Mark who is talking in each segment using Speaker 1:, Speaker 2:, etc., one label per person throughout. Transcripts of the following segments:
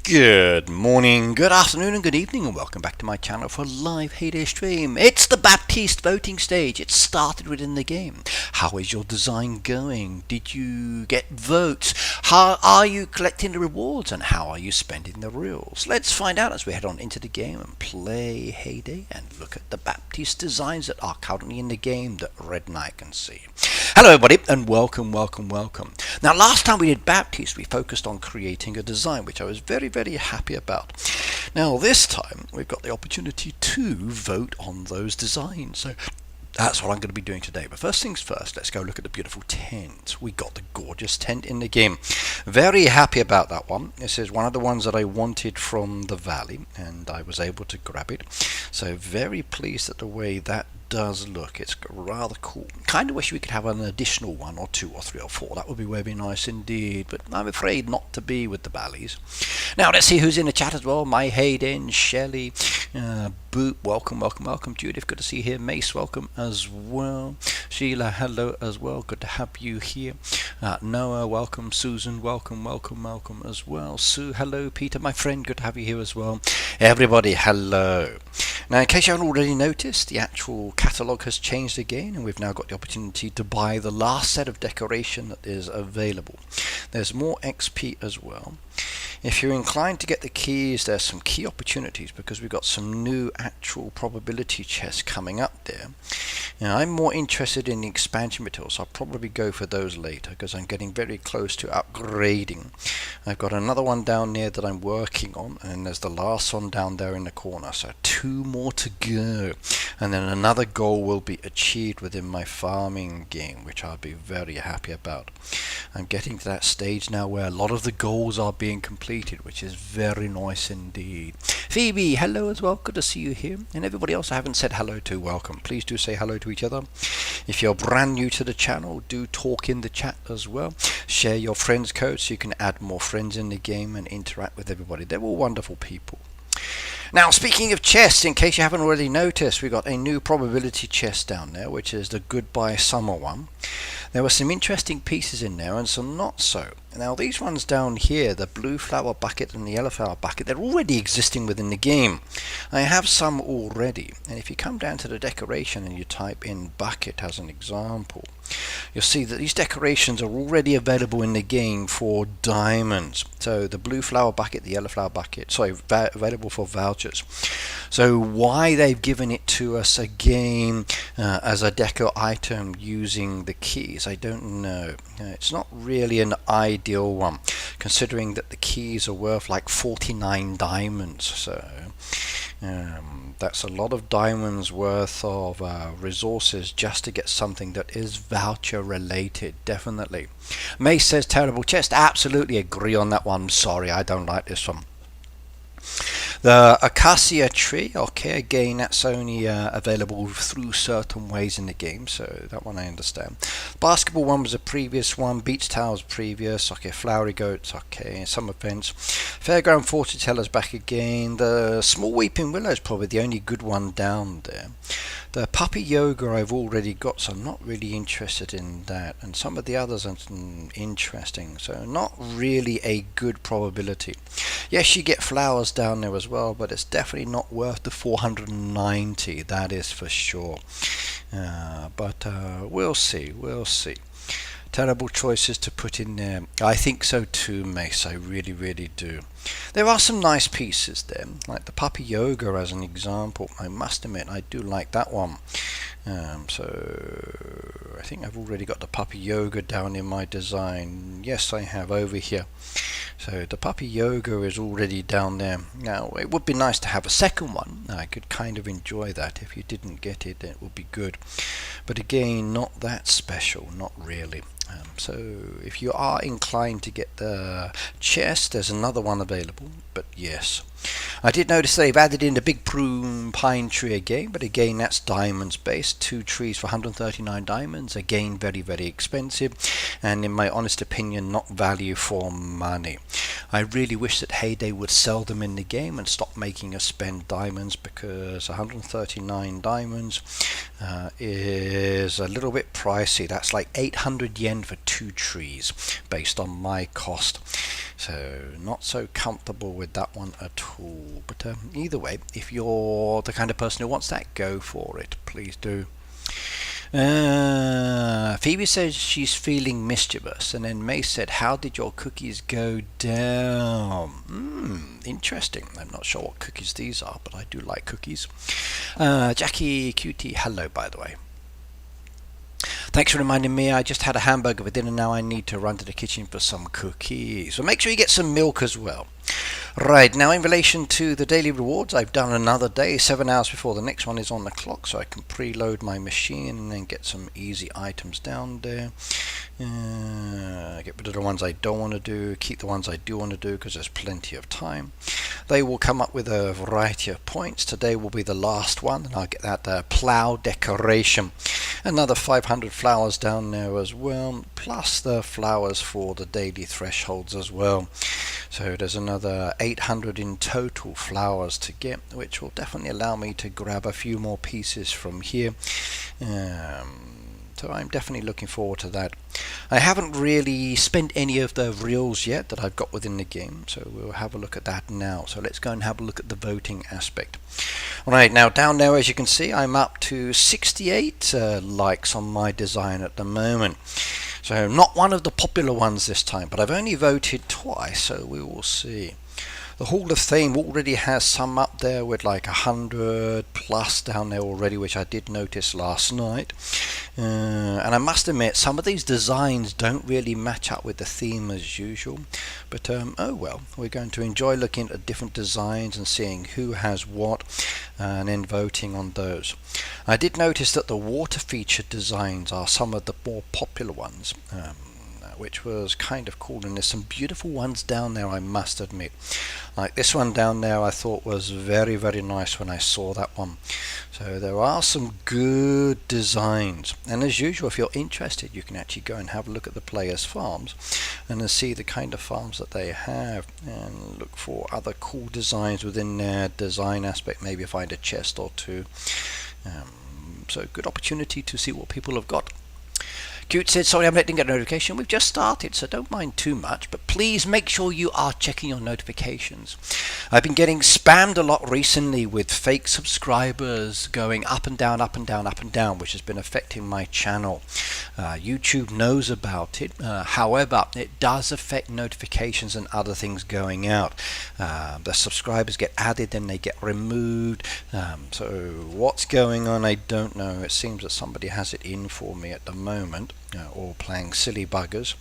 Speaker 1: Good morning, good afternoon and good evening and welcome back to my channel for a live Heyday stream. It's the Baptiste voting stage. It started within the game. How is your design going? Did you get votes? How are you collecting the rewards and how are you spending the reals? Let's find out as we head on into the game and play Heyday and look at the Baptiste designs that are currently in the game that Red and I can see. Hello everybody and welcome. Now last time we did Baptiste we focused on creating a design which I was very happy about. Now this time we've got the opportunity to vote on those designs, so that's what I'm going to be doing today. But first things first, let's go look at the beautiful tent. We got the gorgeous tent in the game. Very happy about that one. This is one of the ones that I wanted from the Valley and I was able to grab it, so very pleased at the way that does look. It's rather cool. Kind of wish we could have an additional one or two or three or four. That would be very nice indeed, but I'm afraid not to be with the Valleys. Now let's see who's in the chat as well. My Hayden, Shelley, Boop, welcome. Judith, good to see you here. Mace, welcome as well. Sheila, hello as well. Good to have you here. Noah, welcome. Susan, welcome as well. Sue, hello. Peter, my friend, good to have you here as well. Everybody, hello. Now, in case you haven't already noticed, the actual catalogue has changed again, and we've now got the opportunity to buy the last set of decoration that is available. There's more XP as well. If you're inclined to get the keys, there's some key opportunities because we've got some new actual probability chests coming up there. Now, I'm more interested in the expansion materials, so I'll probably go for those later because I'm getting very close to upgrading. I've got another one down there that I'm working on, and there's the last one down there in the corner, so two more to go. And then another goal will be achieved within my farming game, which I'll be very happy about. I'm getting to that stage now where a lot of the goals are being completed, which is very nice indeed. Phoebe, hello as well. Good to see you here. And everybody else I haven't said hello to, welcome. Please do say hello to each other. If you're brand new to the channel, do talk in the chat as well. Share your friends code so you can add more friends in the game and interact with everybody. They're all wonderful people. Now, speaking of chests, in case you haven't already noticed, we got a new probability chest down there, which is the Goodbye Summer one. There were some interesting pieces in there and some not so. Now, these ones down here, the blue flower bucket and the yellow flower bucket, they're already existing within the game. I have some already, and if you come down to the decoration and you type in bucket as an example, you'll see that these decorations are already available in the game for diamonds. So the blue flower bucket, the yellow flower bucket, sorry, available for vouchers. So why they've given it to us again as a deco item using the keys, I don't know. It's not really an ideal one, considering that the keys are worth like 49 diamonds. So that's a lot of diamonds worth of resources just to get something that is voucher related. Definitely. Mace says terrible chest. Absolutely agree on that one. Sorry, I don't like this one. The acacia tree, okay, again that's only available through certain ways in the game, so that one I understand. Basketball one was a previous one, beach towels previous, okay, flowery goats, okay, some events. Fairground fortune tellers back again. The small weeping willow is probably the only good one down there. The puppy yoga I've already got, so I'm not really interested in that, and some of the others are interesting, so not really a good probability. Yes, you get flowers down there as well, but it's definitely not worth the 490, that is for sure. But we'll see. Terrible choices to put in there. I think so too, Mace. I really do. There are some nice pieces there, like the puppy yoga as an example. I must admit I do like that one. So I think I've already got the puppy yoga down in my design. Yes, I have over here. So the puppy yoga is already down there. Now it would be nice to have a second one. I could kind of enjoy that. If you didn't get it, it would be good. But again, not that special, not really. So if you are inclined to get the chest, there's another one available, but yes. I did notice they've added in the big prune pine tree again, but again that's diamonds based. 2 trees for 139 diamonds, again very expensive, and in my honest opinion not value for money. I really wish that Heyday would sell them in the game and stop making us spend diamonds, because 139 diamonds is a little bit pricey. That's like 800 yen for 2 trees based on my cost. So not so comfortable with that one at all. But either way, if you're the kind of person who wants that, go for it. Please do. Phoebe says she's feeling mischievous, and then May said, "How did your cookies go down?" Interesting. I'm not sure what cookies these are, but I do like cookies. Jackie QT, hello, by the way. Thanks for reminding me. I just had a hamburger for dinner. Now I need to run to the kitchen for some cookies. So make sure you get some milk as well. Right, now in relation to the daily rewards, I've done another day, 7 hours before the next one is on the clock, so I can preload my machine and then get some easy items down there. Get rid of the ones I don't want to do, keep the ones I do want to do because there's plenty of time. They will come up with a variety of points. Today will be the last one, and I'll get that plough decoration. Another 500 flowers down there as well, plus the flowers for the daily thresholds as well. So there's another 800 in total flowers to get, which will definitely allow me to grab a few more pieces from here. So I'm definitely looking forward to that. I haven't really spent any of the reels yet that I've got within the game, so we'll have a look at that now. So let's go and have a look at the voting aspect. Right, now down there, as you can see, I'm up to 68 likes on my design at the moment. So not one of the popular ones this time, but I've only voted twice, so we will see. The Hall of Fame already has some up there with like 100 plus down there already, which I did notice last night. And I must admit, some of these designs don't really match up with the theme as usual. But oh well, we're going to enjoy looking at different designs and seeing who has what, and then voting on those. I did notice that the water featured designs are some of the more popular ones, which was kind of cool, and there's some beautiful ones down there, I must admit. Like this one down there I thought was very, very nice when I saw that one. So there are some good designs, and as usual, if you're interested, you can actually go and have a look at the players' farms and then see the kind of farms that they have and look for other cool designs within their design aspect, maybe find a chest or two. So good opportunity to see what people have got. Cute said, sorry I didn't get a notification. We've just started, so don't mind too much, but please make sure you are checking your notifications. I've been getting spammed a lot recently with fake subscribers going up and down, up and down, up and down, which has been affecting my channel. YouTube knows about it. However, it does affect notifications and other things going out. The subscribers get added, then they get removed. So what's going on, I don't know. It seems that somebody has it in for me at the moment. Or playing silly buggers,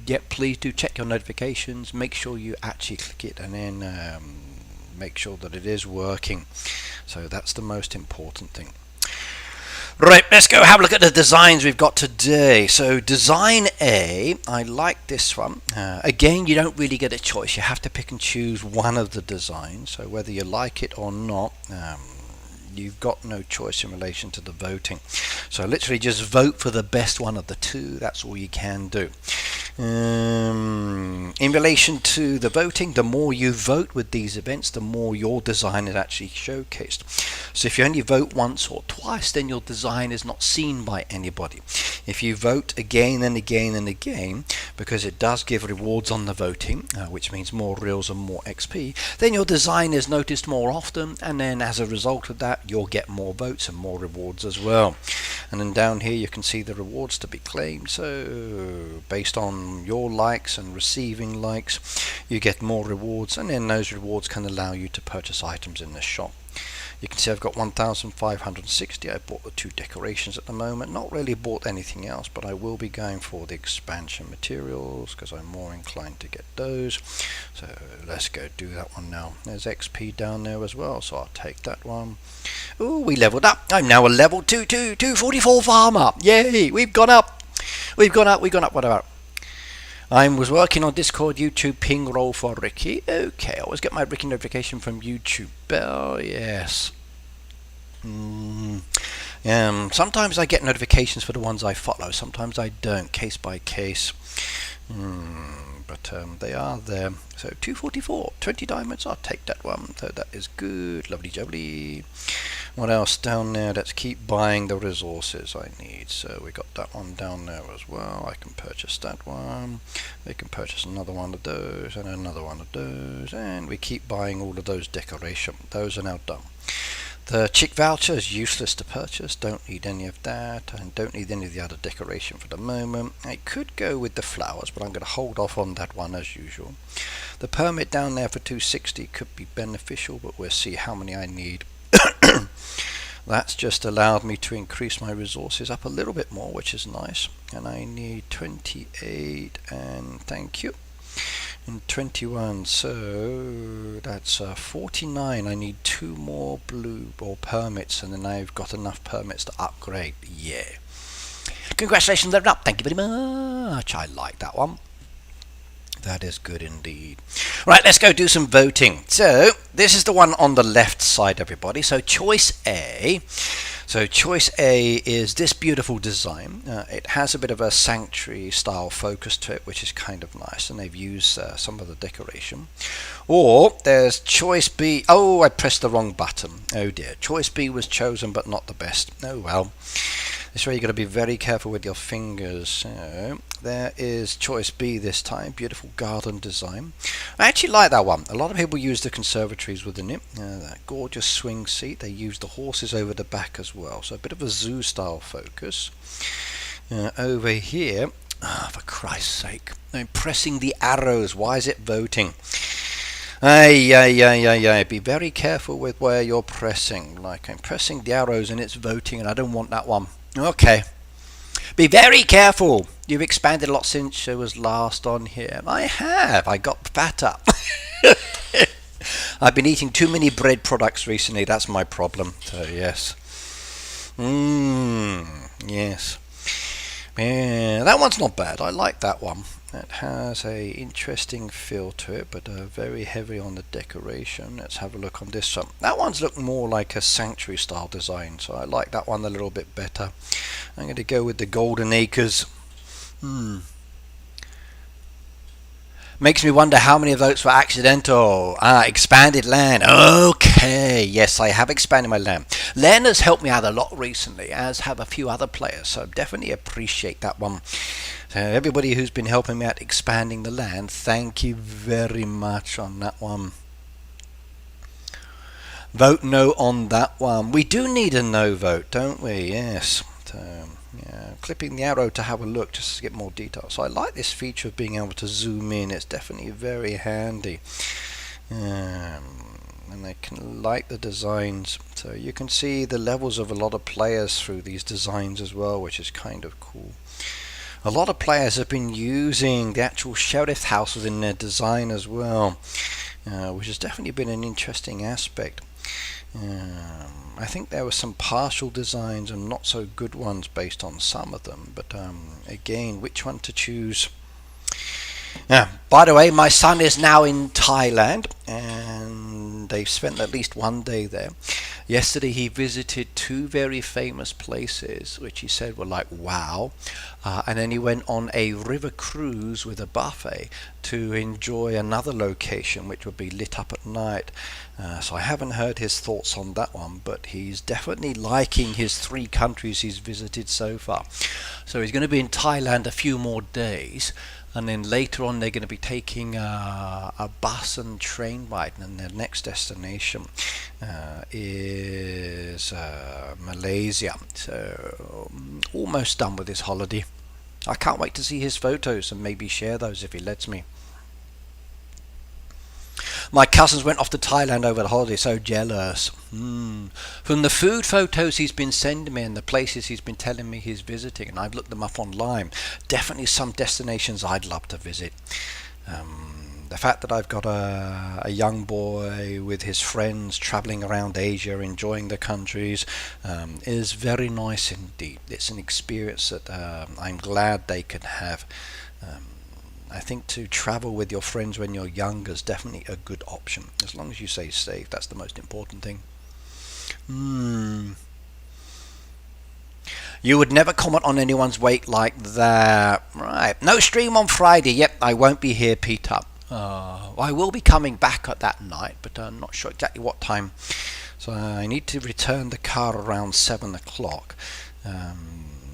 Speaker 1: yet please do check your notifications, make sure you actually click it, and then make sure that it is working. So that's the most important thing. Right, let's go have a look at the designs we've got today. So design A, I like this one. Again, you don't really get a choice, you have to pick and choose one of the designs, so whether you like it or not, you've got no choice in relation to the voting. So literally just vote for the best one of the two. That's all you can do. In relation to the voting, the more you vote with these events, the more your design is actually showcased. So if you only vote once or twice, then your design is not seen by anybody. If you vote again and again and again, because it does give rewards on the voting, which means more reels and more XP, then your design is noticed more often, and then as a result of that, you'll get more votes and more rewards as well. And then down here you can see the rewards to be claimed. So based on your likes and receiving likes, you get more rewards, and then those rewards can allow you to purchase items in the shop. You can see I've got 1,560. I bought the 2 decorations at the moment. Not really bought anything else, but I will be going for the expansion materials because I'm more inclined to get those. So let's go do that one now. There's XP down there as well, so I'll take that one. Ooh, we leveled up. I'm now a level 244 farmer. Yay, we've gone up. We've gone up, whatever. I was working on Discord, YouTube, ping roll for Ricky. Okay, I always get my Ricky notification from YouTube. Oh, yes. Sometimes I get notifications for the ones I follow. Sometimes I don't, case by case. But they are there. So 244, 20 diamonds. I'll take that one. So that is good. Lovely jubbly. What else down there? Let's keep buying the resources I need. So we got that one down there as well. I can purchase that one. We can purchase another one of those and another one of those. And we keep buying all of those decoration. Those are now done. The chick voucher is useless to purchase, don't need any of that, and don't need any of the other decoration for the moment. I could go with the flowers, but I'm going to hold off on that one as usual. The permit down there for 260 could be beneficial, but we'll see how many I need. That's just allowed me to increase my resources up a little bit more, which is nice. And I need 28, and thank you. And 21, so that's 49. I need 2 more blue ball permits, and then I've got enough permits to upgrade. Yeah. Congratulations, leveled up. Thank you very much. I like that one. That is good indeed. Right, let's go do some voting. So this is the one on the left side, everybody. So choice A. So choice A is this beautiful design. It has a bit of a sanctuary style focus to it, which is kind of nice, and they've used some of the decoration. Or there's choice B. Oh, I pressed the wrong button. Oh dear. Choice B was chosen, but not the best. Oh well. This is where you've got to be very careful with your fingers. So there is choice B this time. Beautiful garden design. I actually like that one. A lot of people use the conservatories within it. That gorgeous swing seat. They use the horses over the back as well. So a bit of a zoo style focus. Over here, for Christ's sake, I'm pressing the arrows. Why is it voting? Be very careful with where you're pressing. Like I'm pressing the arrows and it's voting, and I don't want that one. Okay. Be very careful. You've expanded a lot since I was last on here. I have. I got fatter. I've been eating too many bread products recently. That's my problem. So yes. Yes. Yeah, that one's not bad. I like that one. It has a interesting feel to it, but very heavy on the decoration. Let's have a look on this one. That one's look more like a sanctuary style design, so I like that one a little bit better. I'm going to go with the Golden Acres. Makes me wonder how many votes were accidental. Expanded land. Okay, yes, I have expanded my land. Len has helped me out a lot recently, as have a few other players, so definitely appreciate that one. So everybody who's been helping me out expanding the land, thank you very much on that one. Vote no on that one. We do need a no vote, don't we? Yes. So, yeah, clipping the arrow to have a look just to get more detail. So I like this feature of being able to zoom in. It's definitely very handy. And I can like the designs. So you can see the levels of a lot of players through these designs as well, which is kind of cool. A lot of players have been using the actual sheriff house within their design as well, which has definitely been an interesting aspect. I think there were some partial designs and not so good ones based on some of them, but again, which one to choose? By the way, my son is now in Thailand, and they've spent at least one day there. Yesterday he visited 2 very famous places, which he said were like wow, and then he went on a river cruise with a buffet to enjoy another location which would be lit up at night. So I haven't heard his thoughts on that one, but he's definitely liking his 3 countries he's visited so far. So he's going to be in Thailand a few more days, and then later on they're going to be taking a bus and train ride, and their next destination is Malaysia. So almost done with his holiday. I can't wait to see his photos and maybe share those if he lets me. My cousins went off to Thailand over the holiday, so jealous. From the food photos he's been sending me and the places he's been telling me he's visiting, and I've looked them up online, definitely some destinations I'd love to visit. The fact that I've got a young boy with his friends travelling around Asia, enjoying the countries, is very nice indeed. It's an experience that I'm glad they can have. I think to travel with your friends when you're young is definitely a good option. As long as you stay safe, that's the most important thing. You would never comment on anyone's weight like that. Right. No stream on Friday. Yep, I won't be here, Peter. I will be coming back at that night, but I'm not sure exactly what time. So I need to return the car around 7 o'clock.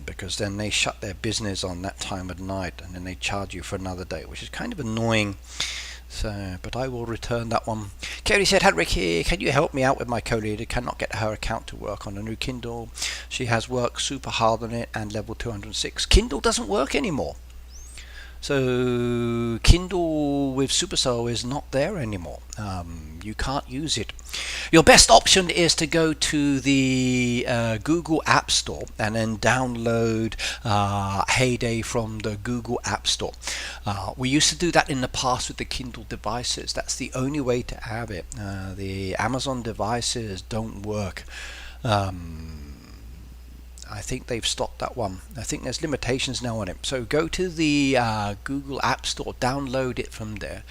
Speaker 1: Because then they shut their business on that time of night, and then they charge you for another day, which is kind of annoying. So, but I will return that one. Kerry said, "Hi Ricky, can you help me out with my co-leader? Cannot get her account to work on a new Kindle. She has worked super hard on it and level 206. Kindle doesn't work anymore. So Kindle with Supercell is not there anymore. You can't use it. Your best option is to go to the Google App Store and then download Heyday from the Google App Store. We used to do that in the past with the Kindle devices. That's the only way to have it. The Amazon devices don't work. I think they've stopped that one. I think there's limitations now on it. So go to the Google App Store, download it from there.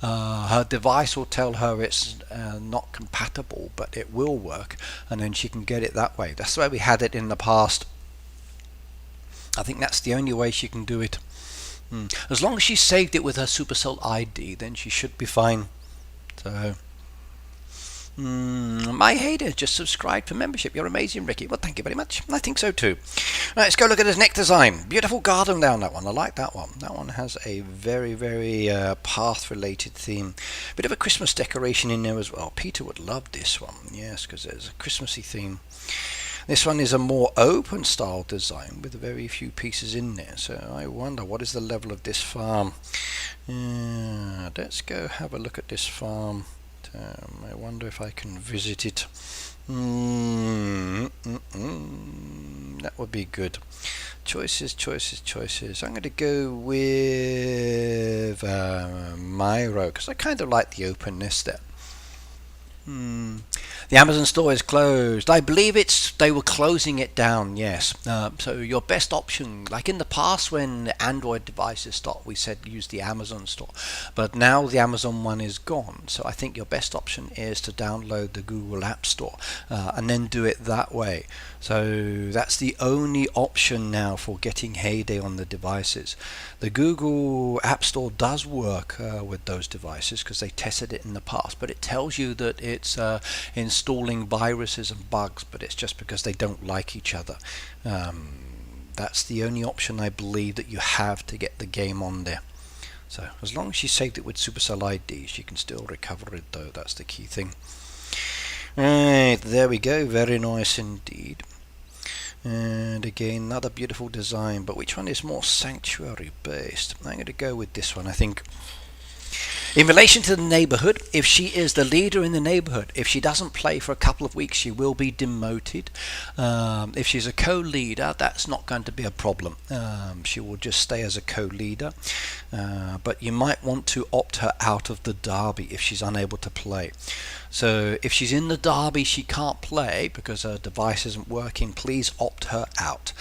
Speaker 1: Her device will tell her it's not compatible, but it will work, and then she can get it that way. That's the way we had it in the past. I think that's the only way she can do it. As long as she saved it with her Supercell ID, then she should be fine. So... My Hader just subscribed for membership. You're amazing, Ricky. Well, thank you very much. I think so too. Right, let's go look at his neck design. Beautiful garden down that one. I like that one. That one has a very, very path-related theme. Bit of a Christmas decoration in there as well. Peter would love this one. Yes, because there's a Christmassy theme. This one is a more open style design with very few pieces in there. So I wonder what is the level of this farm. Let's go have a look at this farm. I wonder if I can visit it. That would be good. Choices. I'm going to go with Myro, because I kind of like the openness there. The Amazon store is closed. I believe they were closing it down, yes. So your best option, like in the past when Android devices stopped, we said use the Amazon store. But now the Amazon one is gone. So I think your best option is to download the Google App Store and then do it that way. So that's the only option now for getting Heyday on the devices. The Google App Store does work with those devices because they tested it in the past, but it tells you that it's installing viruses and bugs, but it's just because they don't like each other. That's the only option I believe that you have to get the game on there. So as long as she saved it with Supercell ID, she can still recover it though. That's the key thing. Right, there we go. Very nice indeed. And again, another beautiful design, but which one is more sanctuary based? I'm going to go with this one, I think. In relation to the neighborhood, if she is the leader in the neighborhood, if she doesn't play for a couple of weeks, she will be demoted. If she's a co-leader, that's not going to be a problem. She will just stay as a co-leader. But you might want to opt her out of the derby if she's unable to play. So if she's in the derby, she can't play because her device isn't working. Please opt her out.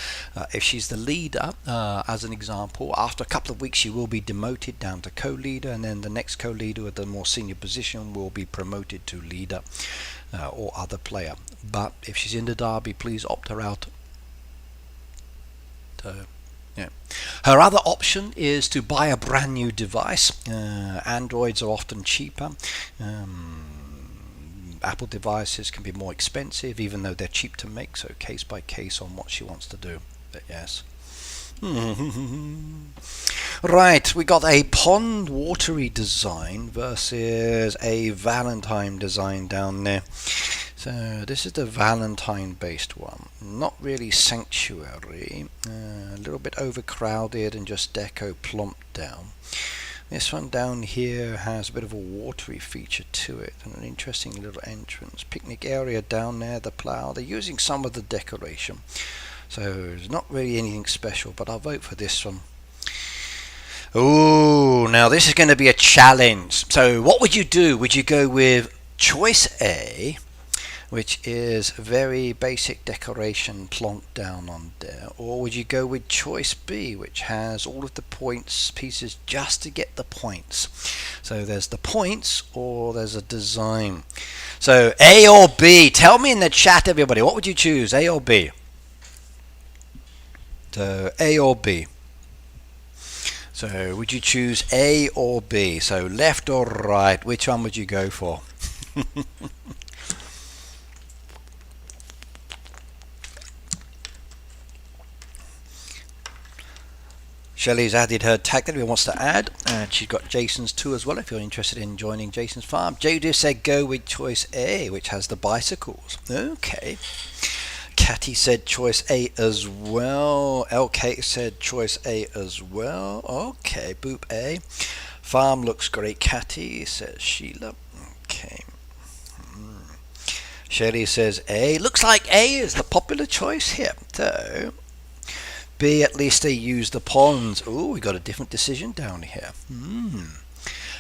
Speaker 1: If she's the leader, as an example, after a couple of weeks she will be demoted down to co-leader, and then the next co-leader with the more senior position will be promoted to leader or other player. But if she's in the derby, please opt her out. So, yeah. Her other option is to buy a brand new device. Androids are often cheaper. Apple devices can be more expensive, even though they're cheap to make, so case by case on what she wants to do. But yes. Right, we got a pond watery design versus a Valentine design down there. So this is the Valentine based one. Not really sanctuary, a little bit overcrowded and just deco plonked down. This one down here has a bit of a watery feature to it and an interesting little entrance. Picnic area down there, the plough. They're using some of the decoration. So it's not really anything special, but I'll vote for this one. Oh, now this is going to be a challenge. So what would you do? Would you go with choice A, which is very basic decoration plonked down on there, or would you go with choice B, which has all of the points pieces just to get the points? So there's the points, or there's a design. So A or B? Tell me in the chat, everybody, what would you choose, A or B? So A or B? So would you choose A or B? So left or right? Which one would you go for? Shelley's added her tag that he wants to add, and she's got Jason's too as well if you're interested in joining Jason's farm. Judith said go with choice A, which has the bicycles. Okay. Catty said choice A as well. LK said choice A as well. Okay, boop A. Farm looks great, Catty, says Sheila. Okay. Shelley says A. Looks like A is the popular choice here. So B, at least they use the ponds. Oh, we got a different decision down here.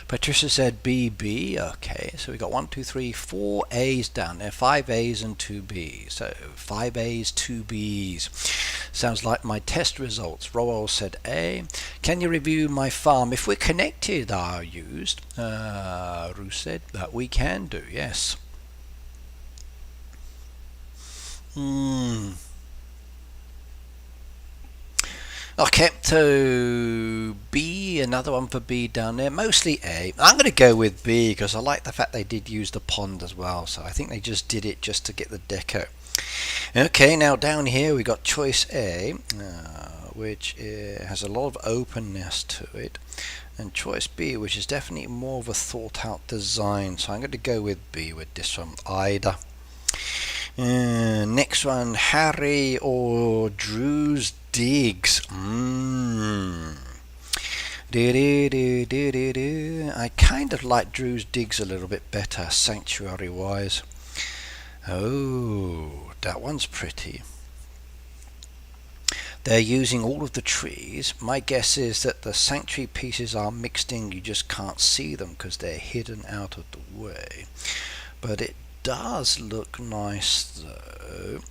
Speaker 1: Patricia said B. Okay, so we got 1, 2, 3, 4 A's down there. 5 A's and 2 B's. So 5 A's, 2 B's. Sounds like my test results. Roel said A. Can you review my farm? If we're connected, are used. Ruth said that we can do, yes. Okay, so B, another one for B down there. Mostly A. I'm going to go with B because I like the fact they did use the pond as well. So I think they just did it just to get the deco. Okay, now down here we got choice A, which has a lot of openness to it. And choice B, which is definitely more of a thought out design. So I'm going to go with B with this one, Ida. Next one, Harry or Drew's Digs. I kind of like Drew's Digs a little bit better, sanctuary wise. Oh, that one's pretty. They're using all of the trees. My guess is that the sanctuary pieces are mixed in. You just can't see them because they're hidden out of the way. But it does look nice though.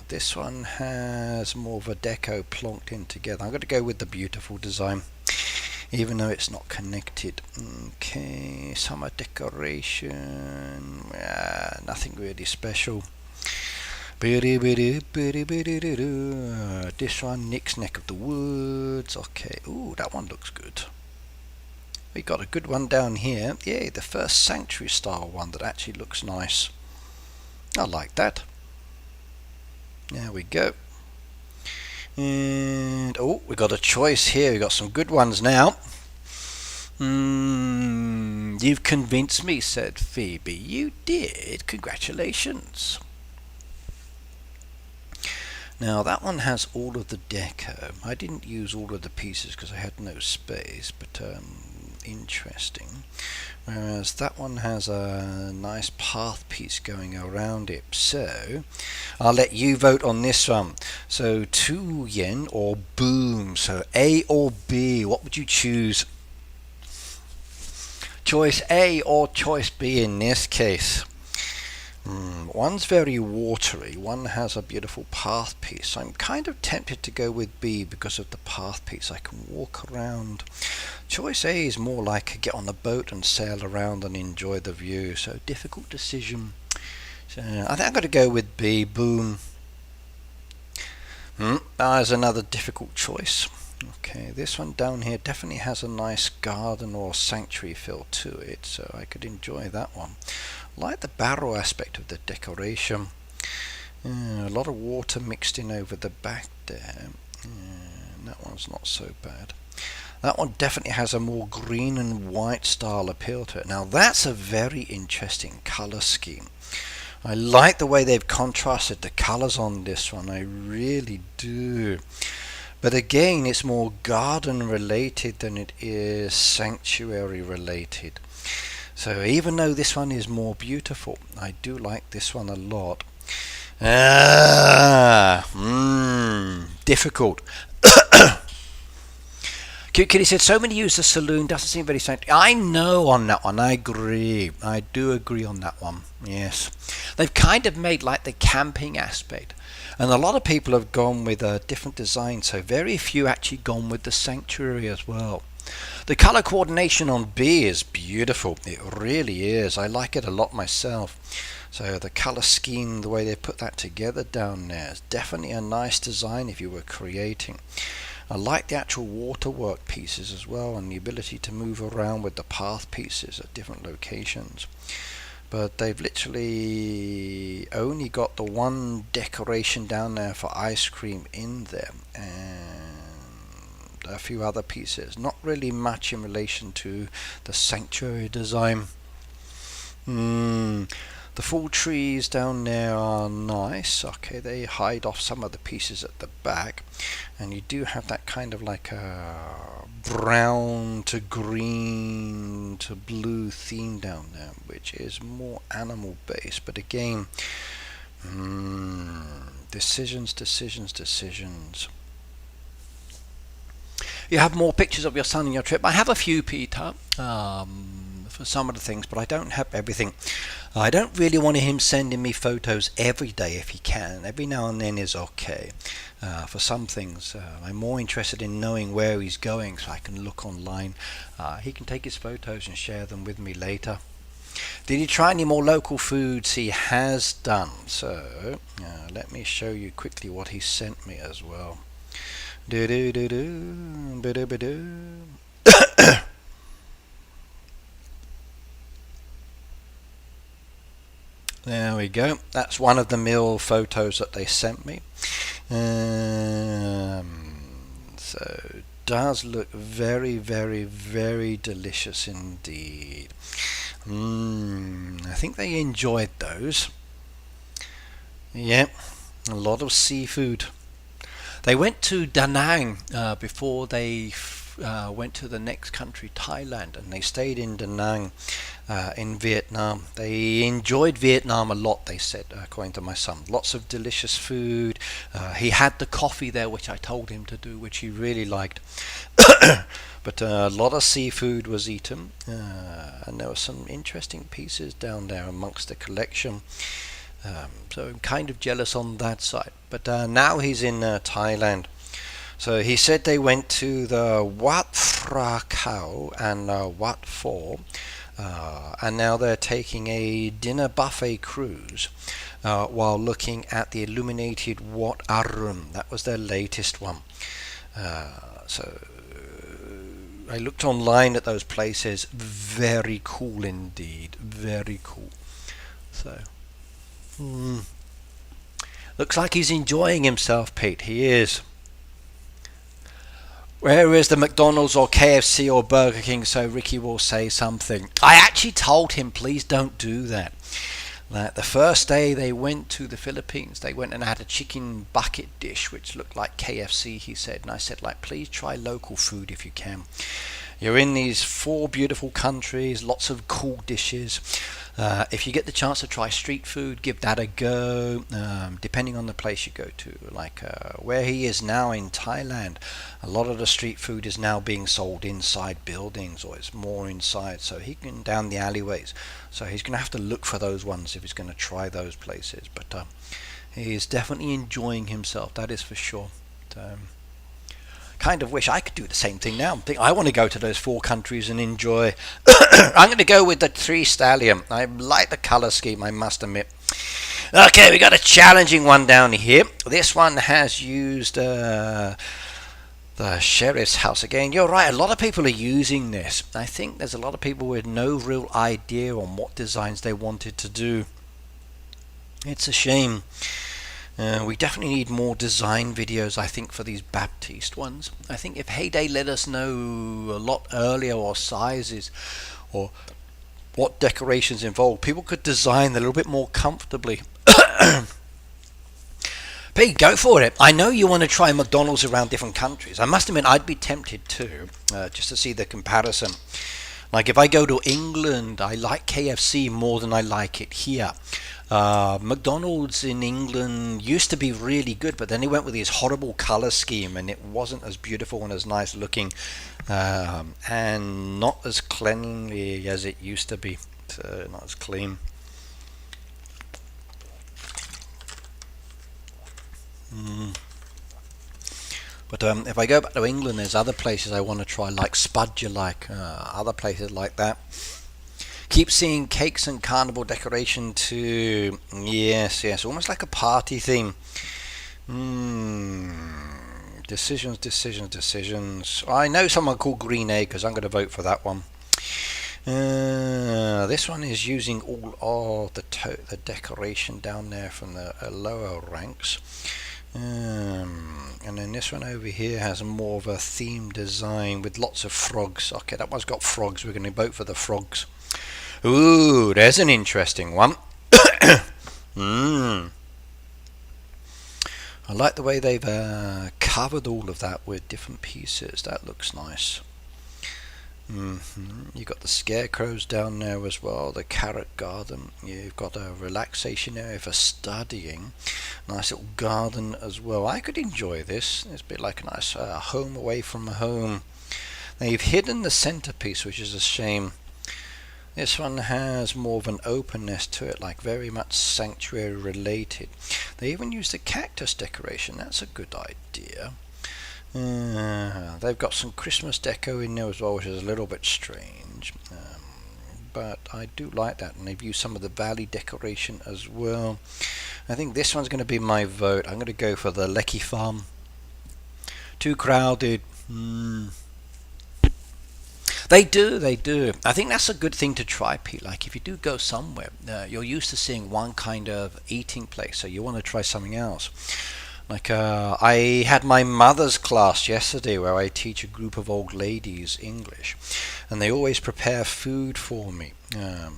Speaker 1: This one has more of a deco plonked in together. I'm going to go with the beautiful design, even though it's not connected. Okay, summer decoration. Nothing really special. This one, Nick's Neck of the Woods. Okay, ooh, that one looks good. We got a good one down here. Yeah, the first sanctuary style one that actually looks nice. I like that. There we go. And oh, we got a choice here. We got some good ones now. You've convinced me, said Phoebe. You did. Congratulations. Now that one has all of the deco. I didn't use all of the pieces because I had no space, but interesting. Whereas that one has a nice path piece going around it. So I'll let you vote on this one. So 2 yen or boom. So A or B, what would you choose? Choice A or choice B in this case? One's very watery, one has a beautiful path piece. So I'm kind of tempted to go with B because of the path piece. I can walk around. Choice A is more like get on the boat and sail around and enjoy the view. So difficult decision. So I think I'm going to go with B. Boom. There's another difficult choice. Okay, this one down here definitely has a nice garden or sanctuary feel to it, so I could enjoy that one. Like the barrel aspect of the decoration. A lot of water mixed in over the back there. That one's not so bad. That one definitely has a more green and white style appeal to it. Now that's a very interesting colour scheme. I like the way they've contrasted the colours on this one, I really do. But again, it's more garden related than it is sanctuary related. So even though this one is more beautiful, I do like this one a lot. Difficult. Cute Kitty said, so many use the saloon, doesn't seem very sanctuary. I know on that one, I agree. I do agree on that one, yes. They've kind of made like the camping aspect. And a lot of people have gone with a different design, so very few actually gone with the sanctuary as well. The color coordination on B is beautiful. It really is. I like it a lot myself. So the color scheme, the way they put that together down there, is definitely a nice design if you were creating. I like the actual waterwork pieces as well, and the ability to move around with the path pieces at different locations. But they've literally only got the one decoration down there for ice cream in there, and a few other pieces. Not really much in relation to the sanctuary design. The full trees down there are nice. Okay, they hide off some of the pieces at the back, and you do have that kind of like a brown to green to blue theme down there, which is more animal based. But again, decisions. You have more pictures of your son in your trip. I have a few, Peter, for some of the things, but I don't have everything. I don't really want him sending me photos every day if he can. Every now and then is okay. For some things, I'm more interested in knowing where he's going so I can look online. He can take his photos and share them with me later. Did he try any more local foods? He has done. So let me show you quickly what he sent me as well. There we go. That's one of the meal photos that they sent me. So does look very, very, very delicious indeed. I think they enjoyed those. Yep, a lot of seafood. They went to Da Nang before they went to the next country, Thailand, and they stayed in Da Nang in Vietnam. They enjoyed Vietnam a lot, they said, according to my son. Lots of delicious food. He had the coffee there, which I told him to do, which he really liked. But a lot of seafood was eaten, and there were some interesting pieces down there amongst the collection. So I'm kind of jealous on that side. But now he's in Thailand. So he said they went to the Wat Phra Khao and Wat Pho, and now they're taking a dinner buffet cruise while looking at the illuminated Wat Arun. That was their latest one. So I looked online at those places. Very cool indeed. Very cool. So looks like he's enjoying himself, Pete. He is. Where is the McDonald's or KFC or Burger King so Ricky will say something? I actually told him, please don't do that. Like the first day they went to the Philippines, they went and had a chicken bucket dish which looked like KFC, he said. And I said, like, please try local food if you can. You're in these 4 beautiful countries, lots of cool dishes. If you get the chance to try street food, give that a go, depending on the place you go to. Like where he is now in Thailand, a lot of the street food is now being sold inside buildings, or it's more inside, so he can down the alleyways. So he's going to have to look for those ones if he's going to try those places. But he is definitely enjoying himself, that is for sure. Kind of wish I could do the same thing now. I want to go to those 4 countries and enjoy. I'm going to go with the 3 stallion. I like the color scheme, I must admit. Okay, we got a challenging one down here. This one has used the sheriff's house again. You're right, a lot of people are using this. I think there's a lot of people with no real idea on what designs they wanted to do. It's a shame. We definitely need more design videos, I think, for these Baptiste ones. I think if Heyday let us know a lot earlier, or sizes, or what decorations involved, people could design a little bit more comfortably. Pete, go for it. I know you want to try McDonald's around different countries. I must admit, I'd be tempted too, just to see the comparison. Like if I go to England, I like KFC more than I like it here. McDonald's in England used to be really good, but then they went with this horrible color scheme and it wasn't as beautiful and as nice looking, and not as cleanly as it used to be. So not as clean. But if I go back to England, there's other places I want to try, like Spudger, like other places like that. Keep seeing cakes and carnival decoration too. Yes, yes, almost like a party theme. Decisions, decisions, decisions. I know someone called Green Acres. I'm going to vote for that one. This one is using all of the decoration down there from the lower ranks. And then this one over here has more of a theme design with lots of frogs. Okay, that one's got frogs. We're going to vote for the frogs. Ooh, there's an interesting one. I like the way they've covered all of that with different pieces. That looks nice. You've got the scarecrows down there as well, the carrot garden. You've got a relaxation area for studying. Nice little garden as well. I could enjoy this. It's a bit like a nice home away from home. They've hidden the centerpiece, which is a shame. This one has more of an openness to it, like very much sanctuary related. They even used a cactus decoration. That's a good idea. They've got some Christmas deco in there as well, which is a little bit strange. But I do like that, and they've used some of the valley decoration as well. I think this one's going to be my vote. I'm going to go for the Lecky Farm. Too crowded. They do. I think that's a good thing to try, Pete. Like if you do go somewhere, you're used to seeing one kind of eating place, so you want to try something else. Like I had my mother's class yesterday where I teach a group of old ladies English, and they always prepare food for me.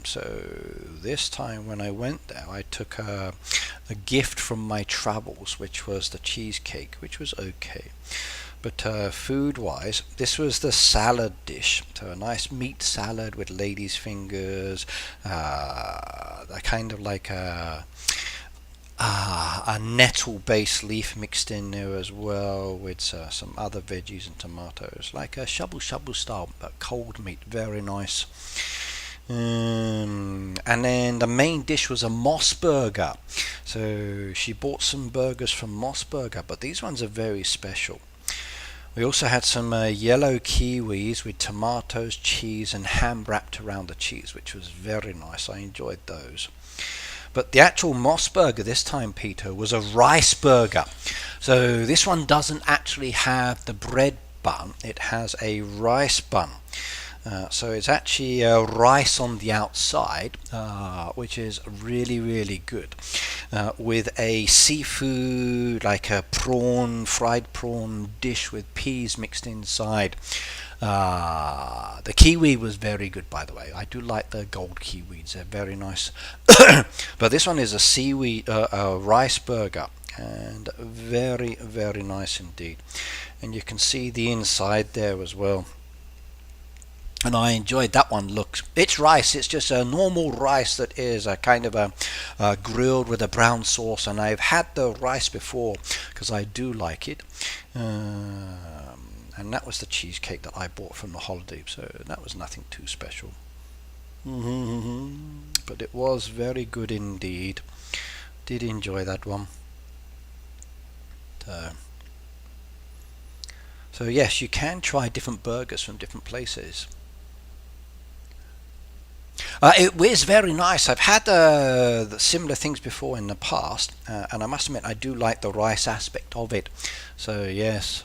Speaker 1: So this time when I went there, I took a gift from my travels, which was the cheesecake, which was okay. But food-wise, this was the salad dish. So a nice meat salad with lady's fingers, a kind of like a nettle-based leaf mixed in there as well, with some other veggies and tomatoes, like a shabu-shabu style, but cold meat, very nice. And then the main dish was a Moss burger. So she bought some burgers from Moss Burger, but these ones are very special. We also had some yellow kiwis with tomatoes, cheese, and ham wrapped around the cheese, which was very nice. I enjoyed those. But the actual Moss burger this time, Peter, was a rice burger. So this one doesn't actually have the bread bun. It has a rice bun. So it's actually rice on the outside, which is really, really good, with a seafood, like a fried prawn dish with peas mixed inside. The kiwi was very good, by the way. I do like the gold kiwis; they're very nice. But this one is a rice burger, and very, very nice indeed. And you can see the inside there as well. And I enjoyed that one. Look, it's rice. It's just a normal rice that is a kind of a grilled with a brown sauce. And I've had the rice before because I do like it. And that was the cheesecake that I bought from the holiday. So that was nothing too special. But it was very good indeed. Did enjoy that one. So yes, you can try different burgers from different places. It is very nice. I've had the similar things before in the past, and I must admit I do like the rice aspect of it. So yes,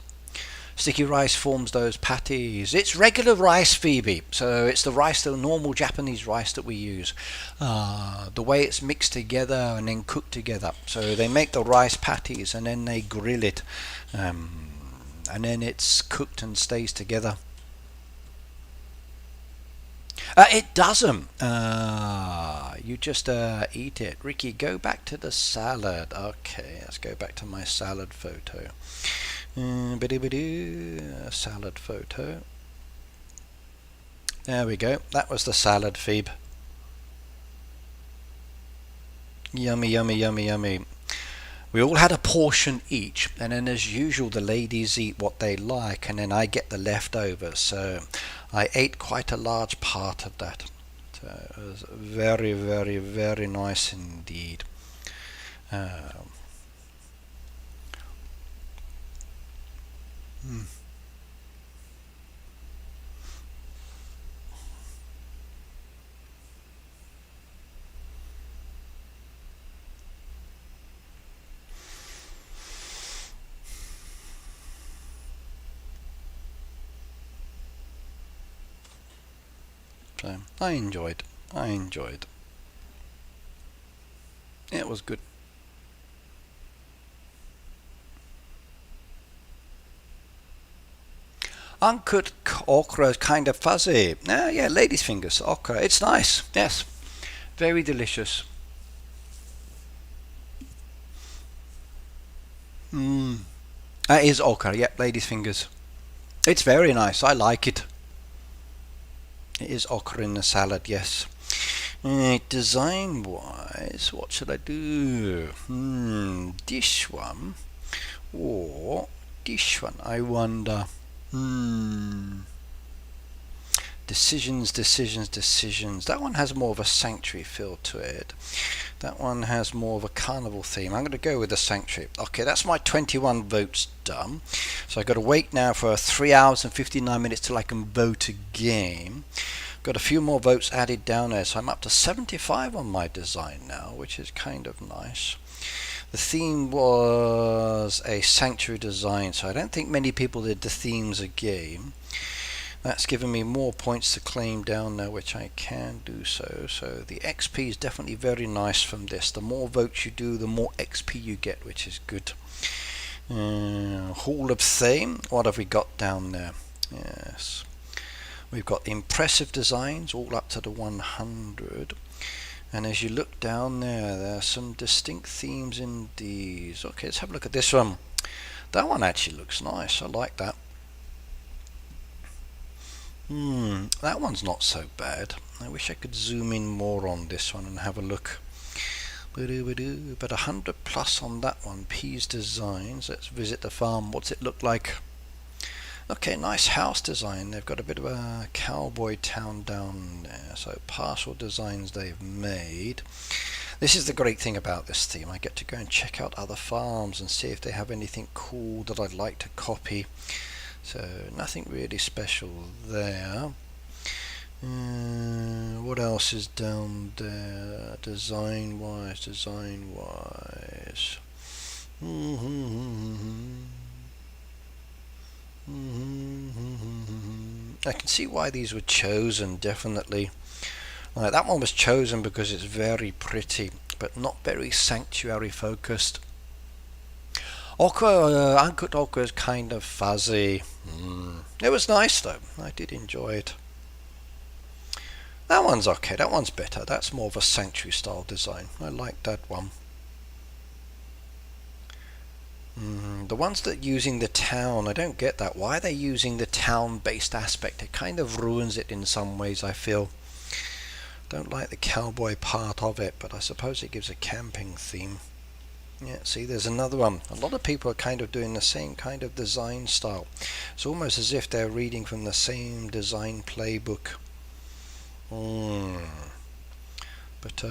Speaker 1: sticky rice forms those patties. It's regular rice, Phoebe. So it's the rice, the normal Japanese rice that we use. The way it's mixed together and then cooked together. So they make the rice patties and then they grill it, and then it's cooked and stays together. It doesn't. You just eat it. Ricky, go back to the salad. Okay, let's go back to my salad photo. Salad photo. There we go. That was the salad, Phoebe. Yummy, yummy, yummy, yummy. We all had a portion each, and then as usual the ladies eat what they like, and then I get the leftovers. So I ate quite a large part of that. So it was very, very, very nice indeed. Hmm. So I enjoyed. I enjoyed. It was good. Uncut okra is kind of fuzzy. Yeah, lady's fingers okra. It's nice. Yes, very delicious. Hmm. That is okra. Yep, lady's fingers. It's very nice. I like it. It is okra in the salad. Yes. Design wise, what should I do? This one or this one? I wonder. Decisions, decisions, decisions. That one has more of a sanctuary feel to it. That one has more of a carnival theme. I'm going to go with the sanctuary. Okay, that's my 21 votes done. So I've got to wait now for 3 hours and 59 minutes till I can vote again. Got a few more votes added down there, so I'm up to 75 on my design now, which is kind of nice. The theme was a sanctuary design, so I don't think many people did the themes again. That's given me more points to claim down there, which I can do so. So the XP is definitely very nice from this. The more votes you do, the more XP you get, which is good. Hall of Fame, what have we got down there? Yes. We've got impressive designs, all up to the 100. And as you look down there are some distinct themes in these. Okay, let's have a look at this one. That one actually looks nice. I like that. That one's not so bad. I wish I could zoom in more on this one and have a look. But 100 plus on that one. P's Designs. Let's visit the farm. What's it look like? Okay, nice house design. They've got a bit of a cowboy town down there. So partial designs they've made. This is the great thing about this theme. I get to go and check out other farms and see if they have anything cool that I'd like to copy. So nothing really special there. What else is down there? Design wise. I can see why these were chosen, definitely. That one was chosen because it's very pretty, but not very sanctuary focused. Okra, uncooked okra is kind of fuzzy. It was nice though. I did enjoy it. That one's okay. That one's better. That's more of a sanctuary style design. I like that one. The ones that using the town, I don't get that. Why are they using the town-based aspect? It kind of ruins it in some ways, I feel. Don't like the cowboy part of it, but I suppose it gives a camping theme. Yeah, see, there's another one. A lot of people are kind of doing the same kind of design style. It's almost as if they're reading from the same design playbook. But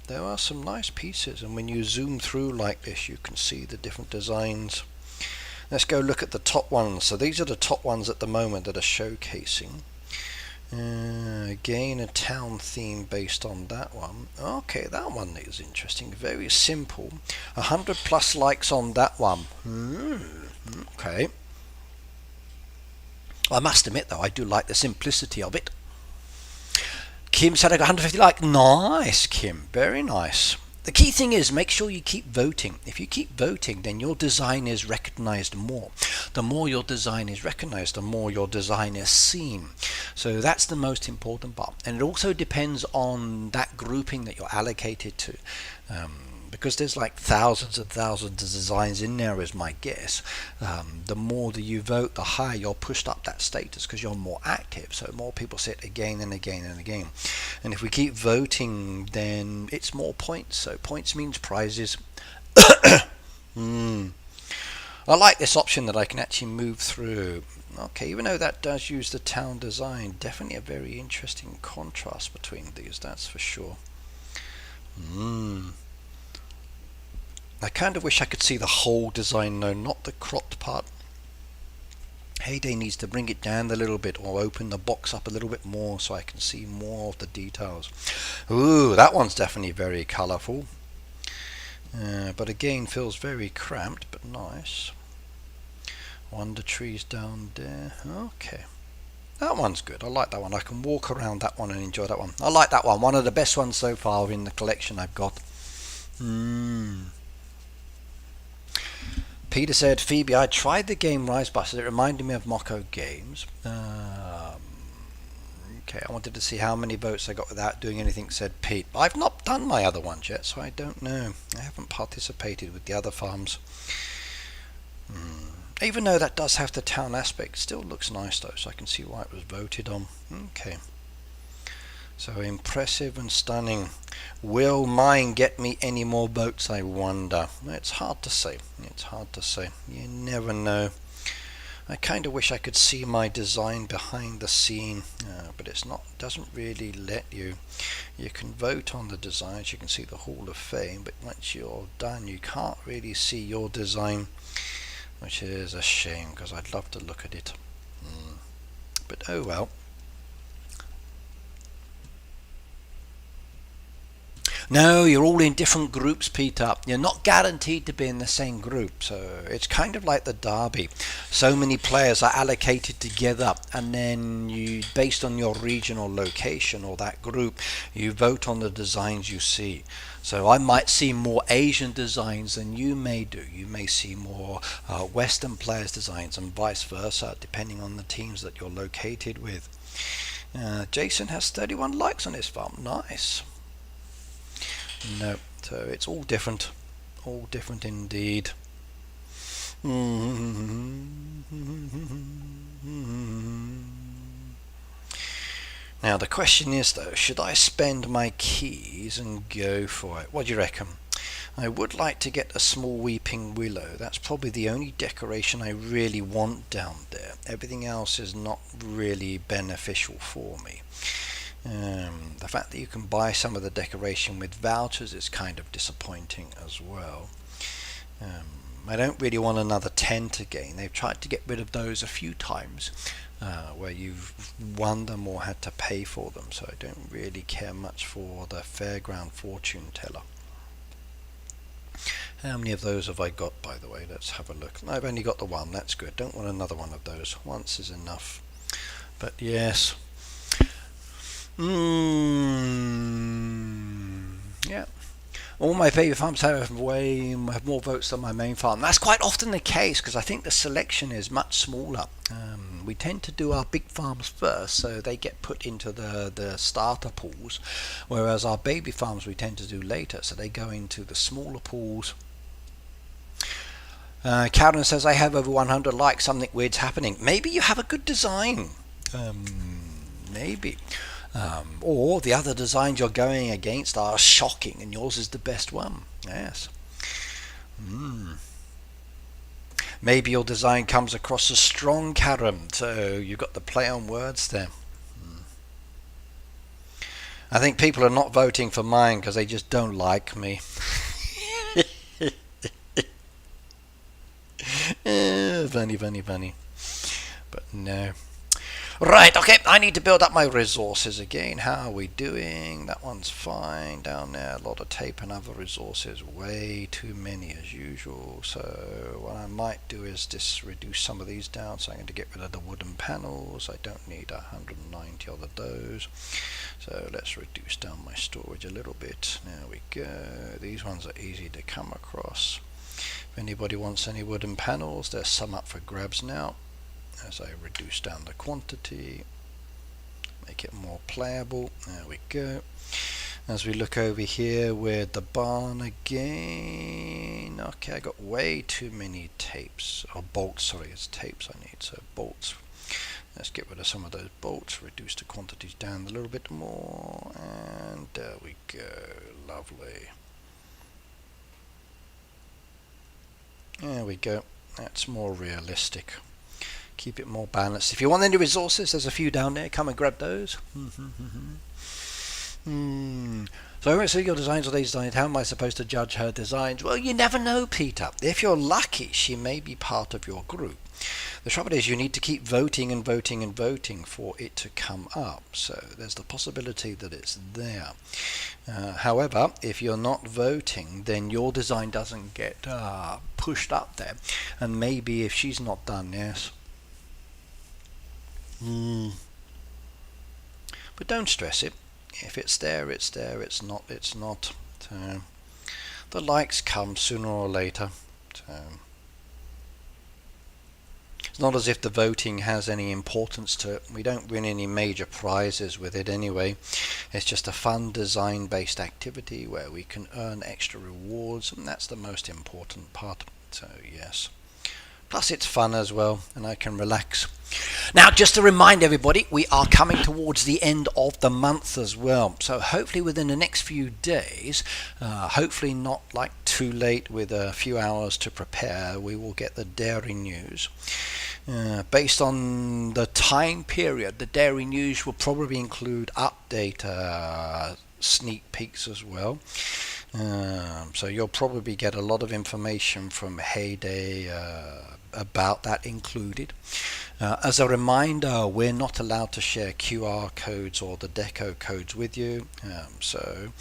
Speaker 1: there are some nice pieces, and when you zoom through like this, you can see the different designs. Let's go look at the top ones. So these are the top ones at the moment that are showcasing. Again, a town theme based on that one. Okay, that one is interesting. Very simple. 100 plus likes on that one. Okay. I must admit though, I do like the simplicity of it. Kim said I got 150 likes. Nice, Kim. Very nice. The key thing is make sure you keep voting. If you keep voting, then your design is recognized more. The more your design is recognized, the more your design is seen. So that's the most important part. And it also depends on that grouping that you're allocated to. Because there's like thousands and thousands of designs in there is my guess. The more that you vote, the higher you're pushed up that status because you're more active, so more people see it again and again and again. And if we keep voting, then it's more points, so points means prizes. I like this option that I can actually move through. Okay, even though that does use the town design, definitely a very interesting contrast between these, that's for sure. I kind of wish I could see the whole design though, not the cropped part. Heyday needs to bring it down a little bit or open the box up a little bit more so I can see more of the details. Ooh, that one's definitely very colourful. But again feels very cramped, but nice. Wonder trees down there. Okay. That one's good. I like that one. I can walk around that one and enjoy that one. I like that one. One of the best ones so far in the collection I've got. Peter said, Phoebe, I tried the game Rise Busters. It reminded me of Moko Games. Okay, I wanted to see how many votes I got without doing anything, said Pete. I've not done my other ones yet, so I don't know. I haven't participated with the other farms. Even though that does have the town aspect, it still looks nice though, so I can see why it was voted on. Okay. So impressive and stunning. Will mine get me any more votes, I wonder? It's hard to say. It's hard to say. You never know. I kind of wish I could see my design behind the scene, but it's not. Doesn't really let you. You can vote on the designs. You can see the Hall of Fame, but once you're done, you can't really see your design, which is a shame because I'd love to look at it. But oh well. No, you're all in different groups, Peter. You're not guaranteed to be in the same group, so it's kind of like the derby. So many players are allocated together, and then you, based on your regional location or that group, you vote on the designs you see. So I might see more Asian designs than you may do. You may see more Western players' designs and vice versa, depending on the teams that you're located with. Jason has 31 likes on his farm. Nice. No, so it's all different indeed. Now the question is though, should I spend my keys and go for it? What do you reckon? I would like to get a small weeping willow. That's probably the only decoration I really want down there. Everything else is not really beneficial for me. The fact that you can buy some of the decoration with vouchers is kind of disappointing as well. I don't really want another tent again. They've tried to get rid of those a few times where you've won them or had to pay for them, so I don't really care much for the Fairground Fortune Teller. How many of those have I got, by the way? Let's have a look. I've only got the one. That's good. Don't want another one of those. Once is enough. But yes. Yeah. All my favourite farms have more votes than my main farm. That's quite often the case because I think the selection is much smaller. We tend to do our big farms first, so they get put into the starter pools, whereas our baby farms we tend to do later, so they go into the smaller pools. Karen says, I have over 100 likes, something weird's happening. Maybe you have a good design. Maybe. Or the other designs you're going against are shocking and yours is the best one. Yes. Maybe your design comes across as strong, Karen, so you've got the play on words there. I think people are not voting for mine because they just don't like me. Funny. But no. Right, okay, I need to build up my resources again. How are we doing? That one's fine down there. A lot of tape and other resources. Way too many as usual. So what I might do is just reduce some of these down. So I'm going to get rid of the wooden panels. I don't need 190 of those. So let's reduce down my storage a little bit. There we go. These ones are easy to come across. If anybody wants any wooden panels, there's some up for grabs now. As I reduce down the quantity, make it more playable. There we go. As we look over here with the barn again. Okay, I got way too many tapes, or bolts, sorry, it's tapes I need, so bolts. Let's get rid of some of those bolts, reduce the quantities down a little bit more, and there we go, lovely. There we go, that's more realistic. Keep it more balanced. If you want any resources, there's a few down there. Come and grab those. So I won't see your designs or these designs. How am I supposed to judge her designs? Well, you never know, Peter. If you're lucky, she may be part of your group. The trouble is you need to keep voting and voting and voting for it to come up. So there's the possibility that it's there. However, if you're not voting, then your design doesn't get pushed up there. And maybe if she's not done, yes. But don't stress it. If it's there, it's there. It's not, it's not. So the likes come sooner or later. So it's not as if the voting has any importance to it. We don't win any major prizes with it anyway. It's just a fun design-based activity where we can earn extra rewards, and that's the most important part. So yes. Plus it's fun as well, and I can relax. Now, just to remind everybody, we are coming towards the end of the month as well. So hopefully within the next few days, hopefully not like too late with a few hours to prepare, we will get the dairy news. Based on the time period, the dairy news will probably include update sneak peeks as well. So you'll probably get a lot of information from Heyday about that included. As a reminder, we're not allowed to share QR codes or the deco codes with you. So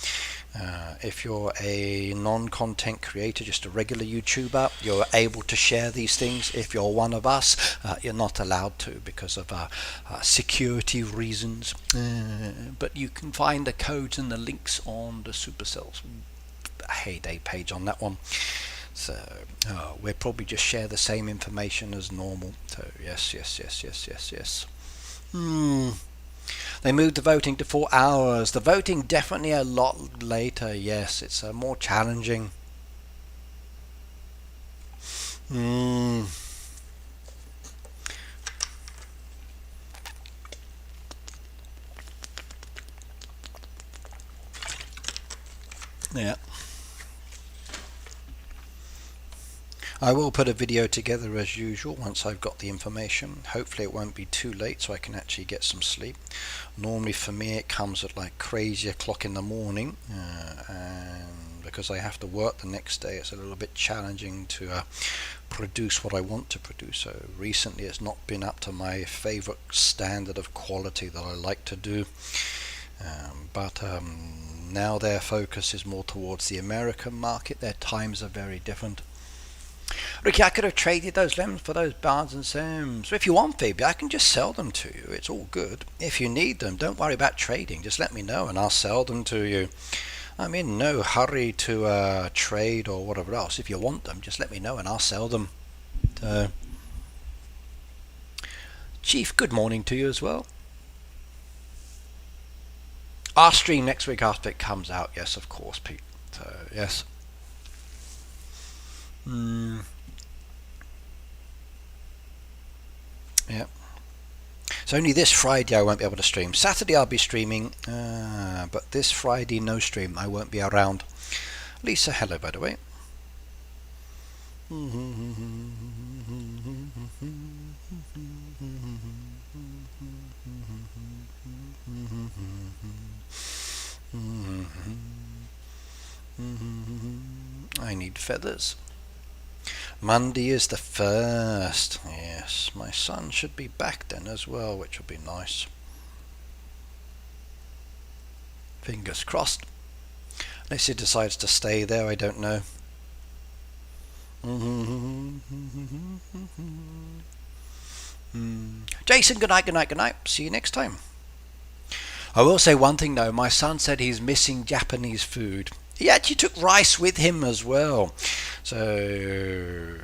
Speaker 1: if you're a non-content creator, just a regular YouTuber, you're able to share these things. If you're one of us, you're not allowed to because of security reasons. But you can find the codes and the links on the Supercell's Heyday page on that one. So we'll probably just share the same information as normal. So yes. They moved the voting to 4 hours. The voting definitely a lot later. Yes, it's more challenging. Yeah. I will put a video together as usual once I've got the information. Hopefully it won't be too late so I can actually get some sleep. Normally for me it comes at like crazy o'clock in the morning, and because I have to work the next day, it's a little bit challenging to produce what I want to produce. So recently it's not been up to my favorite standard of quality that I like to do. But now their focus is more towards the American market. Their times are very different. Ricky, I could have traded those lemons for those Barnes and Sims. So if you want, Phoebe, I can just sell them to you. It's all good. If you need them, don't worry about trading. Just let me know and I'll sell them to you. I'm in no hurry to trade or whatever else. If you want them, just let me know and I'll sell them. Chief, good morning to you as well. Our stream next week after it comes out. Yes, of course, Pete. So, yes. Yeah. So only this Friday I won't be able to stream. Saturday I'll be streaming, but this Friday no stream. I won't be around. Lisa, hello by the way. I need feathers. Monday is the 1st. Yes, my son should be back then as well, which will be nice. Fingers crossed. Unless he decides to stay there, I don't know. Jason, good night. See you next time. I will say one thing though, my son said he's missing Japanese food. He actually took rice with him as well. So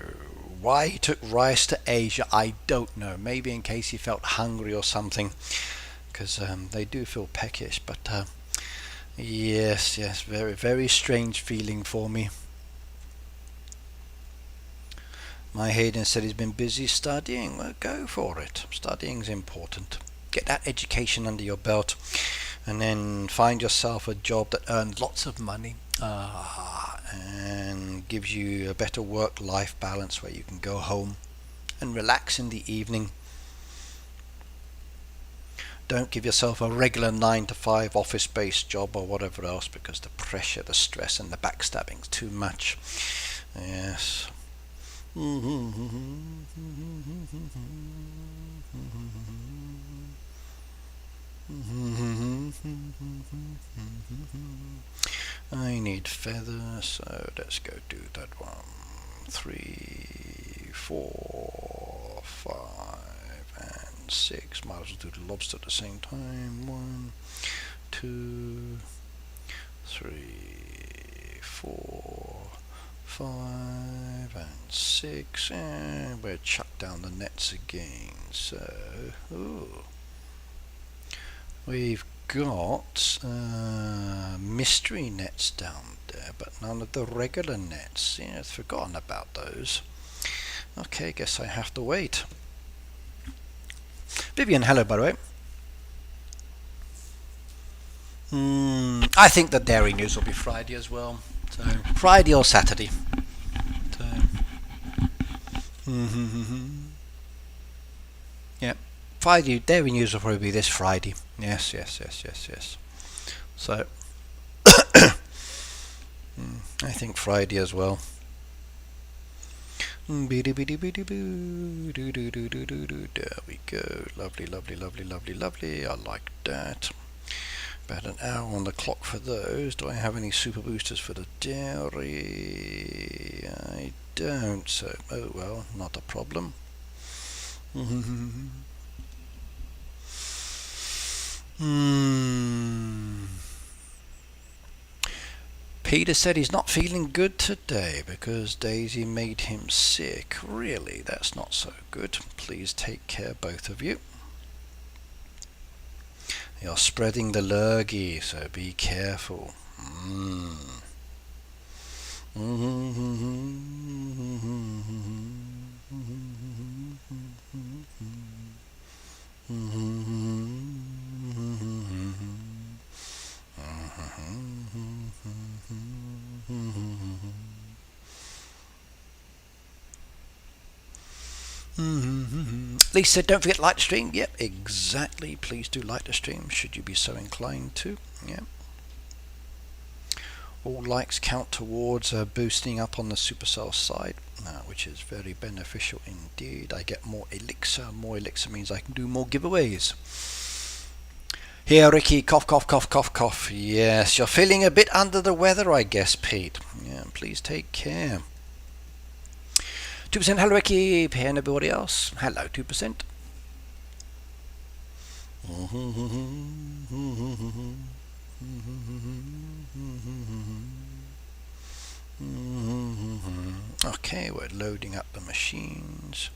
Speaker 1: why he took rice to Asia, I don't know. Maybe in case he felt hungry or something, because they do feel peckish. But yes, very, very strange feeling for me. My Hayden said he's been busy studying. Well, go for it. Studying's important. Get that education under your belt, and then find yourself a job that earns lots of money and gives you a better work-life balance where you can go home and relax in the evening. Don't give yourself a regular 9-to-5 office-based job or whatever else, because the pressure, the stress and the backstabbing's too much. Yes. I need feather, so let's go do that one. 3, 4, 5, and 6. Might as well do the lobster at the same time. 1, 2, 3, 4, 5, and 6, and we'll chuck down the nets again. So, we've got mystery nets down there, but none of the regular nets. Yeah, I've forgotten about those. Okay, guess I have to wait. Vivian, hello, by the way. I think the dairy news will be Friday as well. So Friday or Saturday. So, yeah, Friday. Dairy news will probably be this Friday. Yes. So I think Friday as well. There we go. Lovely. I like that. About an hour on the clock for those. Do I have any super boosters for the dairy? I don't, so oh well, not a problem. Peter said he's not feeling good today because Daisy made him sick. Really, that's not so good. Please take care, both of you. You're spreading the lurgy, so be careful. Lisa, don't forget to like the stream. Yep, exactly. Please do like the stream, should you be so inclined to. Yep. All likes count towards boosting up on the Supercell side, which is very beneficial indeed. I get more elixir. More elixir means I can do more giveaways. Here, Ricky, cough. Yes, you're feeling a bit under the weather, I guess, Pete. Yeah, please take care. 2%, hello Ricky, and everybody else. Hello, 2%. Okay, we're loading up the machines,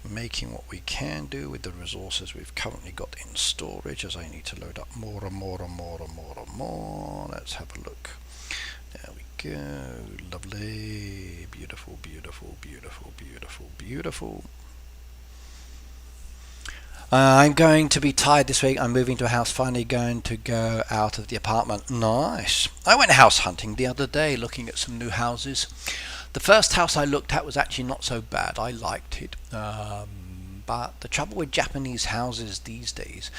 Speaker 1: making what we can do with the resources we've currently got in storage, as I need to load up more and more. Let's have a look. There we go. Lovely. Beautiful. I'm going to be tired this week. I'm moving to a house, finally going to go out of the apartment. Nice. I went house hunting the other day, looking at some new houses. The first house I looked at was actually not so bad. I liked it. But the trouble with Japanese houses these days,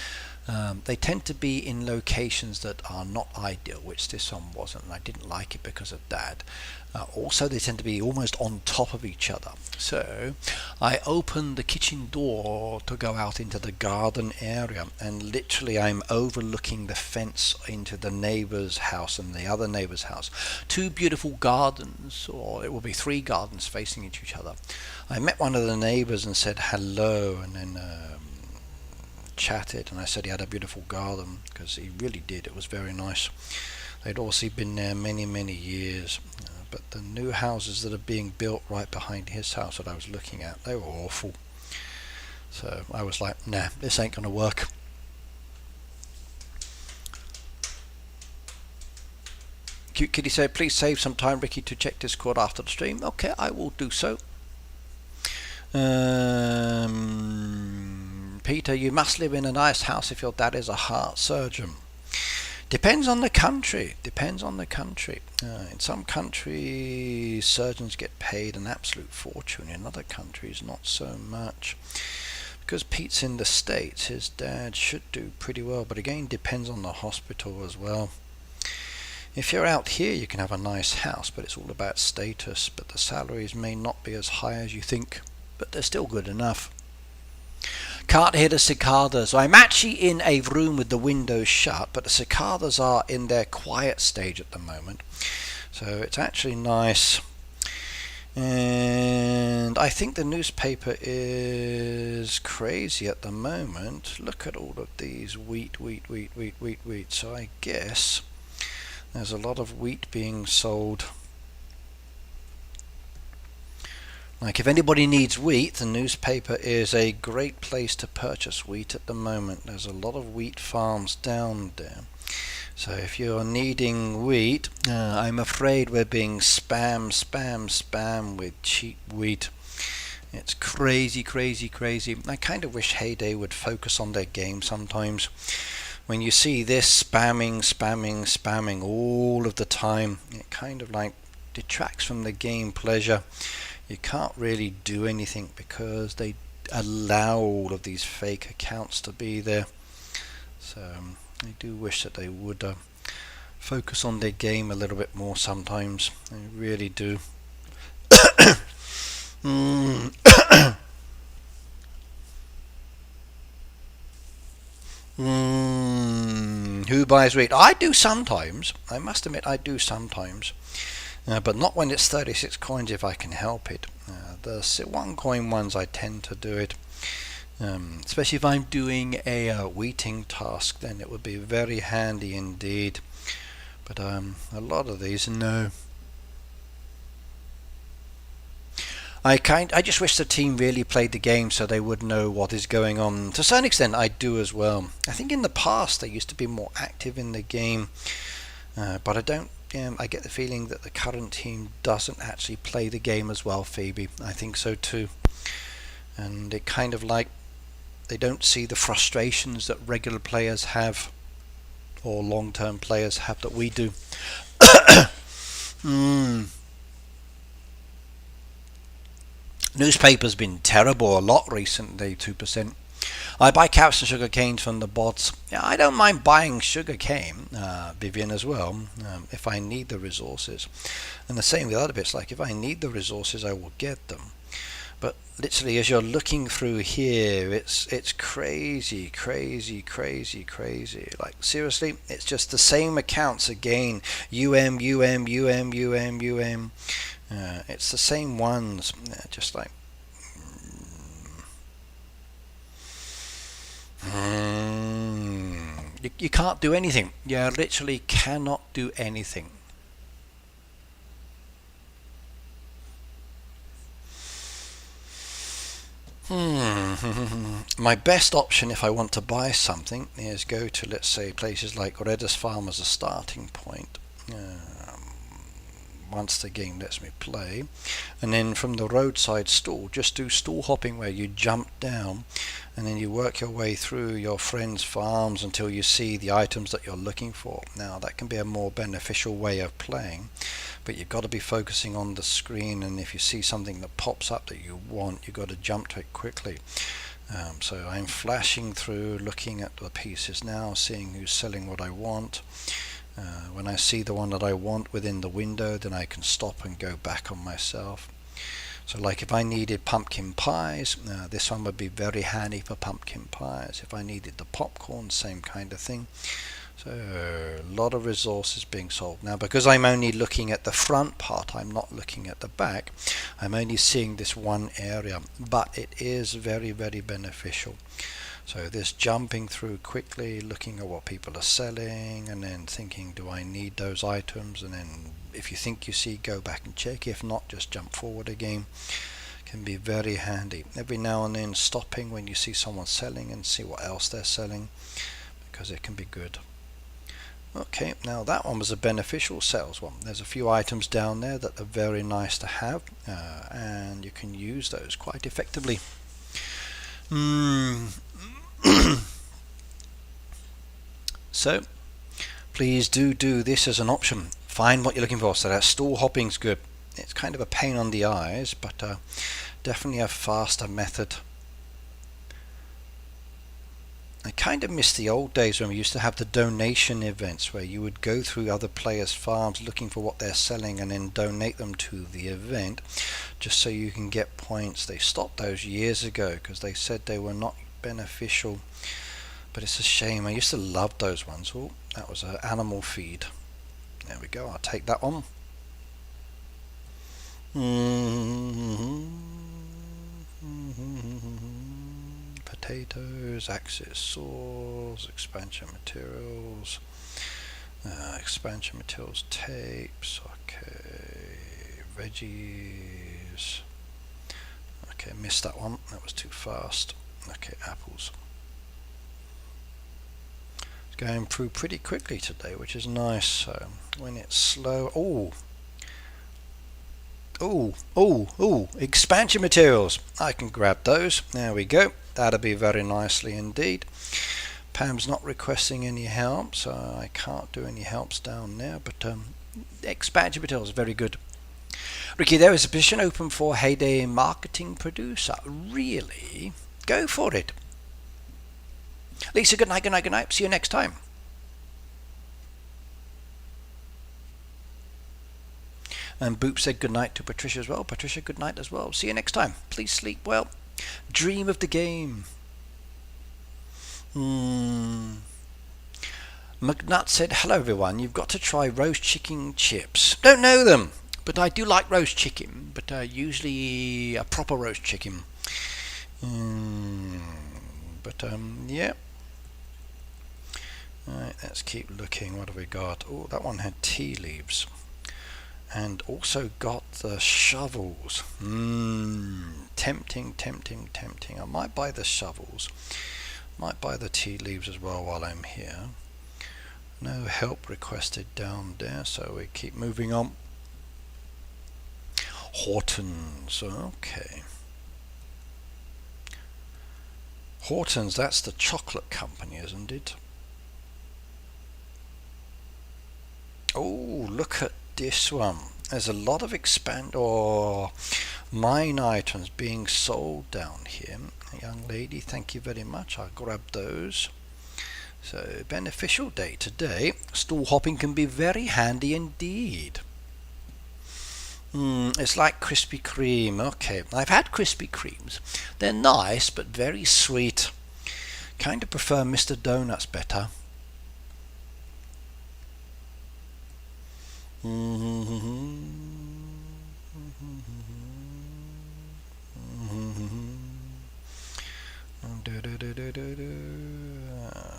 Speaker 1: they tend to be in locations that are not ideal, which this one wasn't, and I didn't like it because of that. Also, they tend to be almost on top of each other. So I opened the kitchen door to go out into the garden area, and literally I'm overlooking the fence into the neighbor's house and the other neighbor's house. 2 beautiful gardens, or it will be 3 gardens facing each other. I met one of the neighbors and said hello, and then chatted, and I said he had a beautiful garden, because he really did. It was very nice. They'd also been there many years, but the new houses that are being built right behind his house that I was looking at, they were awful. So I was like, nah, this ain't gonna work. Cute Kitty said, please save some time, Ricky, to check Discord after the stream. Okay, I will do so. Peter, you must live in a nice house if your dad is a heart surgeon. Depends on the country. In some countries, surgeons get paid an absolute fortune. In other countries, not so much. Because Pete's in the States, his dad should do pretty well. But again, depends on the hospital as well. If you're out here, you can have a nice house, but it's all about status. But the salaries may not be as high as you think, but they're still good enough. Can't hear the cicadas. I'm actually in a room with the windows shut, but the cicadas are in their quiet stage at the moment. So it's actually nice. And I think the newspaper is crazy at the moment. Look at all of these wheat. So I guess there's a lot of wheat being sold. Like, if anybody needs wheat, the newspaper is a great place to purchase wheat at the moment. There's a lot of wheat farms down there. So if you're needing wheat, I'm afraid we're being spam with cheap wheat. It's crazy. I kind of wish Heyday would focus on their game sometimes. When you see this spamming all of the time, it kind of like detracts from the game pleasure. You can't really do anything because they allow all of these fake accounts to be there. So I do wish that they would focus on their game a little bit more sometimes. I really do. Who buys wheat? I do sometimes. I must admit, I do sometimes. But not when it's 36 coins if I can help it. The 1 coin ones I tend to do it. Especially if I'm doing a wheating task, then it would be very handy indeed. But a lot of these, no. I just wish the team really played the game so they would know what is going on. To a certain extent, I do as well. I think in the past they used to be more active in the game, but I don't. I get the feeling that the current team doesn't actually play the game as well, Phoebe. I think so too. And it kind of like they don't see the frustrations that regular players have or long-term players have that we do. Newspaper's been terrible a lot recently, 2%. I buy caps and sugar canes from the bots. Yeah, I don't mind buying sugar cane, Vivian, as well, if I need the resources. And the same with other bits, like if I need the resources, I will get them. But literally, as you're looking through here, it's crazy. Like, seriously, it's just the same accounts again. UM. It's the same ones, just like. You can't do anything. You literally cannot do anything. My best option if I want to buy something is go to, let's say, places like Redis Farm as a starting point. Once the game lets me play, and then from the roadside stall just do stall hopping where you jump down and then you work your way through your friends' farms until you see the items that you're looking for. Now that can be a more beneficial way of playing, but you've got to be focusing on the screen, and if you see something that pops up that you want, you've got to jump to it quickly. So I'm flashing through, looking at the pieces now, seeing who's selling what I want. When I see the one that I want within the window, then I can stop and go back on myself. So like if I needed pumpkin pies, this one would be very handy for pumpkin pies. If I needed the popcorn, same kind of thing. So a lot of resources being sold. Now because I'm only looking at the front part, I'm not looking at the back, I'm only seeing this one area, but it is very beneficial. So this jumping through quickly, looking at what people are selling, and then thinking, do I need those items? And then if you think you see, go back and check. If not, just jump forward again. Can be very handy. Every now and then stopping when you see someone selling and see what else they're selling, because it can be good. Okay, now that one was a beneficial sales one. There's a few items down there that are very nice to have, and you can use those quite effectively. So please do this as an option. Find what you're looking for. So that stall hopping's good. It's kind of a pain on the eyes, but definitely a faster method. I kind of miss the old days when we used to have the donation events where you would go through other players' farms looking for what they're selling and then donate them to the event just so you can get points. They stopped those years ago because they said they were not beneficial, but it's a shame. I used to love those ones. Oh, that was an animal feed. There we go, I'll take that one. Potatoes, axis, saws, expansion materials, tapes, okay, veggies, okay, missed that one, that was too fast. Okay, apples. It's going through pretty quickly today, which is nice. So when it's slow, expansion materials. I can grab those. There we go. That'll be very nicely indeed. Pam's not requesting any help, so I can't do any helps down there, but expansion materials are very good. Ricky, there is a position open for Heyday marketing producer. Really? Go for it. Lisa, good night, good night, good night. See you next time. And Boop said good night to Patricia as well. Patricia, good night as well. See you next time. Please sleep well. Dream of the game. McNutt said, hello everyone. You've got to try roast chicken chips. Don't know them, but I do like roast chicken. But usually a proper roast chicken. Yeah. Alright, let's keep looking. What have we got? Oh, that one had tea leaves. And also got the shovels. Tempting. I might buy the shovels. Might buy the tea leaves as well while I'm here. No help requested down there, so we keep moving on. Hortons, okay. Hortons, that's the chocolate company, isn't it? Oh, look at this one. There's a lot of mine items being sold down here. Young lady, thank you very much. I'll grab those. So, beneficial day today. Stall hopping can be very handy indeed. It's like Krispy Kreme. Okay, I've had Krispy Kremes. They're nice, but very sweet. Kind of prefer Mr. Donuts better.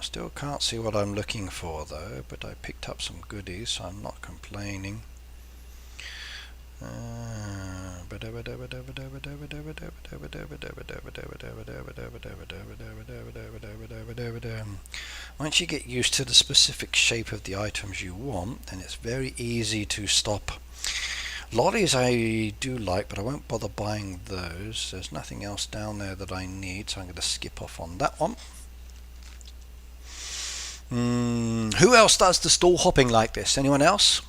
Speaker 1: Still can't see what I'm looking for though, but I picked up some goodies, so I'm not complaining. Once you get used to the specific shape of the items you want, then it's very easy to stop. Lollies I do like, but I won't bother buying those. There's nothing else down there that I need, so I'm going to skip off on that one. Who else does the stall hopping like this? Anyone else?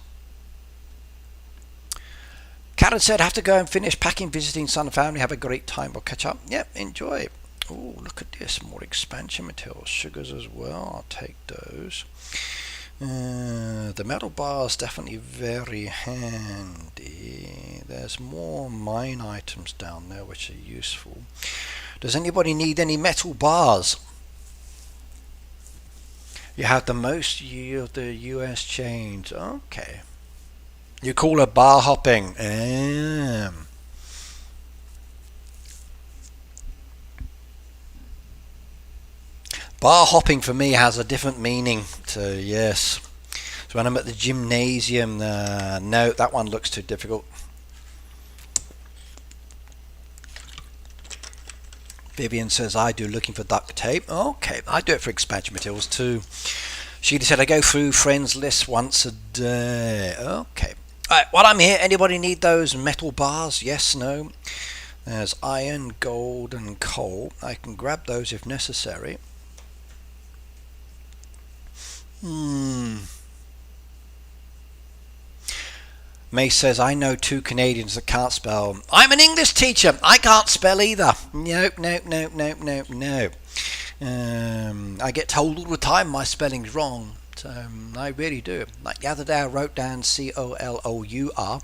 Speaker 1: Karen said, have to go and finish packing, visiting son and family. Have a great time. We'll catch up. Yep, enjoy. Oh, look at this. More expansion materials. Sugars as well. I'll take those. The metal bar is definitely very handy. There's more mine items down there which are useful. Does anybody need any metal bars? You have the most yield the US chains. Okay. You call it bar hopping. Bar hopping for me has a different meaning to yes. So when I'm at the gymnasium, no, that one looks too difficult. Vivian says, I do looking for duct tape. Okay, I do it for expansion materials too. Sheila said, I go through friends list once a day. Okay. Alright, while I'm here, anybody need those metal bars? Yes, no? There's iron, gold and coal. I can grab those if necessary. May says, I know 2 Canadians that can't spell. I'm an English teacher. I can't spell either. No. I get told all the time my spelling's wrong. So I really do. Like the other day I wrote down COLOUR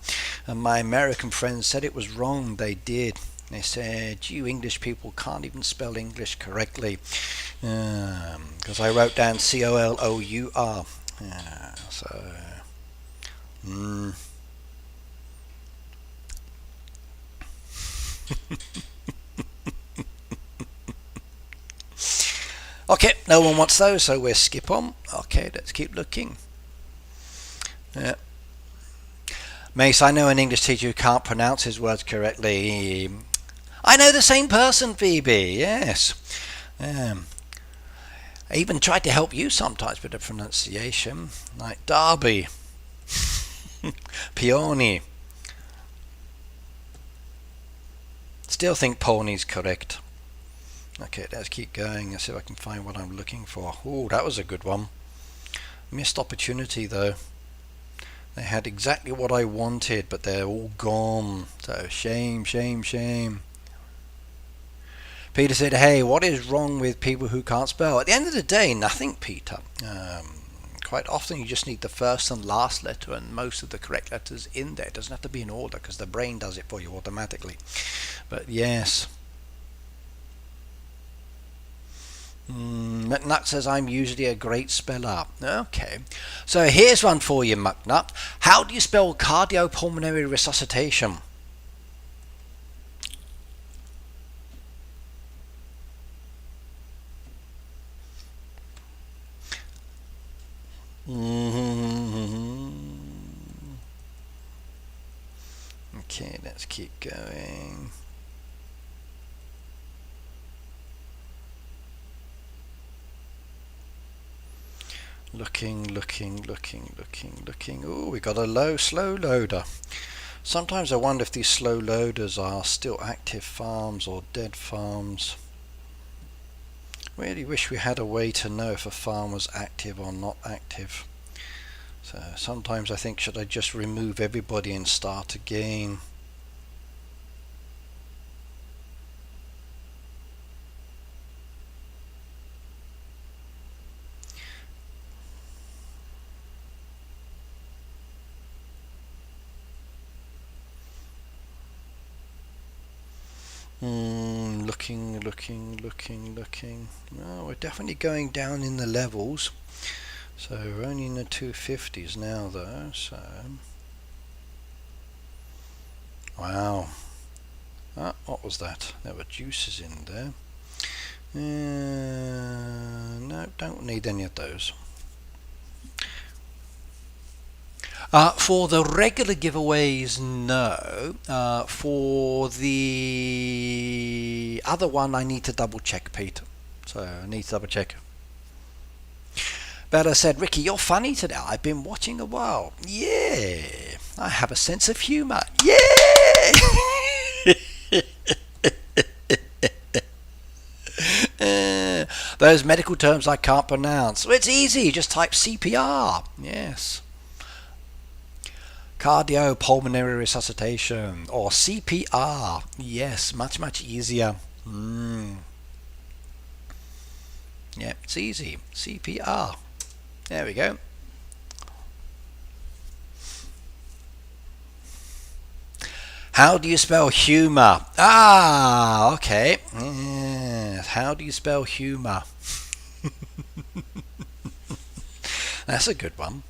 Speaker 1: and my American friends said it was wrong. They did. They said, you English people can't even spell English correctly. Because I wrote down COLOUR. Okay, no one wants those, so we'll skip on. Okay, let's keep looking. Mace, I know an English teacher who can't pronounce his words correctly. I know the same person, Phoebe, yes. I even tried to help you sometimes with the pronunciation, like Derby, Peony. Still think pony's correct. Okay, let's keep going. Let's see if I can find what I'm looking for. Oh, that was a good one. Missed opportunity though. They had exactly what I wanted, but they're all gone. So shame, shame, shame. Peter said, hey, what is wrong with people who can't spell? At the end of the day, nothing, Peter. Quite often you just need the first and last letter and most of the correct letters in there. It doesn't have to be in order because the brain does it for you automatically. But yes. McNutt says I'm usually a great speller. Okay, so here's one for you, McNutt. How do you spell cardiopulmonary resuscitation? Okay, let's keep going. Looking. Oh, we got a slow loader. Sometimes I wonder if these slow loaders are still active farms or dead farms. Really wish we had a way to know if a farm was active or not active. So sometimes I think, should I just remove everybody and start again? Looking. Well, we're definitely going down in the levels. So we're only in the 250s now though, so... Wow. What was that? There were juices in there. No, don't need any of those. For the regular giveaways, no. For the other one, I need to double check, Peter. So I need to double check. Bella said, Ricky, you're funny today. I've been watching a while. Yeah, I have a sense of humour. Yeah! Those medical terms I can't pronounce. Well, it's easy. Just type CPR. Yes. Cardiopulmonary resuscitation, or CPR. Yes, much easier. Yeah, it's easy. CPR. There we go. How do you spell humour? Ah, okay. How do you spell humour? That's a good one.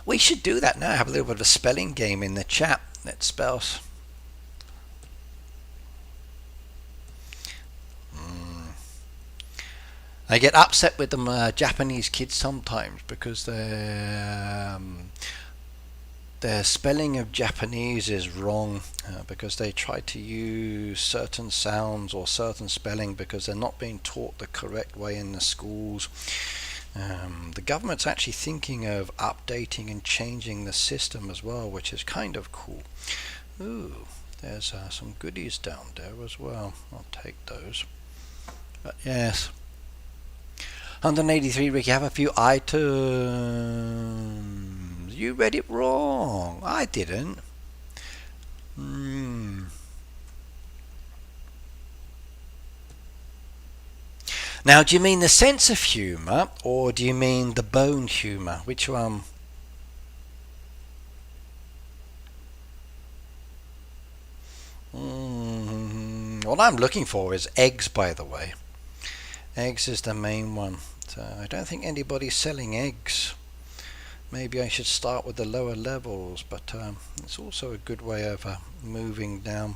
Speaker 1: We should do that now. Have a little bit of a spelling game in the chat. Let's spell. I get upset with them Japanese kids sometimes because their spelling of Japanese is wrong because they try to use certain sounds or certain spelling because they're not being taught the correct way in the schools. The government's actually thinking of updating and changing the system as well, which is kind of cool. Ooh, there's some goodies down there as well. I'll take those. But yes. 183, Ricky, have a few items. You read it wrong. I didn't. Now, do you mean the sense of humour, or do you mean the bone humour? Which one? What I'm looking for is eggs, by the way. Eggs is the main one. So I don't think anybody's selling eggs. Maybe I should start with the lower levels, but it's also a good way of moving down.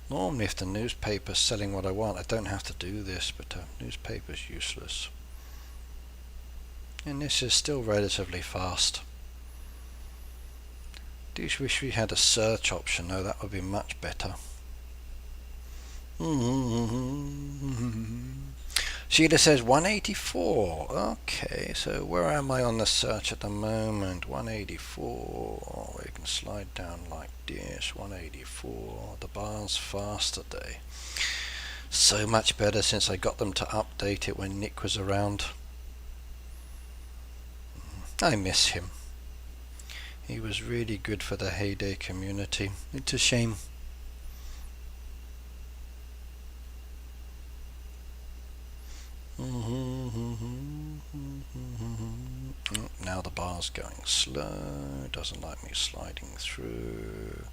Speaker 1: Normally if the newspaper's selling what I want, I don't have to do this, but newspaper's useless. And this is still relatively fast. Do wish we had a search option though, that would be much better. Sheila says 184. Okay, so where am I on the search at the moment? 184. We can slide down like this. 184. The bar's fast today. So much better since I got them to update it when Nick was around. I miss him. He was really good for the Heyday community. It's a shame. Now the bar's going slow. Doesn't like me sliding through.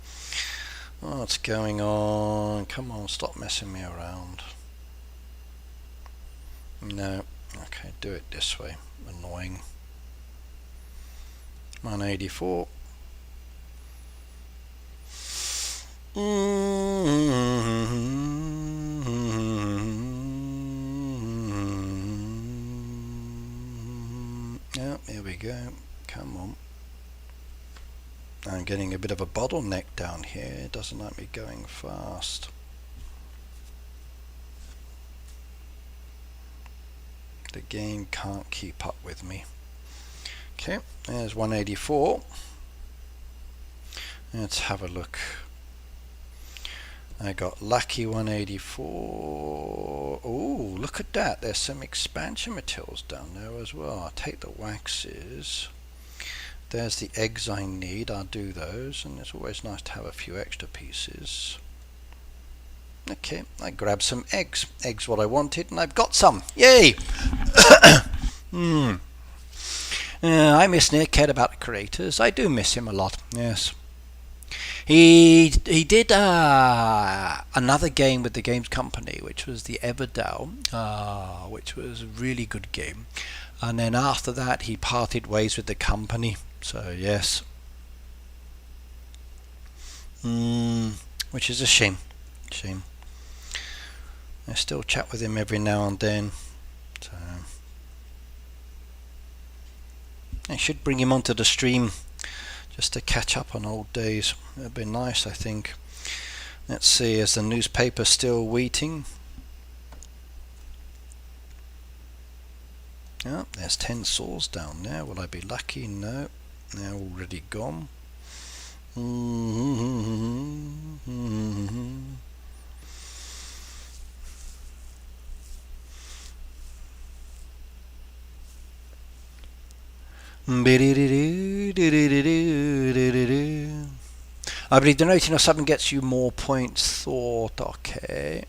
Speaker 1: What's going on? Come on, stop messing me around. No. Okay, do it this way. Annoying. 184. Yeah, here we go. Come on. I'm getting a bit of a bottleneck down here. It doesn't like me going fast. The game can't keep up with me. Okay, there's 184. Let's have a look. I got lucky 184. Oh, look at that. There's some expansion materials down there as well. I'll take the waxes. There's the eggs I need. I'll do those. And it's always nice to have a few extra pieces. Okay, I grabbed some eggs. Eggs what I wanted, and I've got some. Yay! I miss Nick. Cared about the creators. I do miss him a lot. Yes. He did another game with the games company, which was the Everdell, which was a really good game. And then after that, he parted ways with the company. So yes, which is a shame. Shame. I still chat with him every now and then. So I should bring him onto the stream just to catch up on old days. It'd be nice, I think. Let's see, is the newspaper still waiting? Yeah, there's 10 saws down there. Will I be lucky? No, they're already gone. I believe donating or subbing gets you more points. Thought, okay.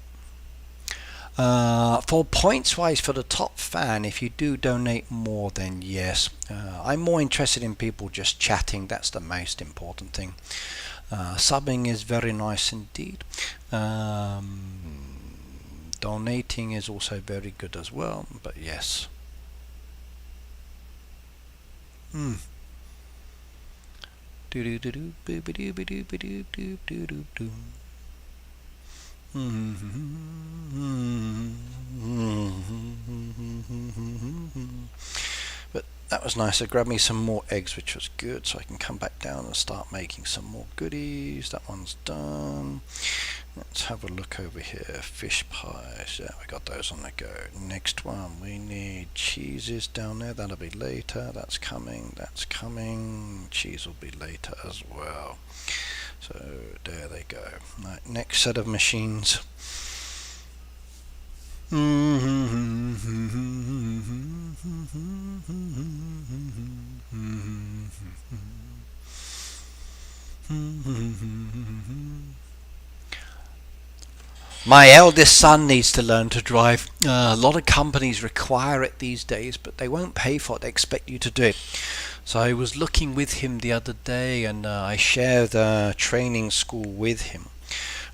Speaker 1: For points wise, for the top fan, if you do donate more, then yes. I'm more interested in people just chatting. That's the most important thing. Subbing is very nice indeed. Donating is also very good as well, but yes. But that was nice. I grabbed me some more eggs, which was good, so I can come back down and start making some more goodies. That one's done. Let's have a look over here. Fish pies. Yeah, we got those on the go. Next one, we need cheeses down there. That'll be later. That's coming. That's coming. Cheese will be later as well. So there they go. Right, next set of machines. My eldest son needs to learn to drive. A lot of companies require it these days, but they won't pay for it. They expect you to do it. So I was looking with him the other day, and I shared a training school with him.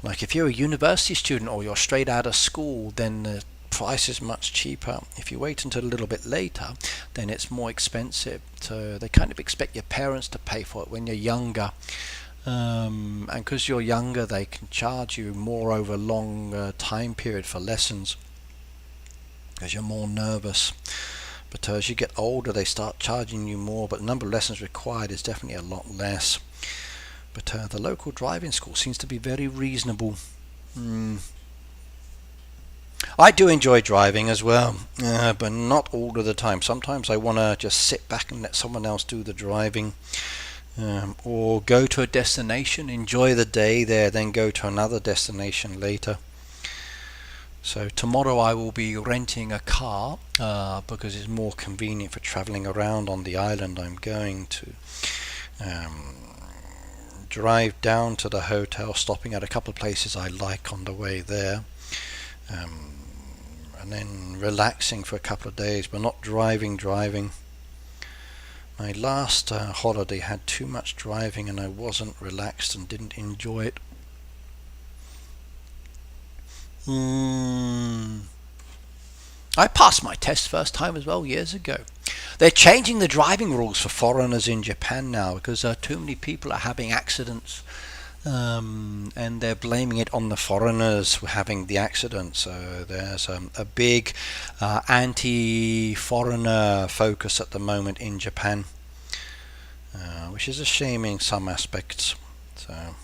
Speaker 1: Like if you're a university student or you're straight out of school, then the price is much cheaper. If you wait until a little bit later, then it's more expensive. So they kind of expect your parents to pay for it when you're younger. And because you're younger, they can charge you more over a long time period for lessons because you're more nervous. But as you get older, they start charging you more, but the number of lessons required is definitely a lot less. But the local driving school seems to be very reasonable. I do enjoy driving as well, but not all of the time. Sometimes I want to just sit back and let someone else do the driving. Or go to a destination, enjoy the day there, then go to another destination later. So tomorrow I will be renting a car because it's more convenient for traveling around on the island I'm going to. Drive down to the hotel, stopping at a couple of places I like on the way there, and then relaxing for a couple of days, but not driving. My last holiday had too much driving and I wasn't relaxed and didn't enjoy it. I passed my test first time as well years ago. They're changing the driving rules for foreigners in Japan now because too many people are having accidents, and they're blaming it on the foreigners for having the accident. So there's a big anti-foreigner focus at the moment in Japan, which is a shame in some aspects. So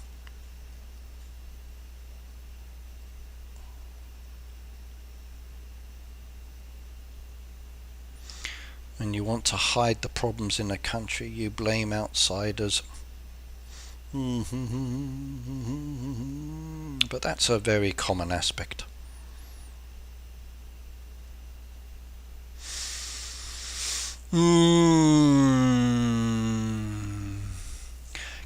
Speaker 1: when you want to hide the problems in a country, you blame outsiders. But that's a very common aspect.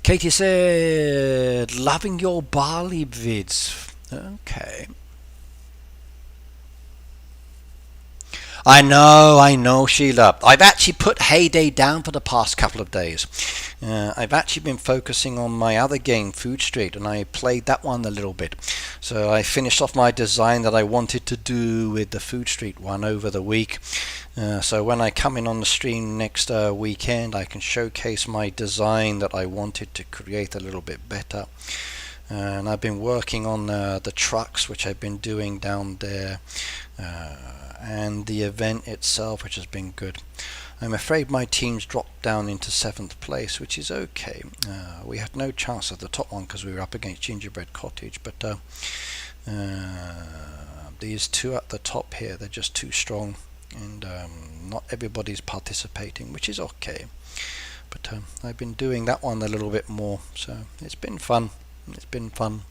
Speaker 1: Katie said, loving your Bali vids. Okay. I know, Sheila. I've actually put Heyday down for the past couple of days. I've actually been focusing on my other game, Food Street, and I played that one a little bit. So I finished off my design that I wanted to do with the Food Street one over the week. So when I come in on the stream next weekend, I can showcase my design that I wanted to create a little bit better. And I've been working on the trucks, which I've been doing down there, and the event itself, which has been good. I'm afraid my team's dropped down into 7th place, which is okay. We had no chance at the top one because we were up against Gingerbread Cottage, but these two at the top here, they're just too strong, and not everybody's participating, which is okay. But I've been doing that one a little bit more, so it's been fun. It's been fun.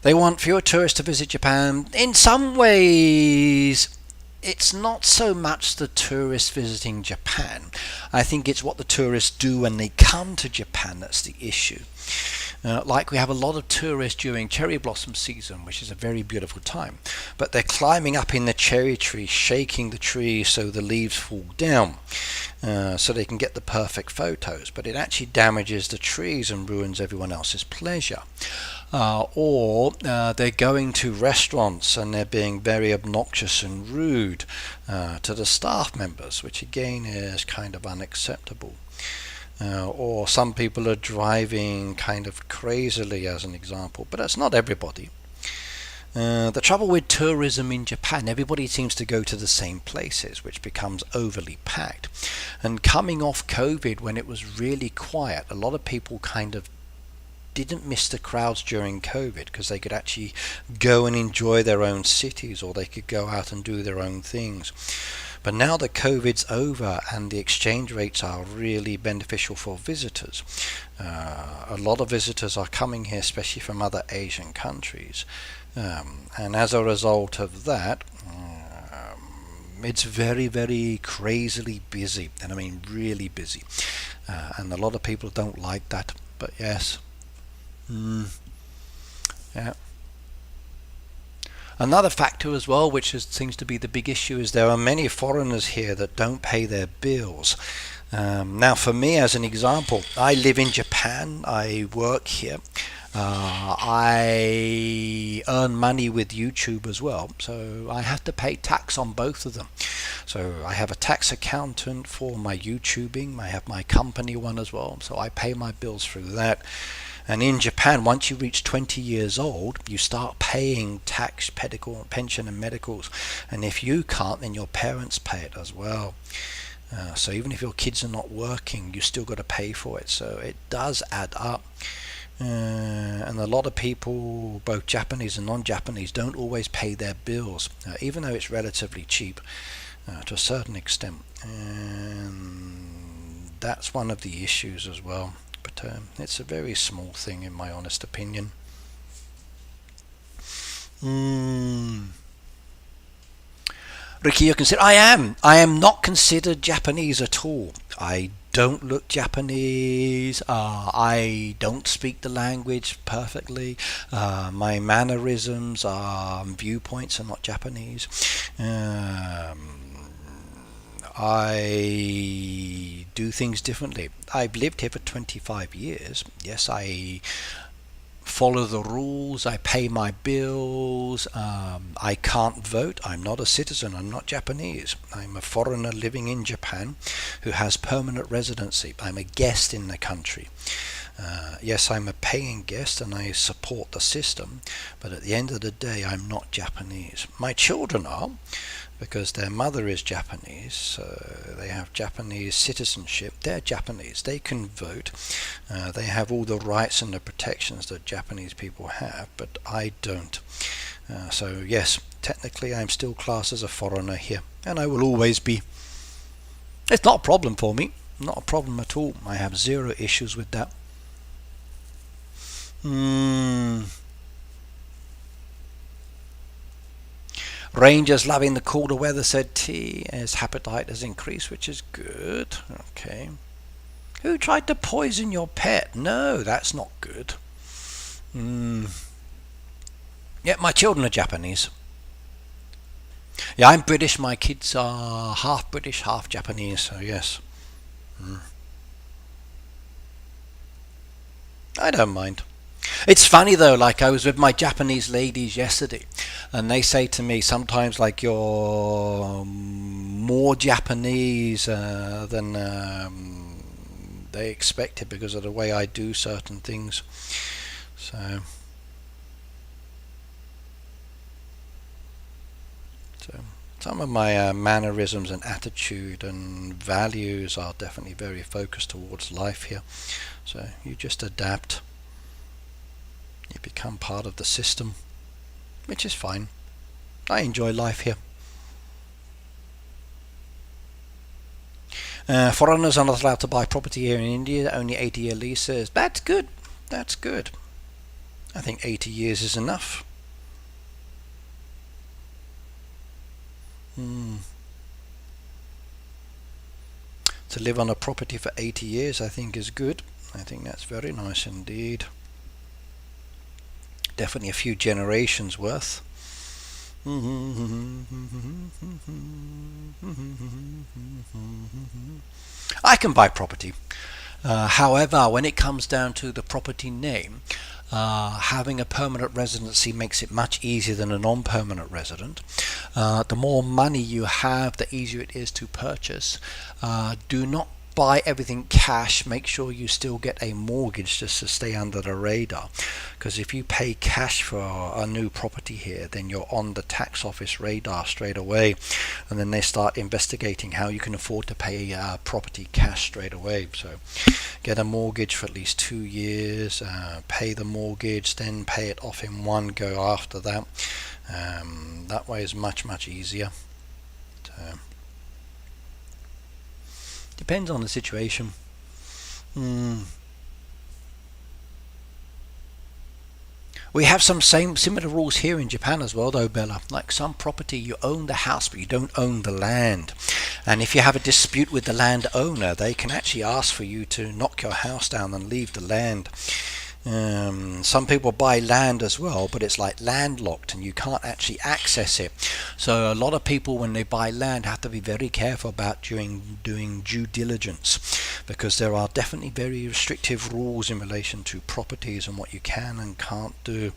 Speaker 1: They want fewer tourists to visit Japan. In some ways, it's not so much the tourists visiting Japan. I think it's what the tourists do when they come to Japan that's the issue. Like we have a lot of tourists during cherry blossom season, which is a very beautiful time, but they're climbing up in the cherry tree, shaking the tree so the leaves fall down, so they can get the perfect photos, but it actually damages the trees and ruins everyone else's pleasure. Or they're going to restaurants and they're being very obnoxious and rude to the staff members, which again is kind of unacceptable. Or some people are driving kind of crazily, as an example, but that's not everybody. The trouble with tourism in Japan, everybody seems to go to the same places, which becomes overly packed. And coming off COVID, when it was really quiet, a lot of people kind of didn't miss the crowds during COVID because they could actually go and enjoy their own cities, or they could go out and do their own things. But now that COVID's over and the exchange rates are really beneficial for visitors, a lot of visitors are coming here, especially from other Asian countries. And as a result of that, It's very, very crazily busy, and I mean really busy. And a lot of people don't like that. But yes, yeah. Another factor as well, which seems to be the big issue, is there are many foreigners here that don't pay their bills. Now, for me, as an example, I live in Japan. I work here. I earn money with YouTube as well, so I have to pay tax on both of them. So I have a tax accountant for my YouTubing. I have my company one as well, so I pay my bills through that. And in Japan, once you reach 20 years old, you start paying tax, pension and medicals. And if you can't, then your parents pay it as well. So even if your kids are not working, you still got to pay for it. So it does add up. And a lot of people, both Japanese and non-Japanese, don't always pay their bills, even though it's relatively cheap to a certain extent. And that's one of the issues as well. But it's a very small thing in my honest opinion. Ricky, you're considered. I am. I am not considered Japanese at all. I don't look Japanese. I don't speak the language perfectly. My mannerisms, viewpoints are not Japanese. I do things differently. I've lived here for 25 years. Yes, I follow the rules. I pay my bills. I can't vote. I'm not a citizen. I'm not Japanese. I'm a foreigner living in Japan who has permanent residency. I'm a guest in the country. Yes, I'm a paying guest and I support the system, but at the end of the day, I'm not Japanese. My children are, because their mother is Japanese, so they have Japanese citizenship. They're Japanese. They can vote. They have all the rights and the protections that Japanese people have, but I don't. So yes, technically I'm still classed as a foreigner here, and I will always be. It's not a problem for me. Not a problem at all. I have zero issues with that. Rangers loving the colder weather, said T. His appetite has increased, which is good. Okay. Who tried to poison your pet? No, that's not good. Yeah, my children are Japanese. Yeah, I'm British. My kids are half British, half Japanese, so yes. I don't mind. It's funny though, like I was with my Japanese ladies yesterday, and they say to me sometimes, like, you're more Japanese than they expected because of the way I do certain things. So some of my mannerisms and attitude and values are definitely very focused towards life here. So you just adapt. You become part of the system, which is fine. I enjoy life here. Foreigners are not allowed to buy property here in India, only 80-year leases. That's good. That's good. I think 80 years is enough. To live on a property for 80 years, I think, is good. I think that's very nice indeed. Definitely a few generations worth. I can buy property. However, when it comes down to the property name, having a permanent residency makes it much easier than a non-permanent resident. The more money you have, the easier it is to purchase. Do not buy everything cash. Make sure you still get a mortgage just to stay under the radar, because if you pay cash for a new property here, then you're on the tax office radar straight away, and then they start investigating how you can afford to pay property cash straight away. So get a mortgage for at least 2 years, pay the mortgage, then pay it off in one go after that. That way is much easier. Depends on the situation. We have some same similar rules here in Japan as well, though, Bella. Like some property, you own the house, but you don't own the land. And if you have a dispute with the landowner, they can actually ask for you to knock your house down and leave the land. Some people buy land as well, but it's like landlocked and you can't actually access it. So a lot of people, when they buy land, have to be very careful about doing due diligence, because there are definitely very restrictive rules in relation to properties and what you can and can't do.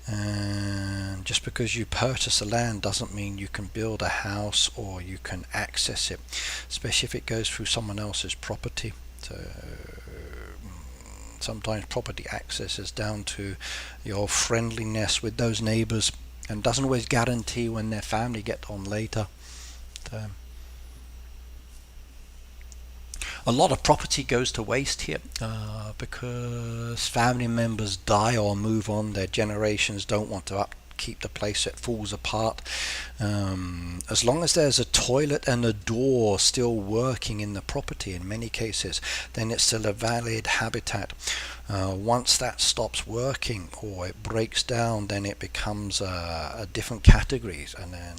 Speaker 1: And just because you purchase the land doesn't mean you can build a house or you can access it, especially if it goes through someone else's property. So sometimes property access is down to your friendliness with those neighbours, and doesn't always guarantee when their family get on later. A lot of property goes to waste here because family members die or move on. Their generations don't want to upkeep the place, so it falls apart. As long as there's a toilet and a door still working in the property, in many cases, then it's still a valid habitat. Once that stops working or it breaks down, then it becomes a different categories, and then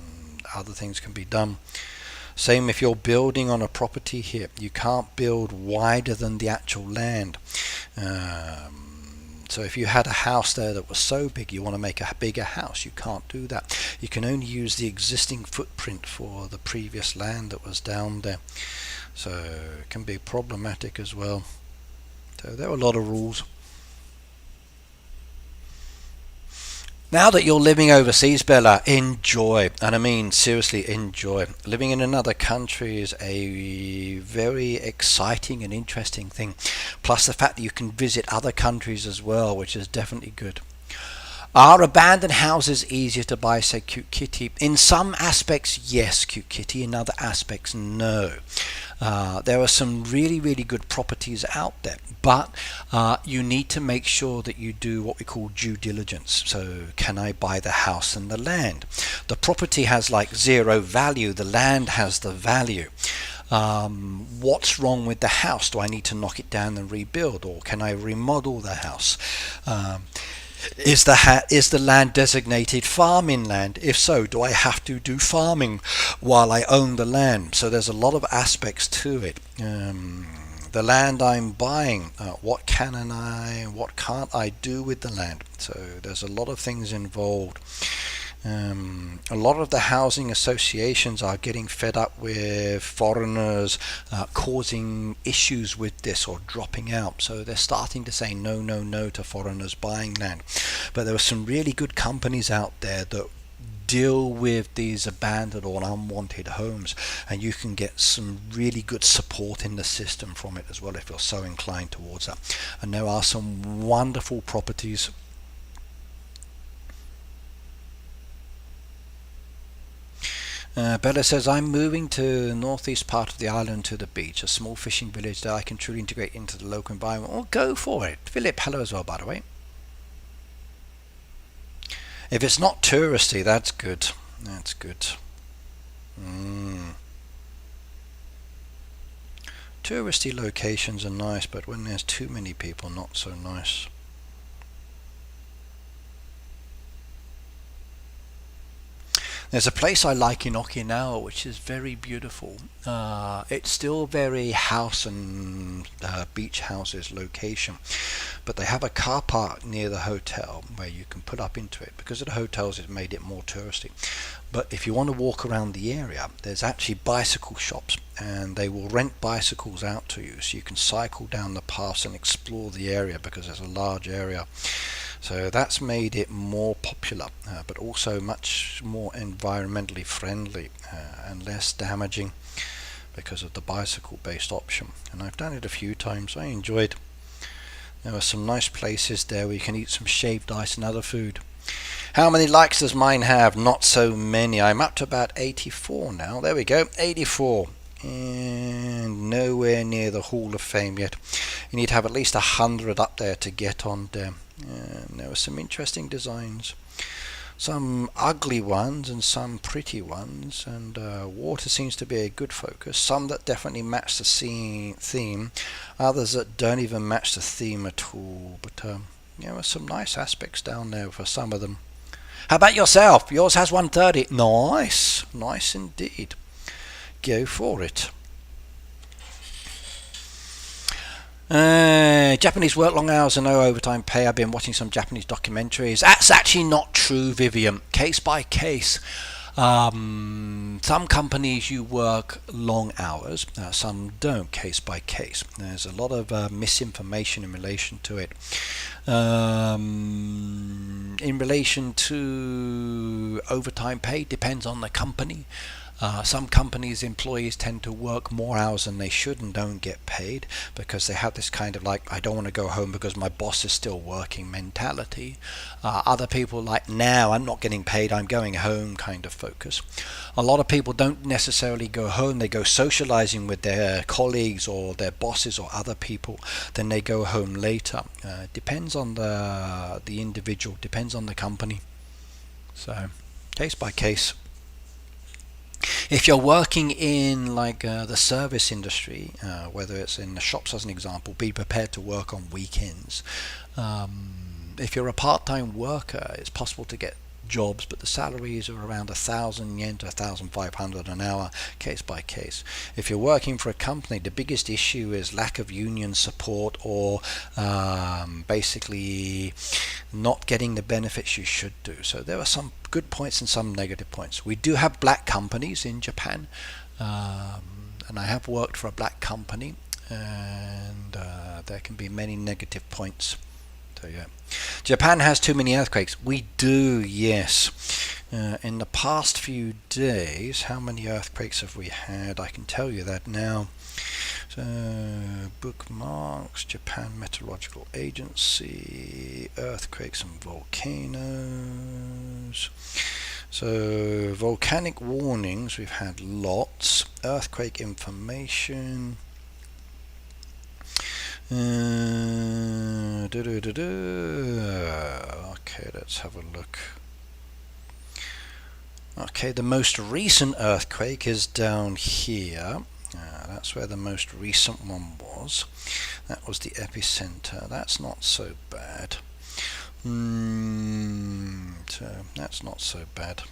Speaker 1: other things can be done. Same if you're building on a property here, you can't build wider than the actual land. So if you had a house there that was so big you want to make a bigger house, you can't do that. You can only use the existing footprint for the previous land that was down there. So it can be problematic as well. So there are a lot of rules. Now that you're living overseas, Bella, enjoy. And I mean, seriously, enjoy. Living in another country is a very exciting and interesting thing. Plus the fact that you can visit other countries as well, which is definitely good. Are abandoned houses easier to buy, say Cute Kitty? In some aspects, yes, Cute Kitty. In other aspects, no. There are some really, really good properties out there, but you need to make sure that you do what we call due diligence. So can I buy the house and the land? The property has like zero value. The land has the value. What's wrong with the house? Do I need to knock it down and rebuild, or can I remodel the house? Is the land designated farming land? If so, do I have to do farming while I own the land? So there's a lot of aspects to it. The land I'm buying, what can't I do with the land? So there's a lot of things involved. A lot of the housing associations are getting fed up with foreigners causing issues with this or dropping out, so they're starting to say no, no, no to foreigners buying land. But there are some really good companies out there that deal with these abandoned or unwanted homes, and you can get some really good support in the system from it as well if you're so inclined towards that. And there are some wonderful properties. Bella says, I'm moving to the northeast part of the island to the beach, a small fishing village that I can truly integrate into the local environment. Well, go for it. Philip, hello as well, by the way. If it's not touristy, that's good. That's good. Touristy locations are nice, but when there's too many people, not so nice. There's a place I like in Okinawa which is very beautiful. It's still very house and beach houses location, but they have a car park near the hotel where you can put up into it. Because of the hotels, it made it more touristy. But if you want to walk around the area, there's actually bicycle shops, and they will rent bicycles out to you, so you can cycle down the paths and explore the area because there's a large area. So that's made it more popular, but also much more environmentally friendly and less damaging because of the bicycle based option. And I've done it a few times. I enjoyed. There are some nice places there where you can eat some shaved ice and other food. How many likes does mine have? Not so many. I'm up to about 84 now. There we go, 84. And nowhere near the Hall of Fame yet. You need to have at least 100 up there to get on there. And there were some interesting designs, some ugly ones and some pretty ones, and water seems to be a good focus. Some that definitely match the theme, others that don't even match the theme at all. But there were some nice aspects down there for some of them. How about yourself? Yours has 130. Nice, nice indeed. Go for it. Japanese work long hours and no overtime pay. I've been watching some Japanese documentaries. That's actually not true, Vivian. Case by case. Some companies you work long hours, some don't, case by case. There's a lot of misinformation in relation to it. In relation to overtime pay, depends on the company. Some companies' employees tend to work more hours than they should and don't get paid because they have this kind of like, I don't want to go home because my boss is still working mentality. Other people like, now I'm not getting paid, I'm going home kind of focus. A lot of people don't necessarily go home, they go socializing with their colleagues or their bosses or other people, then they go home later. Depends on the individual, depends on the company. So case by case. If you're working in like the service industry, whether it's in the shops as an example, be prepared to work on weekends. If you're a part-time worker, it's possible to get jobs, but the salaries are around 1,000 yen to 1,500 an hour, case by case. If you're working for a company, the biggest issue is lack of union support or basically not getting the benefits you should do. So there are some good points and some negative points. We do have black companies in Japan, and I have worked for a black company, and there can be many negative points. So yeah, Japan has too many earthquakes. We do, yes. In the past few days, how many earthquakes have we had? I can tell you that now. So bookmarks, Japan Meteorological Agency, earthquakes and volcanoes. So volcanic warnings, we've had lots. Earthquake information. Okay, let's have a look. Okay, the most recent earthquake is down here. That's where the most recent one was. That was the epicenter. That's not so bad. So that's not so bad.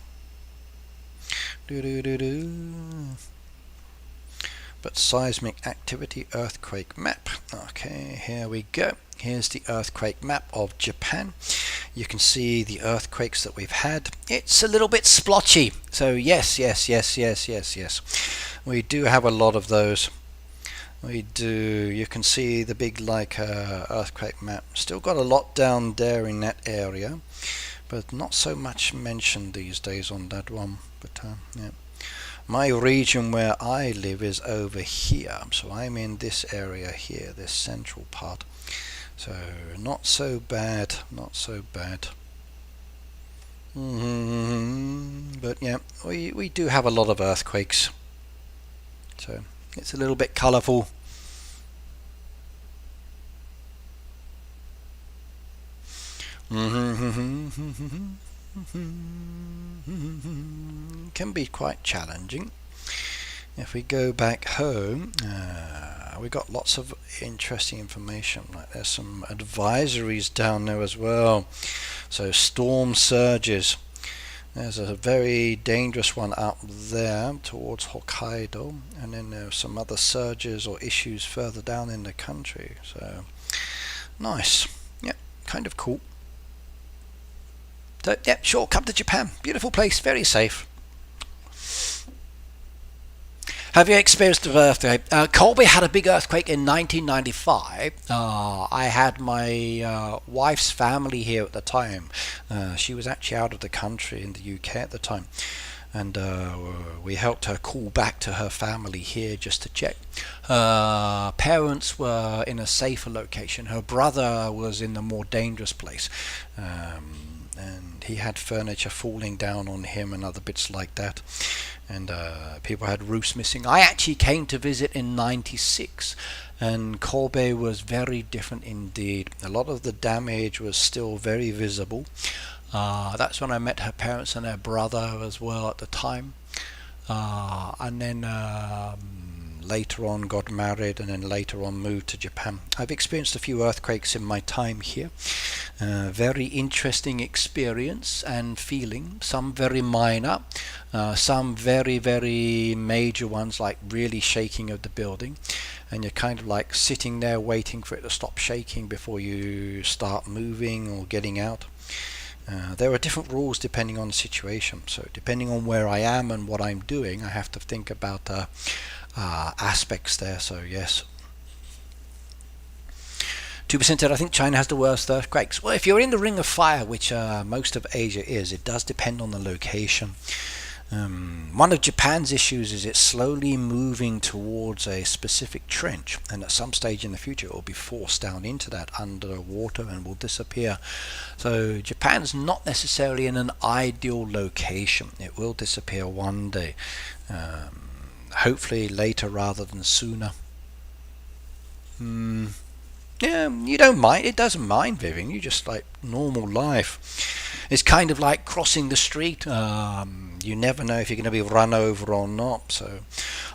Speaker 1: But seismic activity earthquake map. Okay, here we go. Here's the earthquake map of Japan. You can see the earthquakes that we've had. It's a little bit splotchy. So yes. We do have a lot of those. We do. You can see the big like earthquake map. Still got a lot down there in that area, but not so much mentioned these days on that one. But yeah. My region where I live is over here, so I'm in this area here, this central part. So not so bad, not so bad. But yeah, we do have a lot of earthquakes. So it's a little bit colourful. Can be quite challenging. If we go back home, we got lots of interesting information. Like there's some advisories down there as well. So storm surges. There's a very dangerous one up there towards Hokkaido, and then there's some other surges or issues further down in the country. So nice. Yeah, kind of cool. So yeah, sure, come to Japan. Beautiful place, very safe. Have you experienced an earthquake? Kobe had a big earthquake in 1995. I had my wife's family here at the time. She was actually out of the country in the UK at the time. And we helped her call back to her family here just to check. Her parents were in a safer location. Her brother was in a more dangerous place. And he had furniture falling down on him and other bits like that. And people had roofs missing. I actually came to visit in '96, and Kobe was very different indeed. A lot of the damage was still very visible. That's when I met her parents and her brother as well at the time. And then later on got married, and then later on moved to Japan. I've experienced a few earthquakes in my time here. Very interesting experience and feeling. Some very minor, some very, very major ones, like really shaking of the building. And you're kind of like sitting there waiting for it to stop shaking before you start moving or getting out. There are different rules depending on the situation. So depending on where I am and what I'm doing, I have to think about aspects there. So yes. 2% said, I think China has the worst earthquakes. Well, if you're in the Ring of Fire, which most of Asia is, it does depend on the location. One of Japan's issues is it's slowly moving towards a specific trench, and at some stage in the future it will be forced down into that underwater and will disappear. So Japan's not necessarily in an ideal location. It will disappear one day, hopefully later rather than sooner. Yeah, you don't mind. It doesn't mind living. You just like normal life. It's kind of like crossing the street. You never know if you're going to be run over or not. So,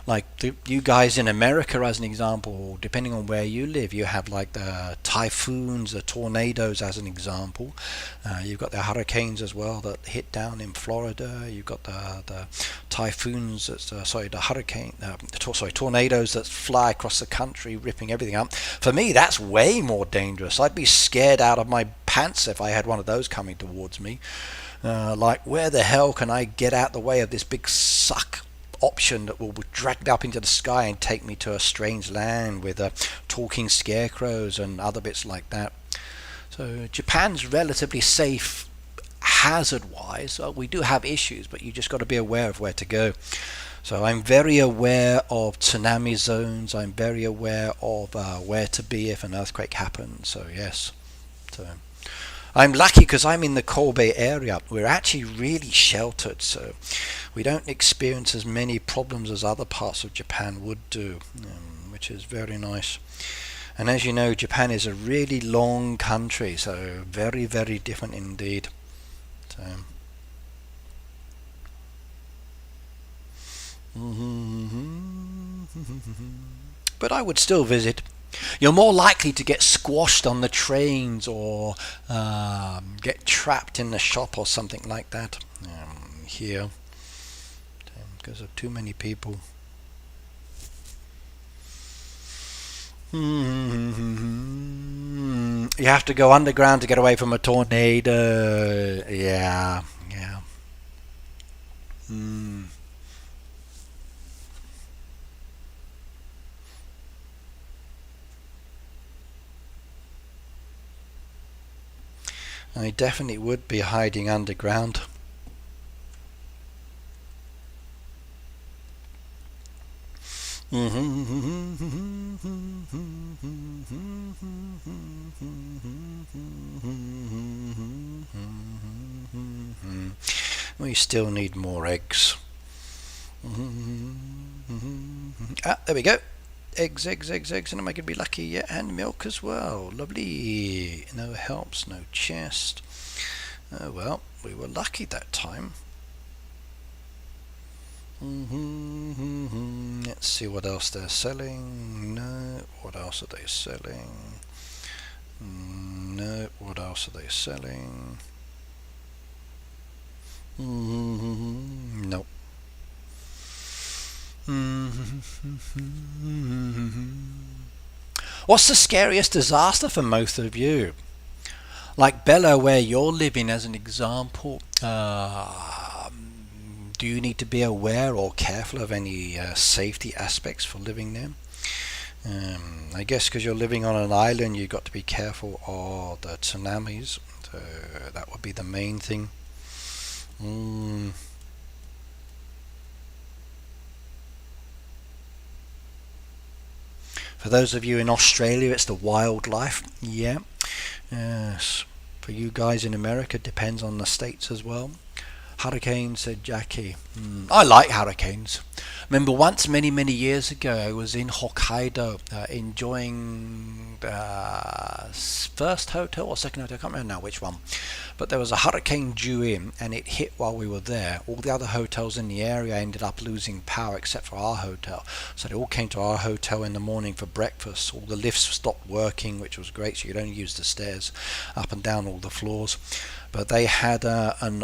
Speaker 1: like you guys in America, as an example, depending on where you live, you have like the typhoons, the tornadoes, as an example. You've got the hurricanes as well that hit down in Florida. You've got the typhoons, tornadoes that fly across the country, ripping everything up. For me, that's way more dangerous. I'd be scared out of my pants if I had one of those coming towards me. Like, where the hell can I get out the way of this big suck option that will drag me up into the sky and take me to a strange land with talking scarecrows and other bits like that? So Japan's relatively safe hazard-wise. We do have issues, but you just got to be aware of where to go. So I'm very aware of tsunami zones. I'm very aware of where to be if an earthquake happens. So yes. So I'm lucky because I'm in the Kobe area. We're actually really sheltered, so we don't experience as many problems as other parts of Japan would do, which is very nice. And as you know, Japan is a really long country, so very, very different indeed. So. But I would still visit. You're more likely to get squashed on the trains or get trapped in the shop or something like that here because of too many people. You have to go underground to get away from a tornado. Yeah. I definitely would be hiding underground. We still need more eggs. There we go. Eggs, and I could be lucky, yeah, and milk as well. Lovely. No helps, no chest. Oh well, we were lucky that time. Let's see what else they're selling. No, what else are they selling? No, what else are they selling? Nope. What's the scariest disaster for most of you? Like Bella, where you're living, as an example, do you need to be aware or careful of any safety aspects for living there? I guess because you're living on an island, you've got to be careful of the tsunamis. So that would be the main thing. For those of you in Australia, it's the wildlife. Yeah. Yes. For you guys in America, it depends on the states as well. Hurricanes, said Jackie. I like hurricanes. Remember once many years ago I was in Hokkaido enjoying the first hotel or second hotel, I can't remember now which one, but there was a hurricane due in and it hit while we were there. All the other hotels in the area ended up losing power except for our hotel, so they all came to our hotel in the morning for breakfast. All the lifts stopped working, which was great, so you could only use the stairs up and down all the floors, but they had an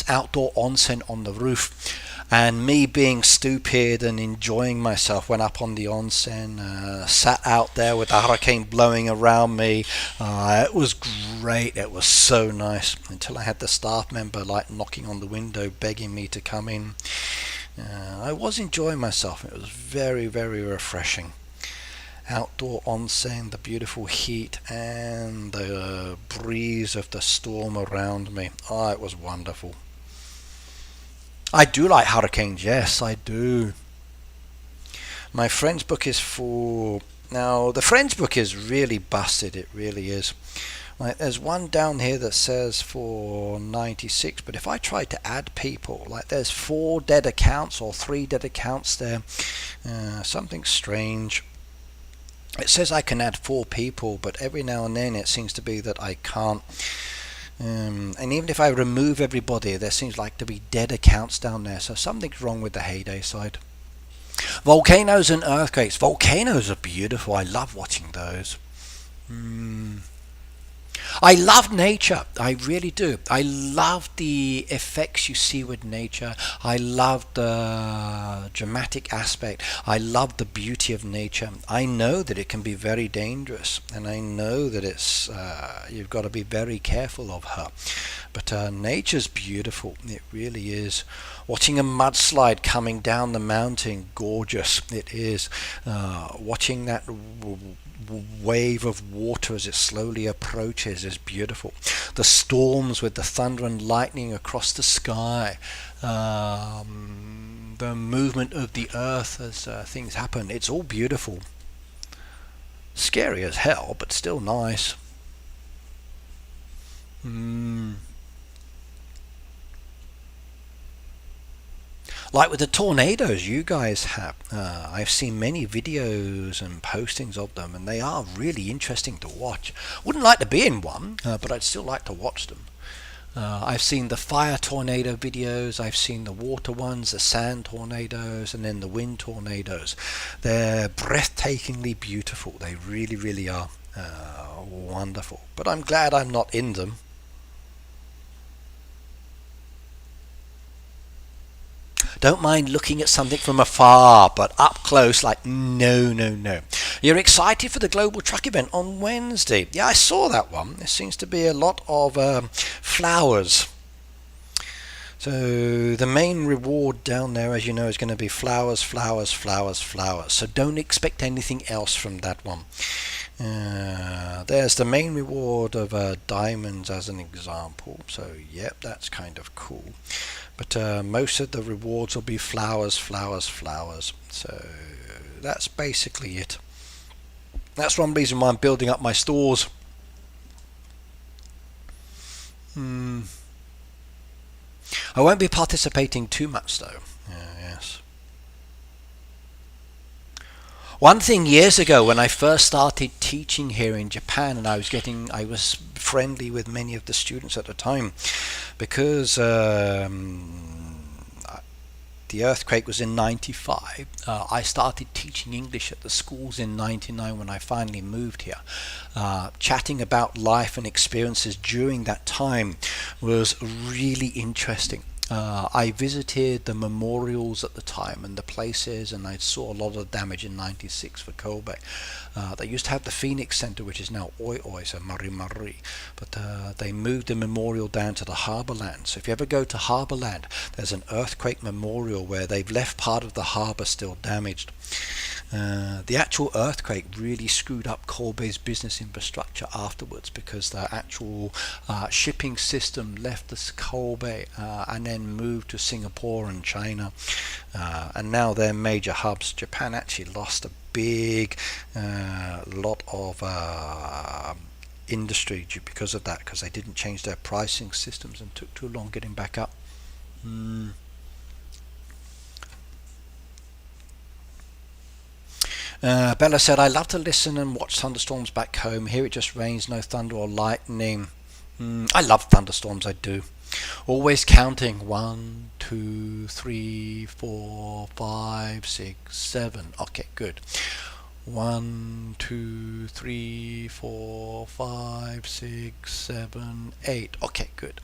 Speaker 1: outdoor onsen on the roof. And me being stupid and enjoying myself went up on the onsen, sat out there with the hurricane blowing around me. It was great. It was so nice until I had the staff member like knocking on the window begging me to come in. I was enjoying myself. It was very refreshing. Outdoor onsen, the beautiful heat and the breeze of the storm around me. Oh, it was wonderful. I do like hurricanes, yes, I do. My friend's book is for... Now, the friend's book is really busted, it really is. Like, there's one down here that says for 96, but if I try to add people, like there's 4 dead accounts or 3 dead accounts there. Something strange. It says I can add 4 people, but every now and then it seems to be that I can't. And even if I remove everybody, there seems like to be dead accounts down there, so something's wrong with the Heyday side. Volcanoes and earthquakes. Volcanoes are beautiful. I love watching those. I love nature. I really do. I love the effects you see with nature. I love the dramatic aspect. I love the beauty of nature. I know that it can be very dangerous, and I know that it's you've got to be very careful of her. But nature's beautiful. It really is. Watching a mudslide coming down the mountain, gorgeous. It is. Watching that wave of water as it slowly approaches is beautiful. The storms with the thunder and lightning across the sky, the movement of the earth as things happen, it's all beautiful. Scary as hell, but still nice. Like with the tornadoes you guys have, I've seen many videos and postings of them, and they are really interesting to watch. Wouldn't like to be in one, but I'd still like to watch them. I've seen the fire tornado videos, I've seen the water ones, the sand tornadoes, and then the wind tornadoes. They're breathtakingly beautiful. They really are wonderful. But I'm glad I'm not in them. Don't mind looking at something from afar, but up close, like no. You're excited for the Global Truck event on Wednesday. Yeah, I saw that one. There seems to be a lot of flowers. So the main reward down there, as you know, is going to be flowers. So don't expect anything else from that one. There's the main reward of diamonds as an example. So yep, that's kind of cool. But most of the rewards will be flowers. So that's basically it. That's one reason why I'm building up my stores. I won't be participating too much though. Yes. One thing years ago when I first started teaching here in Japan, and I was friendly with many of the students at the time, because the earthquake was in 95. I started teaching English at the schools in 99 when I finally moved here. Chatting about life and experiences during that time was really interesting. I visited the memorials at the time and the places, and I saw a lot of damage in 96 for Kobe. They used to have the Phoenix Center, which is now Oi Oi, so Mari Mari, but they moved the memorial down to the Harborland. So if you ever go to Harborland, there's an earthquake memorial where they've left part of the harbor still damaged. The actual earthquake really screwed up Kobe's business infrastructure afterwards, because the actual shipping system left this Kobe and then moved to Singapore and China, and now they're major hubs. Japan actually lost a big lot of industry because of that, because they didn't change their pricing systems and took too long getting back up. Bella said, I love to listen and watch thunderstorms back home. Here it just rains, no thunder or lightning. I love thunderstorms, I do. Always counting. 1, 2, 3, 4, 5, 6, 7. Okay, good. 1, 2, 3, 4, 5, 6, 7, 8. Okay, good.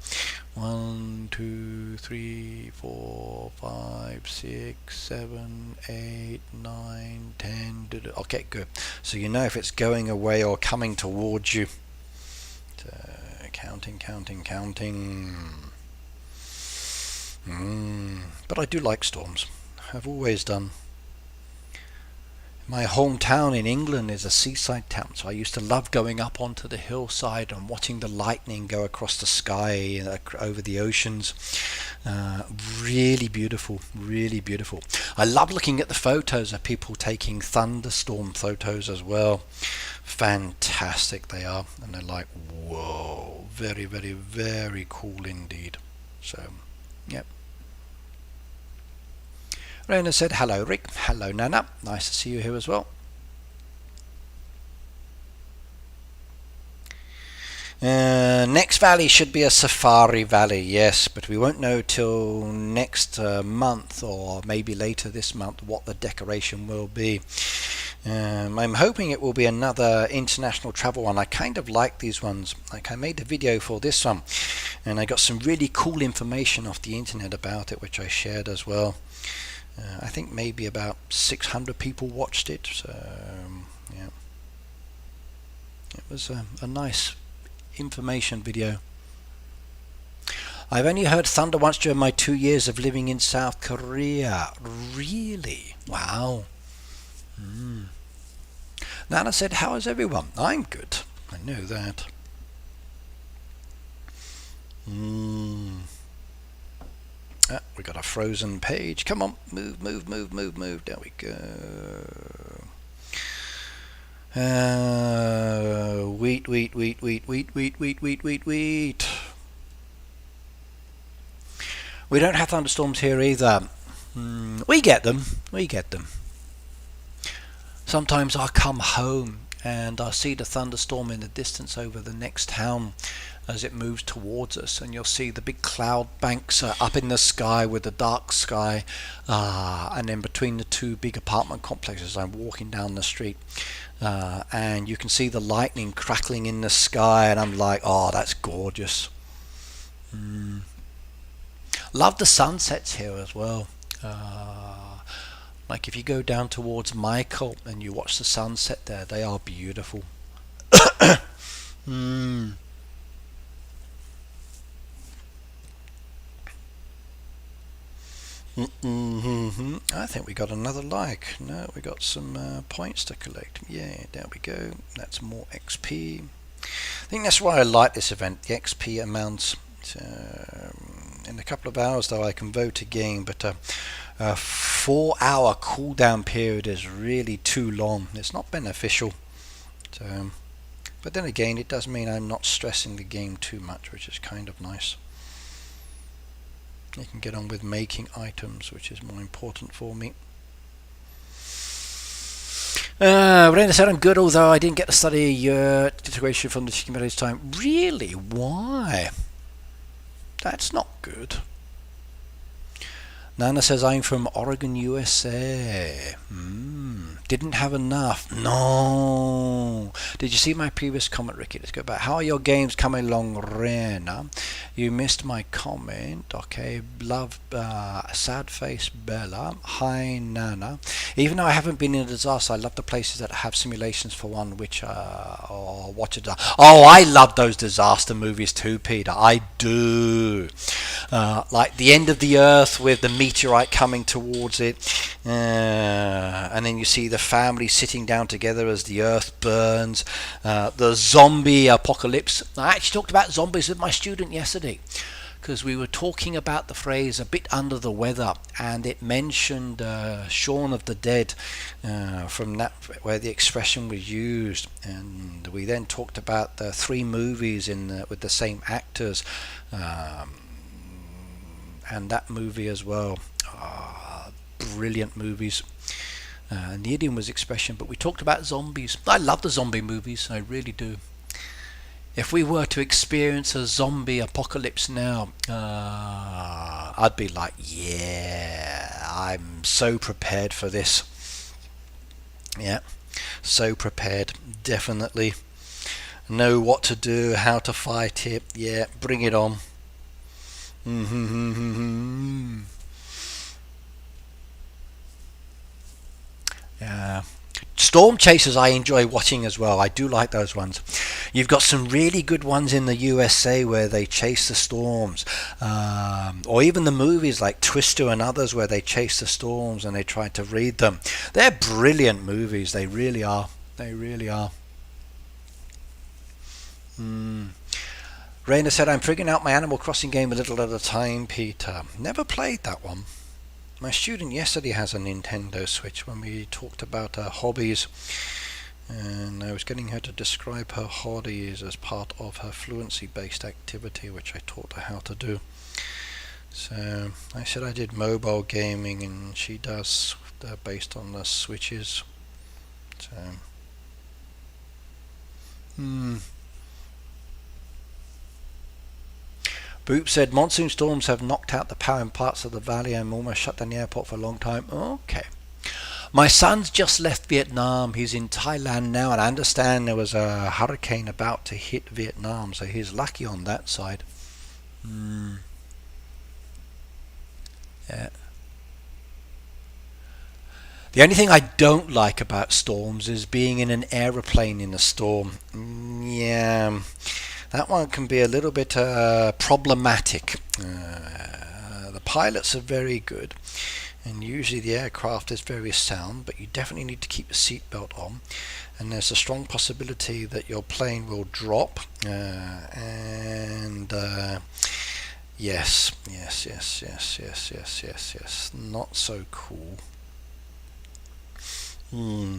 Speaker 1: 1, 2, 3, 4, 5, 6, 7, 8, 9, 10. Okay, good. So you know if it's going away or coming towards you. So, counting. But I do like storms. I've always done. My hometown in England is a seaside town, so I used to love going up onto the hillside and watching the lightning go across the sky over the oceans. Really beautiful, really beautiful. I love looking at the photos of people taking thunderstorm photos as well. Fantastic they are, and they're like, whoa, very, very, very cool indeed. So, yep. Rona said, hello Rick, hello Nana, nice to see you here as well. Next valley should be a safari valley, yes, but we won't know till next month or maybe later this month what the decoration will be. I'm hoping it will be another international travel one. I kind of like these ones. Like I made a video for this one and I got some really cool information off the internet about it, which I shared as well. I think maybe about 600 people watched it, so yeah, it was a nice information video. I've only heard thunder once during my 2 years of living in South Korea. Really? Wow. Nana said, how is everyone? I'm good. I know that. We got a frozen page. Come on, move. There we go. Wheat. We don't have thunderstorms here either. We get them. Sometimes I come home and I see the thunderstorm in the distance over the next town as it moves towards us, and you'll see the big cloud banks up in the sky with the dark sky, and then between the two big apartment complexes I'm walking down the street, and you can see the lightning crackling in the sky, and I'm like, oh, that's gorgeous. Love the sunsets here as well. Like if you go down towards Michael and you watch the sunset there, they are beautiful. I think we got another like. No, we got some points to collect. Yeah, there we go. That's more XP. I think that's why I like this event. The XP amounts. In a couple of hours though I can vote again, but a 4-hour cooldown period is really too long. It's not beneficial. So, but then again, it does mean I'm not stressing the game too much, which is kind of nice. You can get on with making items, which is more important for me. Brenda said I'm good, although I didn't get to study integration from the Chicken Village time. Really? Why? That's not good. Nana says I'm from Oregon, USA. Didn't have enough. No. Did you see my previous comment, Ricky? Let's go back. How are your games coming along, Rena? You missed my comment. Okay. Love, sad face Bella. Hi, Nana. Even though I haven't been in a disaster, I love the places that have simulations for one, which or watch it. Oh, I love those disaster movies too, Peter. I do. Like the end of the earth with the meteorite coming towards it, and then you see the family sitting down together as the earth burns. The zombie apocalypse. I actually talked about zombies with my student yesterday because we were talking about the phrase a bit under the weather, and it mentioned Shaun of the Dead, from that where the expression was used, and we then talked about the 3 movies with the same actors, and that movie as well. Brilliant movies. And the idiom was expression, but we talked about zombies. I love the zombie movies, I really do. If we were to experience a zombie apocalypse now, I'd be like, yeah, I'm so prepared for this. Yeah, so prepared, definitely. Know what to do, how to fight it. Yeah, bring it on. Yeah. Storm chasers I enjoy watching as well. I do like those ones. You've got some really good ones in the USA where they chase the storms, or even the movies like Twister and others where they chase the storms and they try to read them. They're brilliant movies. They really are. They really are. Raina said, I'm figuring out my Animal Crossing game a little at a time, Peter. Never played that one. My student yesterday has a Nintendo Switch when we talked about her hobbies, and I was getting her to describe her hobbies as part of her fluency-based activity, which I taught her how to do. So I said I did mobile gaming, and she does based on the Switches. So, Boop said, monsoon storms have knocked out the power in parts of the valley and almost shut down the airport for a long time. Okay. My son's just left Vietnam. He's in Thailand now, and I understand there was a hurricane about to hit Vietnam, so he's lucky on that side. Yeah. The only thing I don't like about storms is being in an aeroplane in a storm. Yeah. That one can be a little bit problematic. The pilots are very good, and usually the aircraft is very sound, but you definitely need to keep your seatbelt on, and there's a strong possibility that your plane will drop, and yes, not so cool. A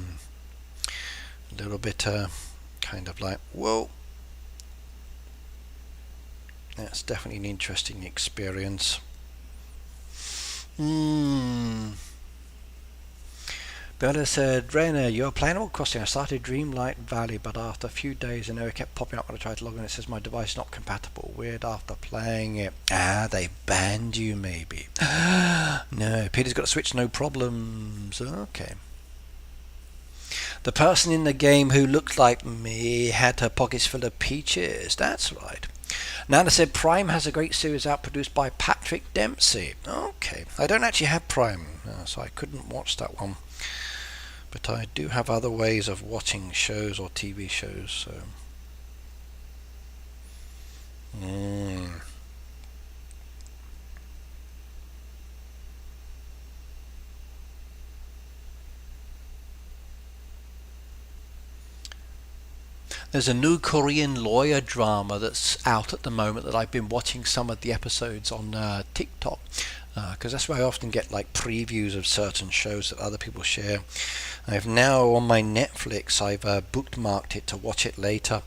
Speaker 1: little bit kind of like, whoa. That's definitely an interesting experience. Bella said, Raina, you're playing Animal Crossing. I started Dreamlight Valley, but after a few days an error kept popping up when I tried to log in. It says my device is not compatible. Weird after playing it. They banned you maybe. No, Peter's got a Switch, no problems. Okay. The person in the game who looked like me had her pockets full of peaches. That's right. Nana said Prime has a great series out produced by Patrick Dempsey. Okay, I don't actually have Prime, so I couldn't watch that one. But I do have other ways of watching shows or TV shows. So. There's a new Korean lawyer drama that's out at the moment that I've been watching some of the episodes on TikTok, because that's where I often get like previews of certain shows that other people share. I've now on my Netflix, I've bookmarked it to watch it later,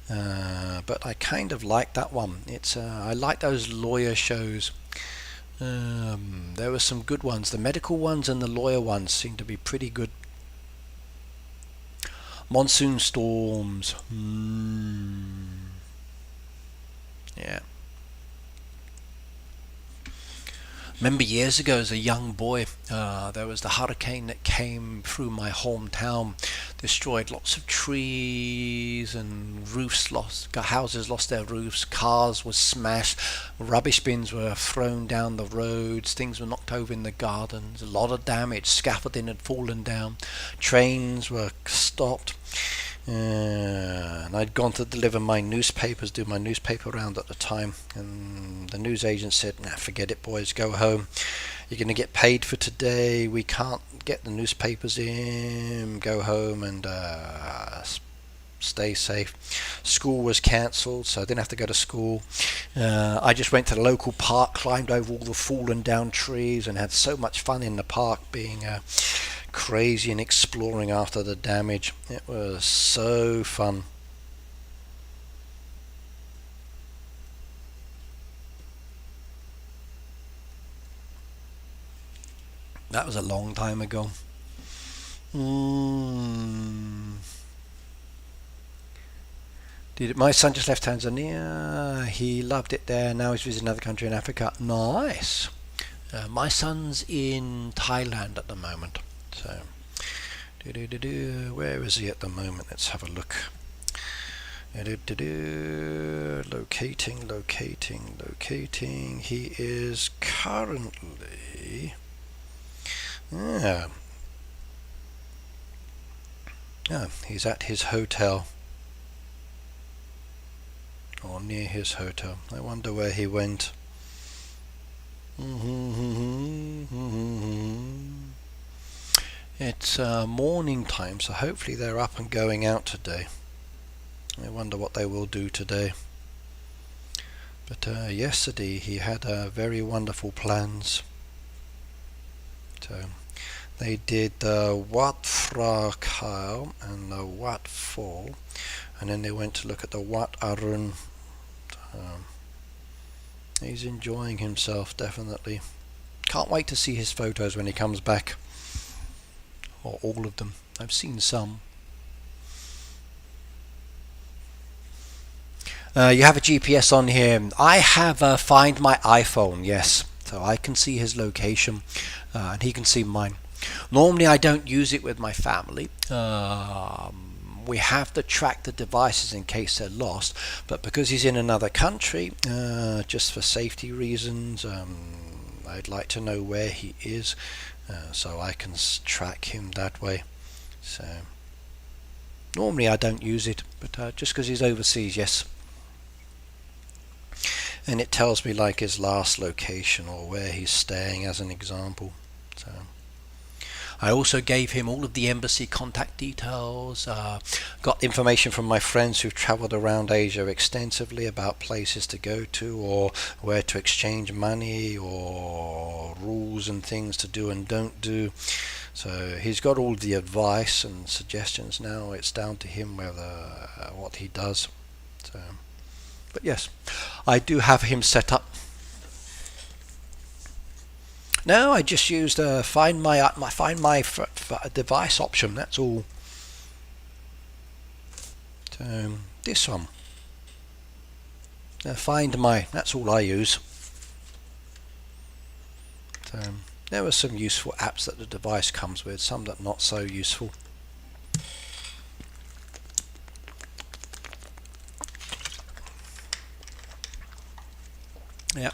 Speaker 1: but I kind of like that one. It's I like those lawyer shows. There were some good ones. The medical ones and the lawyer ones seem to be pretty good. Monsoon storms. Yeah. Remember years ago as a young boy, there was the hurricane that came through my hometown, destroyed lots of trees and roofs houses lost their roofs, cars were smashed, rubbish bins were thrown down the roads, things were knocked over in the gardens, a lot of damage, scaffolding had fallen down, trains were stopped. And I'd gone to deliver my newspapers, do my newspaper round at the time, and the news agent said, nah, forget it boys, go home, you're going to get paid for today, we can't get the newspapers in, go home and stay safe. School was cancelled, so I didn't have to go to school. I just went to the local park, climbed over all the fallen down trees and had so much fun in the park, being crazy and exploring after the damage. It was so fun. That was a long time ago. My son just left Tanzania. He loved it there. Now he's visiting another country in Africa. Nice. My son's in Thailand at the moment. So, where is he at the moment? Let's have a look. Locating. He is currently. Yeah. He's at his hotel. Or near his hotel. I wonder where he went. It's morning time, so hopefully they're up and going out today. I wonder what they will do today. But yesterday he had very wonderful plans. So they did the Wat Phra Kaeo and the Wat Fall, and then they went to look at the Wat Arun. He's enjoying himself, definitely. Can't wait to see his photos when he comes back. Or all of them. I've seen some. You have a GPS on here. I have Find My iPhone, yes. So I can see his location and he can see mine. Normally I don't use it with my family. We have to track the devices in case they're lost, but because he's in another country, just for safety reasons, I'd like to know where he is, so I can track him that way. So normally I don't use it, but just because he's overseas, yes. And it tells me like his last location or where he's staying as an example. So I also gave him all of the embassy contact details, got information from my friends who've travelled around Asia extensively about places to go to or where to exchange money or rules and things to do and don't do. So he's got all the advice and suggestions now. It's down to him whether what he does. So, but yes, I do have him set up. No, I just used find my device option. That's all. So this one, find my. That's all I use. So there are some useful apps that the device comes with. Some that not so useful. Yeah.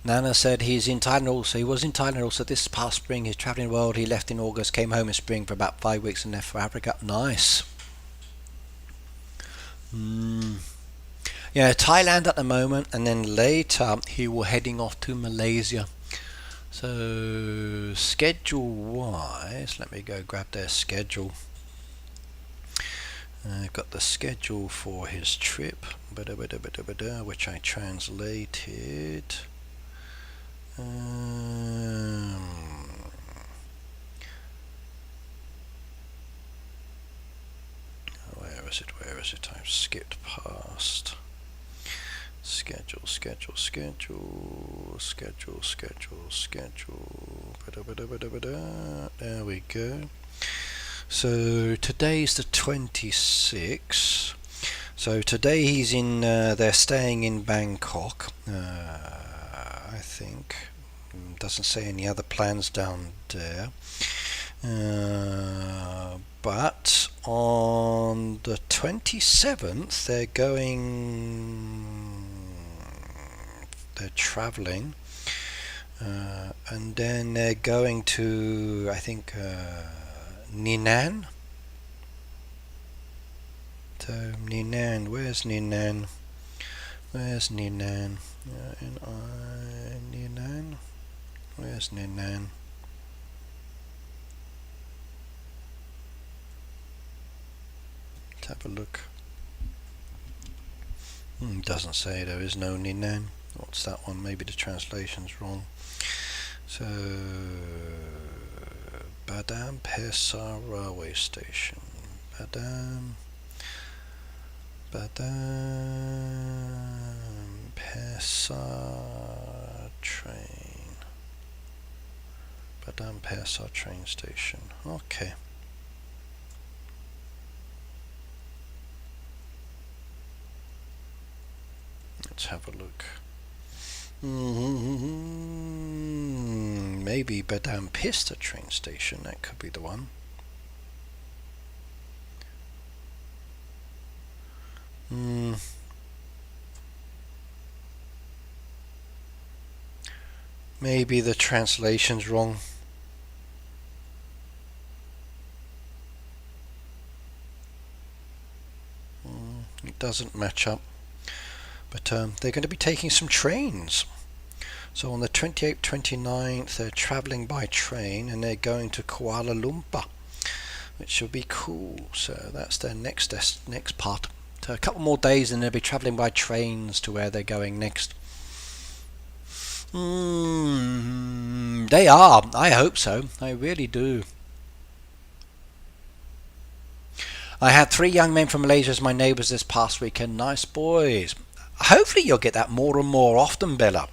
Speaker 1: Nana said he's in Thailand also. He was in Thailand also this past spring. He's travelling the world. He left in August, came home in spring for about 5 weeks and left for Africa. Nice. Yeah, Thailand at the moment, and then later he will heading off to Malaysia. So schedule wise, let me go grab their schedule. I've got the schedule for his trip, which I translated. Where is it? I've skipped past. Schedule. There we go. So today's the 26th. So today he's in. They're staying in Bangkok. I think. Doesn't say any other plans down there. But on the 27th they're traveling, and then they're going to, I think, Ninan. So Ninan, where's Ninan? Ninan? Where's Ninan? Let's have a look. Doesn't say. There is no Ninan. What's that one? Maybe the translation's wrong. So Badam Pesar railway station. Badam Pesar train station. Okay. Let's have a look. Maybe Badam Pista train station. That could be the one. Maybe the translation's wrong. It doesn't match up. But they're going to be taking some trains. So on the 28th, 29th, they're travelling by train and they're going to Kuala Lumpur, which will be cool. So that's their next part. So a couple more days and they'll be travelling by trains to where they're going next. They are. I hope so. I really do. I had 3 young men from Malaysia as my neighbours this past weekend. Nice boys. Hopefully you'll get that more and more often, Bella.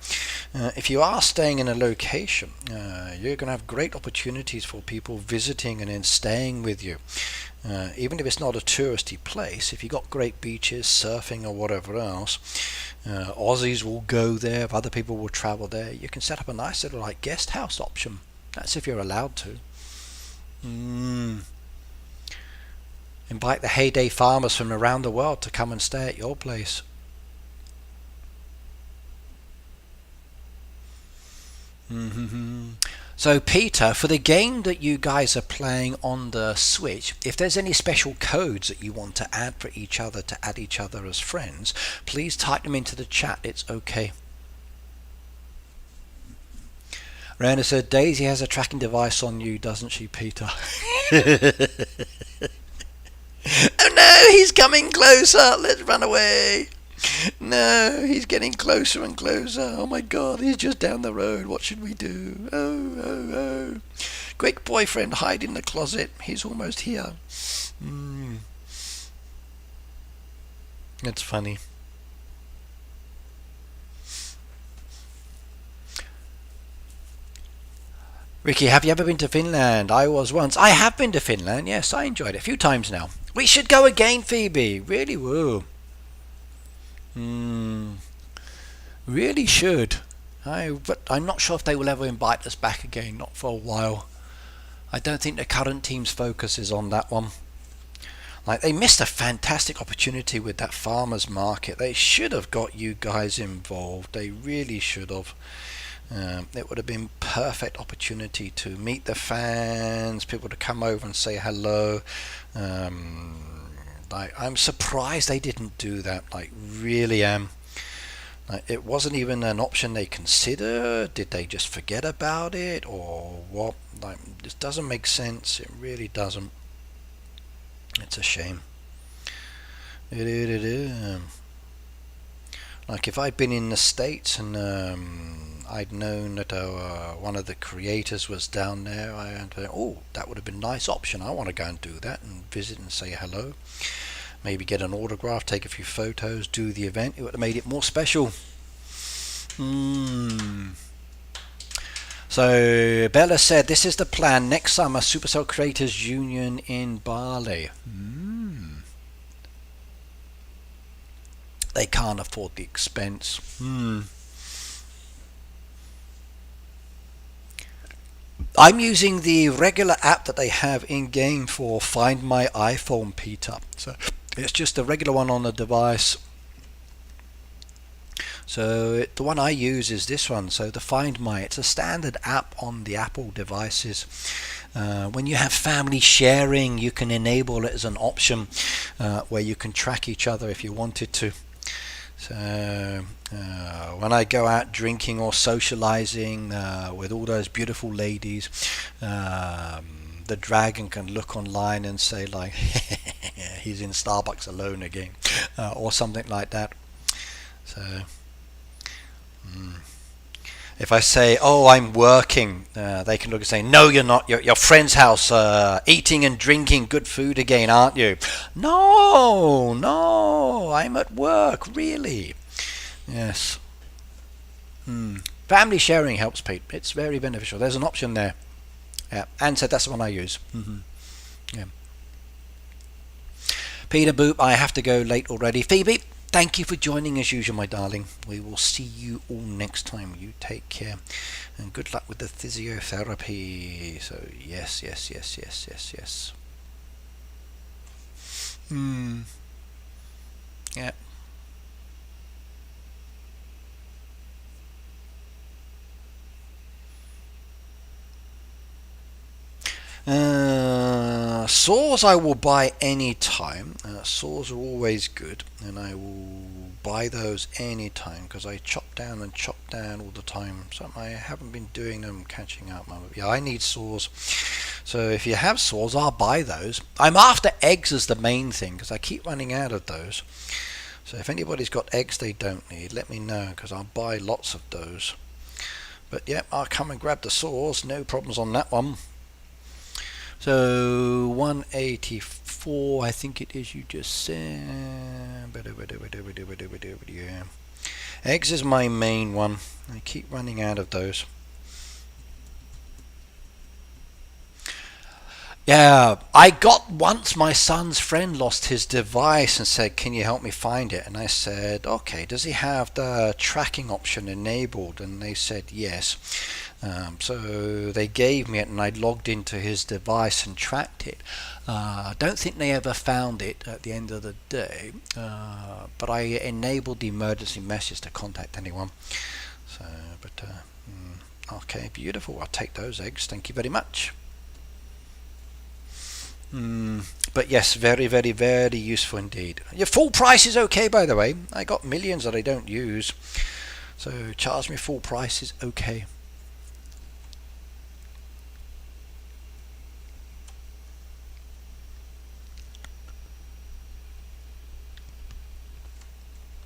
Speaker 1: If you are staying in a location, you're going to have great opportunities for people visiting and then staying with you. Even if it's not a touristy place, if you've got great beaches, surfing or whatever else, Aussies will go there, other people will travel there. You can set up a nice little guest house option. That's if you're allowed to. Invite the heyday farmers from around the world to come and stay at your place. So Peter, for the game that you guys are playing on the Switch, if there's any special codes that you want to add for each other to add each other as friends, please type them into the chat. It's okay. Rana said, Daisy has a tracking device on you, doesn't she, Peter? Oh no, he's coming closer. Let's run away. No, he's getting closer and closer. Oh my god, he's just down the road. What should we do? Oh. Quick, boyfriend, hide in the closet. He's almost here. That's funny. Ricky, have you ever been to Finland? I was once. I have been to Finland, yes, I enjoyed it a few times now. We should go again, Phoebe. Really will. Really should. But I'm not sure if they will ever invite us back again, not for a while. I don't think the current team's focus is on that one. They missed a fantastic opportunity with that farmers market. They should have got you guys involved. They really should have. It would have been perfect opportunity to meet the fans, people to come over and say hello. I'm surprised they didn't do that. Really am. It wasn't even an option they considered. Did they just forget about it or what? This doesn't make sense. It really doesn't. It's a shame. If I'd been in the States and I'd known that one of the creators was down there, I'd think, oh, that would have been a nice option. I want to go and do that and visit and say hello. Maybe get an autograph, take a few photos, do the event. It would have made it more special. So Bella said, this is the plan. Next summer, Supercell Creators Union in Bali. They can't afford the expense. I'm using the regular app that they have in-game for Find My iPhone, Peter. So it's just a regular one on the device. So the one I use is this one. So the Find My, it's a standard app on the Apple devices. When you have family sharing, you can enable it as an option where you can track each other if you wanted to. So when I go out drinking or socializing with all those beautiful ladies, the dragon can look online and say he's in Starbucks alone again, or something like that. So If I say, "Oh, I'm working," they can look and say, "No, you're not. You're at your friend's house, eating and drinking good food again, aren't you?" No, no, I'm at work, really. Yes. Family sharing helps, Pete. It's very beneficial. There's an option there. Yeah, Anne said that's the one I use. Yeah. Peter Boop, I have to go late already. Phoebe, thank you for joining as usual, my darling. We will see you all next time. You take care. And good luck with the physiotherapy. So, yes, yes, yes, yes, yes, yes. Yeah. Saws I will buy any time. Saws are always good, and I will buy those any time because I chop down all the time. So I haven't been doing them, catching up. Yeah, I need saws. So if you have saws, I'll buy those. I'm after eggs as the main thing because I keep running out of those. So if anybody's got eggs they don't need, let me know because I'll buy lots of those. But yeah, I'll come and grab the saws. No problems on that one. So 184, I think it is. You just said. Yeah. Eggs is my main one. I keep running out of those. Yeah, I got once my son's friend lost his device and said, "Can you help me find it?" And I said, "Okay, does he have the tracking option enabled?" And they said yes. So they gave me it and I logged into his device and tracked it. I don't think they ever found it at the end of the day, but I enabled the emergency message to contact anyone. So, but okay, beautiful. I'll take those eggs. Thank you very much. But yes, very, very, very useful indeed. Your full price is okay, by the way. I got millions that I don't use, so charge me full price is okay.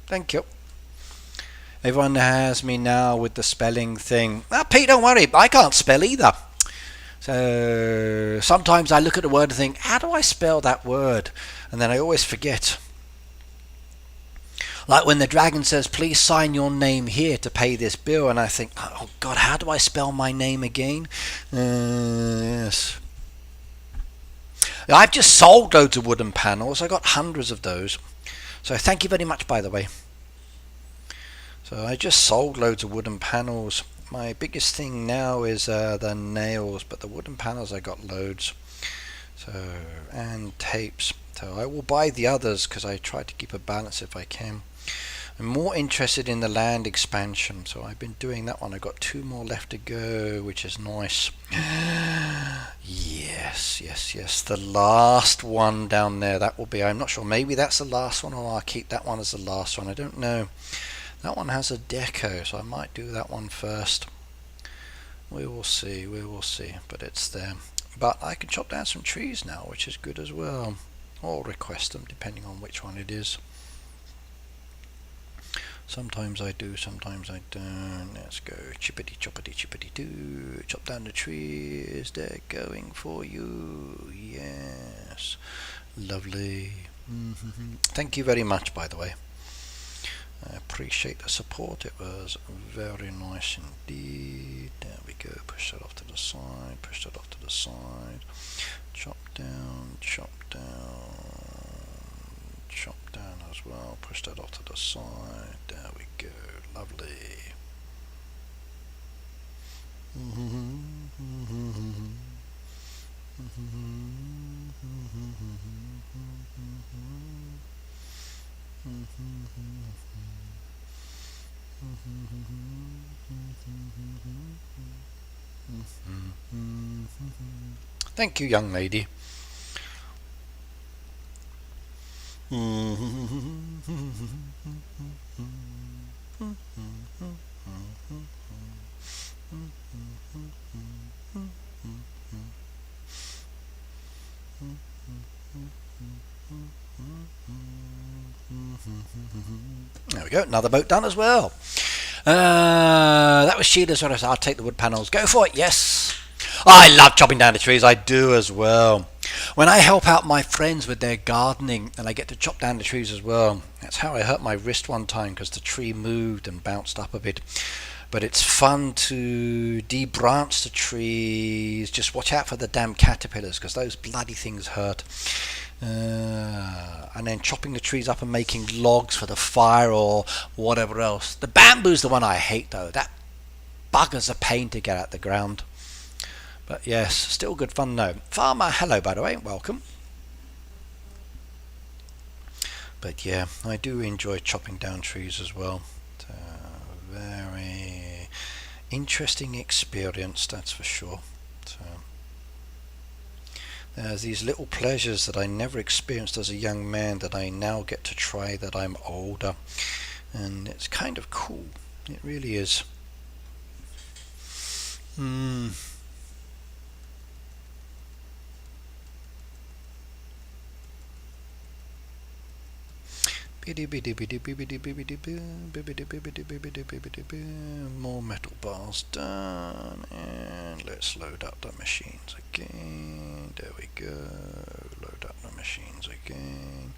Speaker 1: Thank you. Everyone has me now with the spelling thing. Pete, don't worry, I can't spell either. So sometimes I look at a word and think, how do I spell that word? And then I always forget. Like when the dragon says, "Please sign your name here to pay this bill," and I think, "Oh God, how do I spell my name again?" Yes. I've just sold loads of wooden panels. I got hundreds of those. So thank you very much, by the way. So I just sold loads of wooden panels. My biggest thing now is the nails, but the wooden panels I got loads. So, and tapes. So I will buy the others because I try to keep a balance if I can. I'm more interested in the land expansion, so I've been doing that one. I've got 2 more left to go, which is nice. Yes, yes, yes. The last one down there, that will be, I'm not sure, maybe that's the last one, or I'll keep that one as the last one. I don't know. That one has a deco, so I might do that one first. We will see, we will see, but it's there. But I can chop down some trees now, which is good as well. Or request them, depending on which one it is. Sometimes I do, sometimes I don't. Let's go chippity choppity chippity doo. Chop down the trees, they're going for you. Yes, lovely. Thank you very much, by the way. I appreciate the support. It was very nice indeed. There we go. Push that off to the side. Push that off to the side. Chop down. Chop down. Chop down as well. Push that off to the side. There we go. Lovely. Thank you, young lady. There we go, another boat done as well. That was Sheila's. I'll take the wood panels. Go for it, yes. I love chopping down the trees. I do as well. When I help out my friends with their gardening and I get to chop down the trees as well, that's how I hurt my wrist one time because the tree moved and bounced up a bit. But it's fun to debranch the trees. Just watch out for the damn caterpillars because those bloody things hurt. And then chopping the trees up and making logs for the fire or whatever else. The bamboo's the one I hate though. That bugger's a pain to get out the ground. But yes, still good fun though. Farmer, hello by the way, welcome. But yeah, I do enjoy chopping down trees as well. Very interesting experience, that's for sure. So, there's these little pleasures that I never experienced as a young man that I now get to try that I'm older. And it's kind of cool. It really is. More metal bars done, and let's load up the machines again. There we go. Load up the machines again.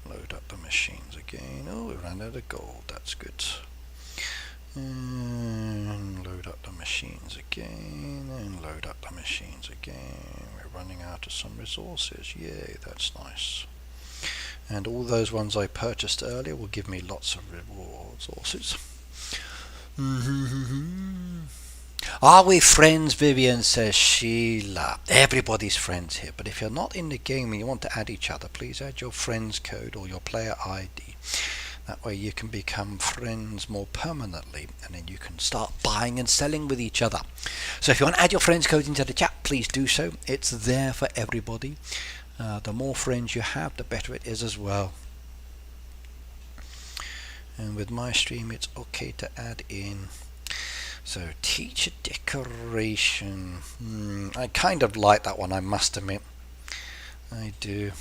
Speaker 1: Load up the machines again. Oh, we ran out of gold. That's good. And load up the machines again, and load up the machines again. We're running out of some resources. Yay, that's nice. And all those ones I purchased earlier will give me lots of resources. Are we friends? Vivian says Sheila. Everybody's friends here, but if you're not in the game and you want to add each other, please add your friends code or your player ID. That way you can become friends more permanently, and then you can start buying and selling with each other. So if you want to add your friends code into the chat, please do so. It's there for everybody. The more friends you have, the better it is as well. And with my stream, it's okay to add in. So teacher decoration. I kind of like that one, I must admit. I do.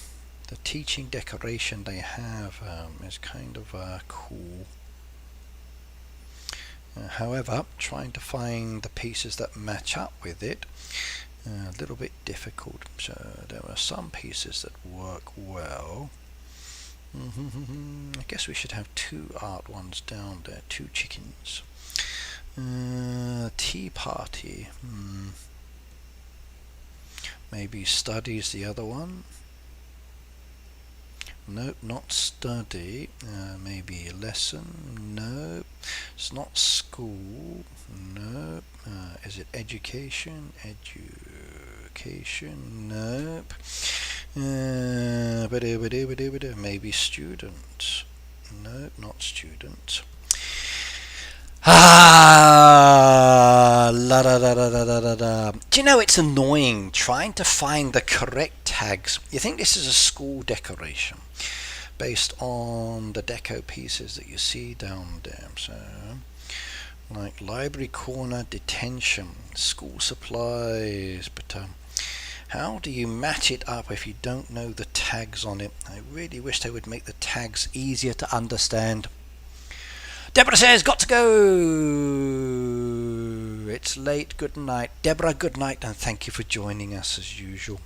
Speaker 1: The teaching decoration they have is kind of cool. However, trying to find the pieces that match up with it, a little bit difficult. So there are some pieces that work well. I guess we should have two art ones down there, two chickens. Tea party. Maybe study's the other one. Nope, not study. Maybe a lesson. Nope. It's not school. Nope. Is it education? Education. Nope. Maybe student. Nope, not student. La da da da da da da da. Do you know, it's annoying trying to find the correct tags. You think this is a school decoration based on the deco pieces that you see down there. So, like library corner, detention, school supplies, but how do you match it up if you don't know the tags on it? I really wish they would make the tags easier to understand. Deborah says, got to go. It's late. Good night. Deborah, good night, and thank you for joining us as usual.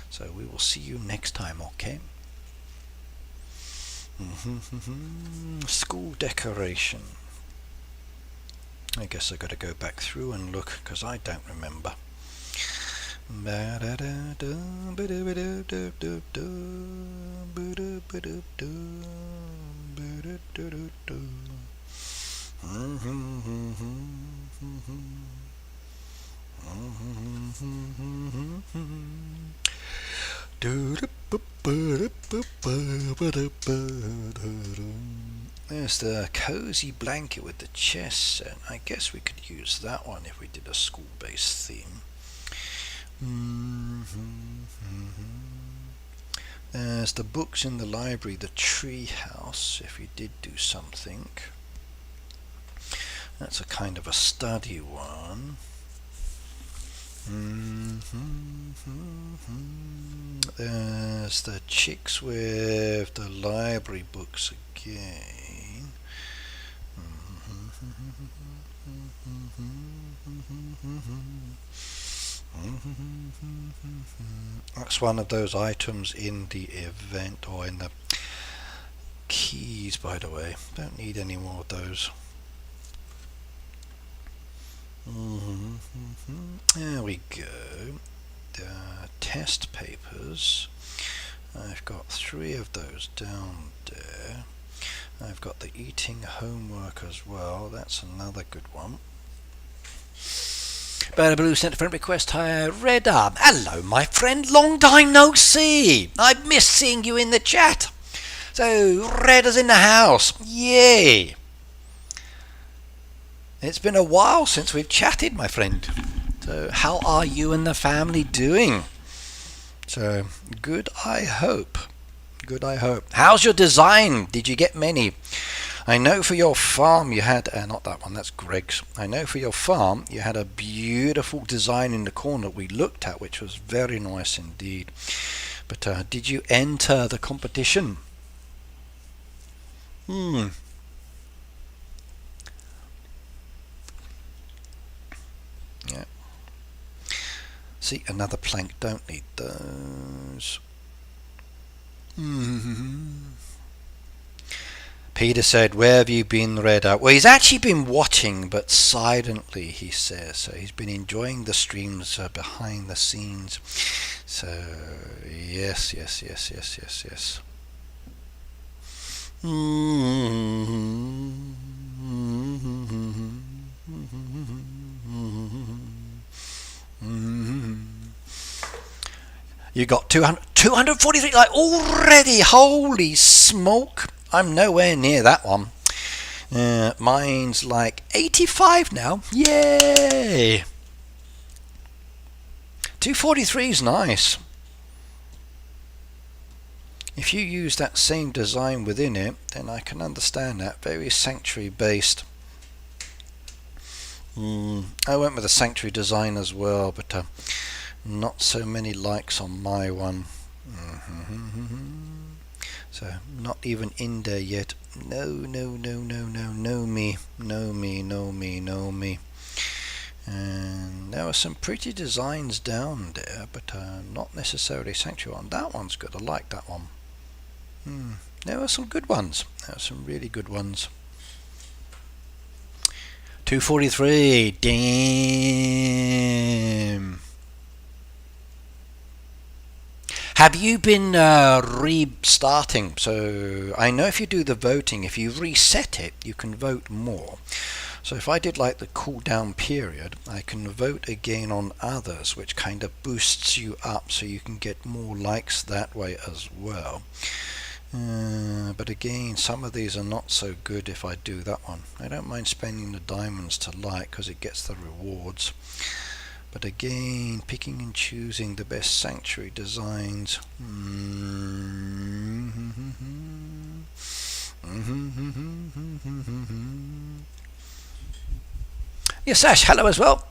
Speaker 1: So we will see you next time, okay? School decoration. I guess I got to go back through and look because I don't remember. There's the cozy blanket with the chess set. I guess we could use that one if we did a school-based theme. There's the books in the library, the tree house, if we did do something. That's a kind of a study one. There's the chicks with the library books again. That's one of those items in the event, or in the keys, by the way. Don't need any more of those. There we go. Test papers. I've got 3 of those down there. I've got the eating homework as well. That's another good one. Bird Blue sent a friend request. Hi, Redder. Hello, my friend. Long time no see. I've missed seeing you in the chat. So, Redder's in the house. Yay. It's been a while since we've chatted, my friend. So, how are you and the family doing? So, good, I hope. Good, I hope. How's your design? Did you get many? I know for your farm you had... not that one, that's Greg's. I know for your farm you had a beautiful design in the corner we looked at, which was very nice indeed. But did you enter the competition? Yeah. See, another plank, don't need those. Peter said, where have you been, Redder? Well, he's actually been watching, but silently, he says. So he's been enjoying the streams behind the scenes. So, yes. You got 243, like, already. Holy smoke. I'm nowhere near that one. Mine's like 85 now. Yay. 243 is nice. If you use that same design within it, then I can understand that. Very sanctuary based. I went with a sanctuary design as well, but not so many likes on my one. So not even in there yet. No me. And there were some pretty designs down there, but not necessarily sanctuary one. That one's good. I like that one. There were some good ones. There were some really good ones. 243. Damn. Have you been restarting? So I know if you do the voting, if you reset it, you can vote more. So if I did like the cooldown period, I can vote again on others, which kind of boosts you up so you can get more likes that way as well. But again, some of these are not so good if I do that one. I don't mind spending the diamonds to like because it gets the rewards. But again, picking and choosing the best sanctuary designs. Yes, Ash, hello as well.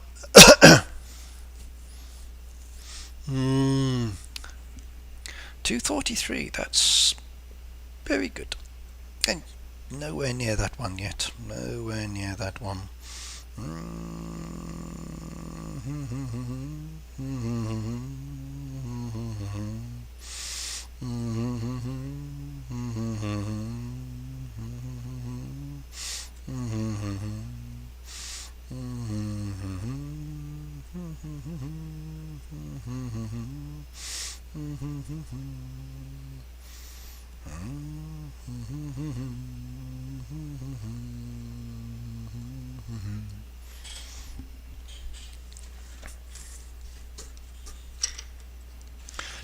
Speaker 1: 243, that's very good. And nowhere near that one yet. Nowhere near that one.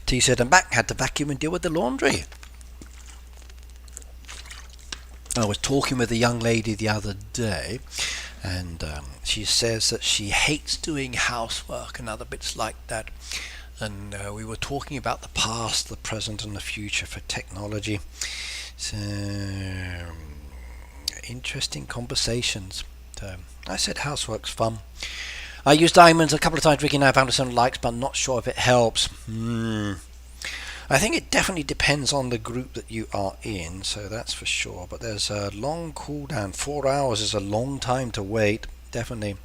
Speaker 1: T said, I'm back, had to vacuum and deal with the laundry. I was talking with a young lady the other day, and she says that she hates doing housework and other bits like that. And we were talking about the past, the present, and the future for technology. So, interesting conversations. I said housework's fun. I used diamonds a couple of times, Ricky, and I found some likes, but I'm not sure if it helps. I think it definitely depends on the group that you are in, so that's for sure. But there's a long cooldown. 4 hours is a long time to wait, definitely.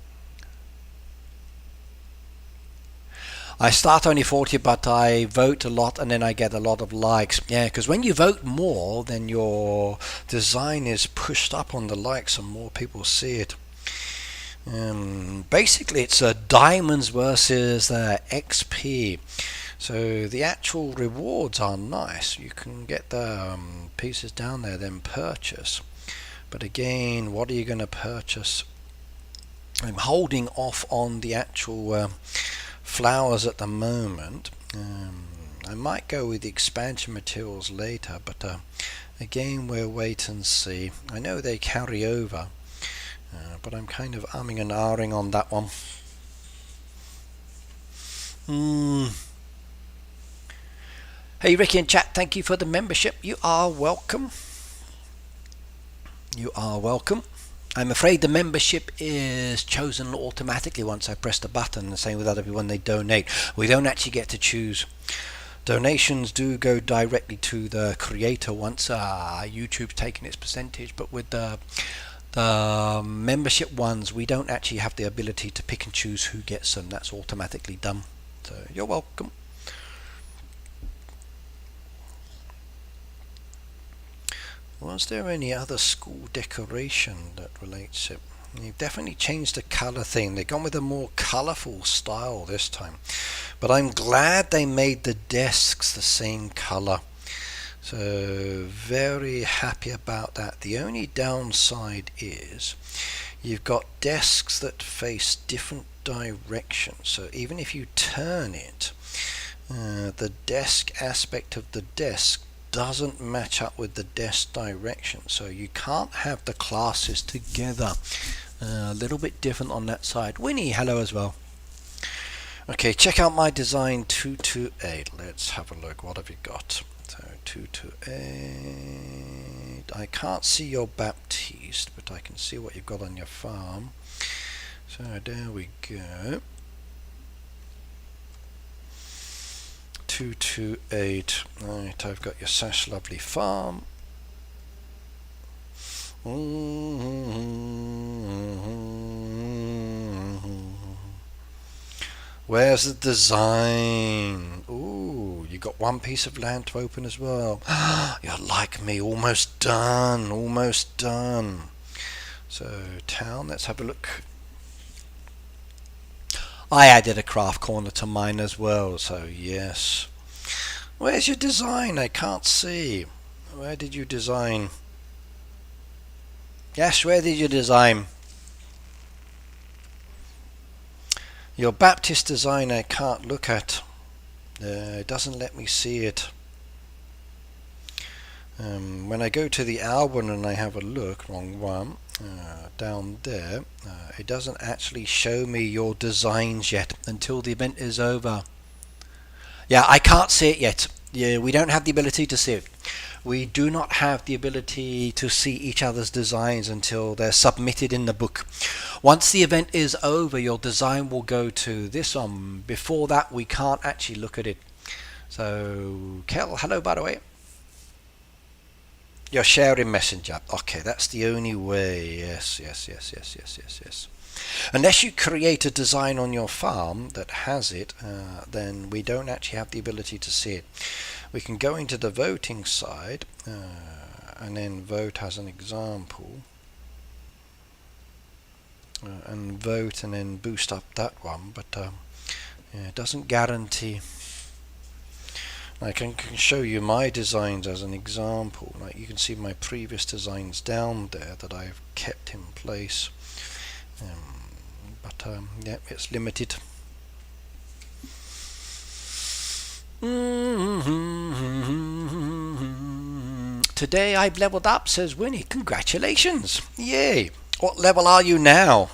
Speaker 1: I start only 40, but I vote a lot and then I get a lot of likes. Yeah, because when you vote more, then your design is pushed up on the likes and more people see it. Basically, it's diamonds versus XP. So the actual rewards are nice. You can get the pieces down there, then purchase. But again, what are you going to purchase? I'm holding off on the actual flowers at the moment. I might go with the expansion materials later, but again, we'll wait and see. I know they carry over, but I'm kind of umming and ahhing on that one. Hey Ricky in chat, thank you for the membership. You are welcome. You are welcome. I'm afraid the membership is chosen automatically once I press the button. The same with other people when they donate. We don't actually get to choose. Donations do go directly to the creator once YouTube's taken its percentage, but with the membership ones, we don't actually have the ability to pick and choose who gets them. That's automatically done. So you're welcome. Was there any other school decoration that relates it? They've definitely changed the colour thing. They've gone with a more colourful style this time. But I'm glad they made the desks the same colour. So very happy about that. The only downside is you've got desks that face different directions. So even if you turn it, the desk aspect of the desk doesn't match up with the desk direction, so you can't have the classes together. A little bit different on that side. Winnie, hello as well. Okay, check out my design 228. Let's have a look. What have you got? So 228. I can't see your Baptiste, but I can see what you've got on your farm. So there we go. 228. Right, I've got your Sash Lovely Farm. Where's the design? Ooh, you got one piece of land to open as well. You're like me, almost done, almost done. So town, let's have a look. I added a craft corner to mine as well, so yes. Where's your design? I can't see. Where did you design? Yes, where did you design? Your Baptiste Design I can't look at. It doesn't let me see it. When I go to the album and I have a look, wrong one, down there, it doesn't actually show me your designs yet until the event is over. Yeah, I can't see it yet. Yeah, we don't have the ability to see it. We do not have the ability to see each other's designs until they're submitted in the book. Once the event is over, your design will go to this one. Before that, we can't actually look at it. So, Kel, hello by the way. You're sharing Messenger. Okay, that's the only way. Yes. Unless you create a design on your farm that has it, then we don't actually have the ability to see it. We can go into the voting side and then vote as an example. And vote and then boost up that one, but yeah, it doesn't guarantee. I can show you my designs as an example. Like you can see my previous designs down there that I've kept in place, but yeah, it's limited. Today I've leveled up, says Winnie. Congratulations! Yay! What level are you now?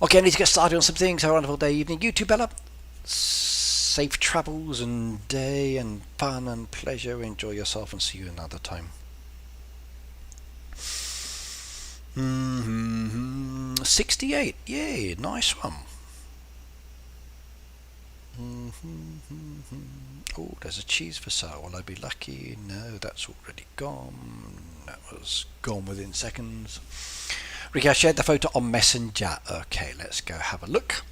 Speaker 1: Okay, I need to get started on some things. Have a wonderful day, evening. You too, Bella. Safe travels and day and fun and pleasure. Enjoy yourself and see you another time. 68. Yay, nice one. Oh, there's a cheese for sale. Will I be lucky? No, that's already gone. That was gone within seconds. Ricky, I shared the photo on Messenger. Okay, let's go have a look.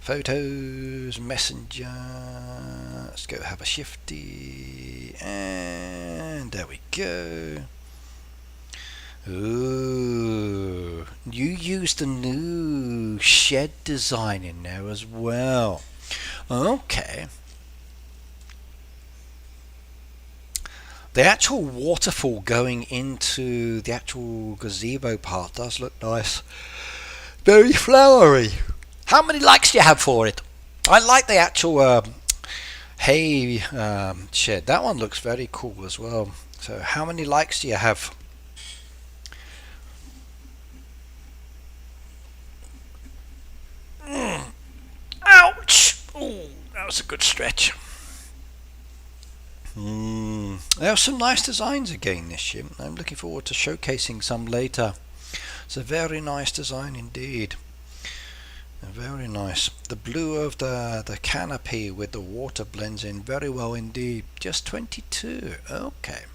Speaker 1: Photos, Messenger. Let's go have a shifty. And there we go. Ooh, you used the new shed design in there as well. Okay. The actual waterfall going into the actual gazebo part does look nice. Very flowery. How many likes do you have for it? I like the actual hay shed. That one looks very cool as well. So how many likes do you have? Ouch! Ooh, that was a good stretch. There are some nice designs again this year. I'm looking forward to showcasing some later. It's a very nice design indeed. Very nice. The blue of the canopy with the water blends in very well indeed. Just 22. Okay.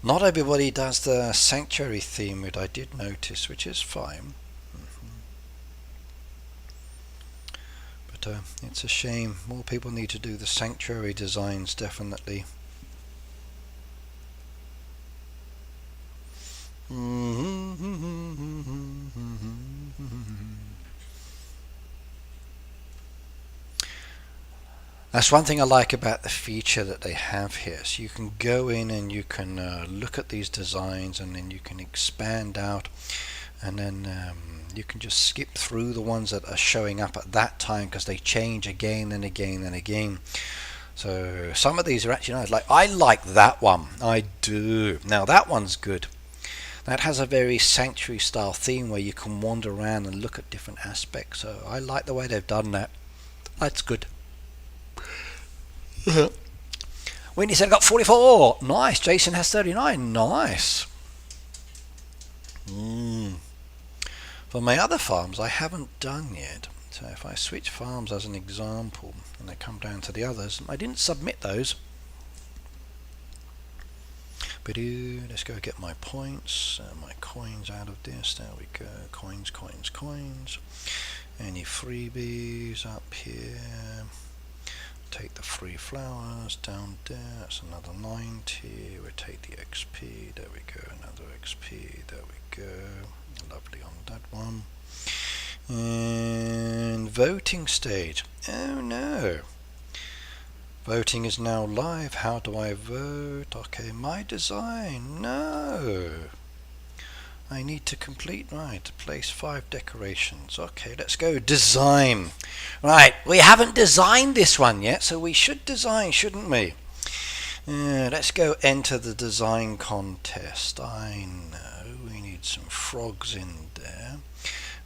Speaker 1: Not everybody does the sanctuary theme, which I did notice, which is fine. But it's a shame. More people need to do the sanctuary designs, definitely. That's one thing I like about the feature that they have here. So you can go in and you can look at these designs, and then you can expand out, and then you can just skip through the ones that are showing up at that time because they change again and again and again. So some of these are actually nice. Like, I like that one. I do. Now that one's good. That has a very sanctuary style theme where you can wander around and look at different aspects. So I like the way they've done that. That's good. Whitney said I got 44. Nice. Jason has 39. Nice. For my other farms I haven't done yet. So if I switch farms as an example and I come down to the others, I didn't submit those. Let's go get my points, my coins out of this. There we go. Coins, coins, coins. Any freebies up here? Take the free flowers down there. That's another 90. We take the XP. There we go. Another XP. There we go. Lovely on that one. And voting stage. Oh no. Voting is now live. How do I vote? Okay, my design. No. I need to complete, right, place 5 decorations. Okay, let's go design. Right, we haven't designed this one yet, so we should design, shouldn't we? Let's go enter the design contest. I know we need some frogs in there.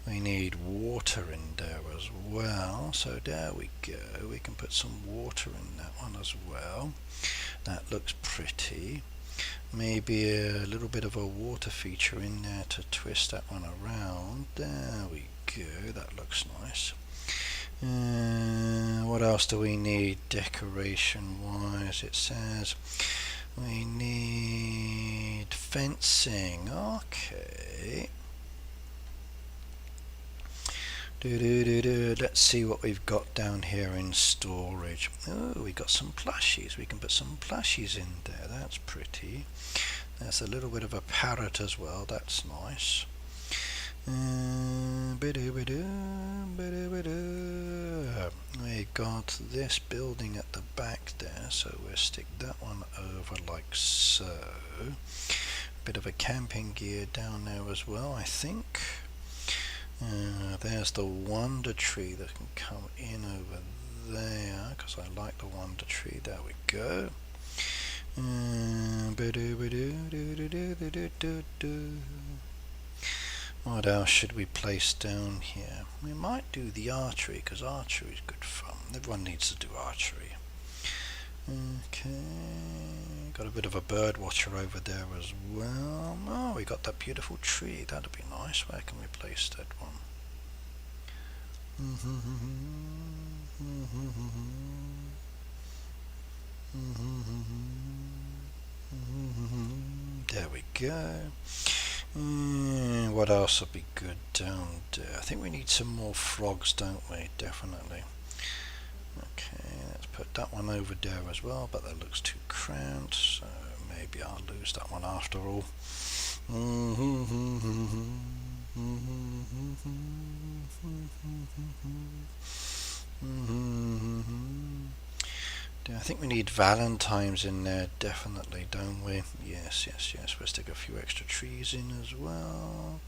Speaker 1: We need water in there as well. So there we go. We can put some water in that one as well. That looks pretty. Maybe a little bit of a water feature in there to twist that one around. There we go. That looks nice. What else do we need decoration wise? It says we need fencing. Okay. Let's see what we've got down here in storage. Oh, we got some plushies. We can put some plushies in there. That's pretty. There's a little bit of a parrot as well. That's nice. We got this building at the back there, so we'll stick that one over like so. Bit of a camping gear down there as well, I think. There's the wonder tree that can come in over there, because I like the wonder tree. There we go. What else should we place down here? We might do the archery, because archery is good fun. Everyone needs to do archery. Okay, got a bit of a bird watcher over there as well. Oh, we got that beautiful tree. That'd be nice. Where can we place that one? There we go. What else would be good down there? I think we need some more frogs, don't we? Definitely. Okay, let's put that one over there as well, but that looks too cramped, so maybe I'll lose that one after all. I think we need Valentine's in there, definitely, don't we? Yes. We'll stick a few extra trees in as well.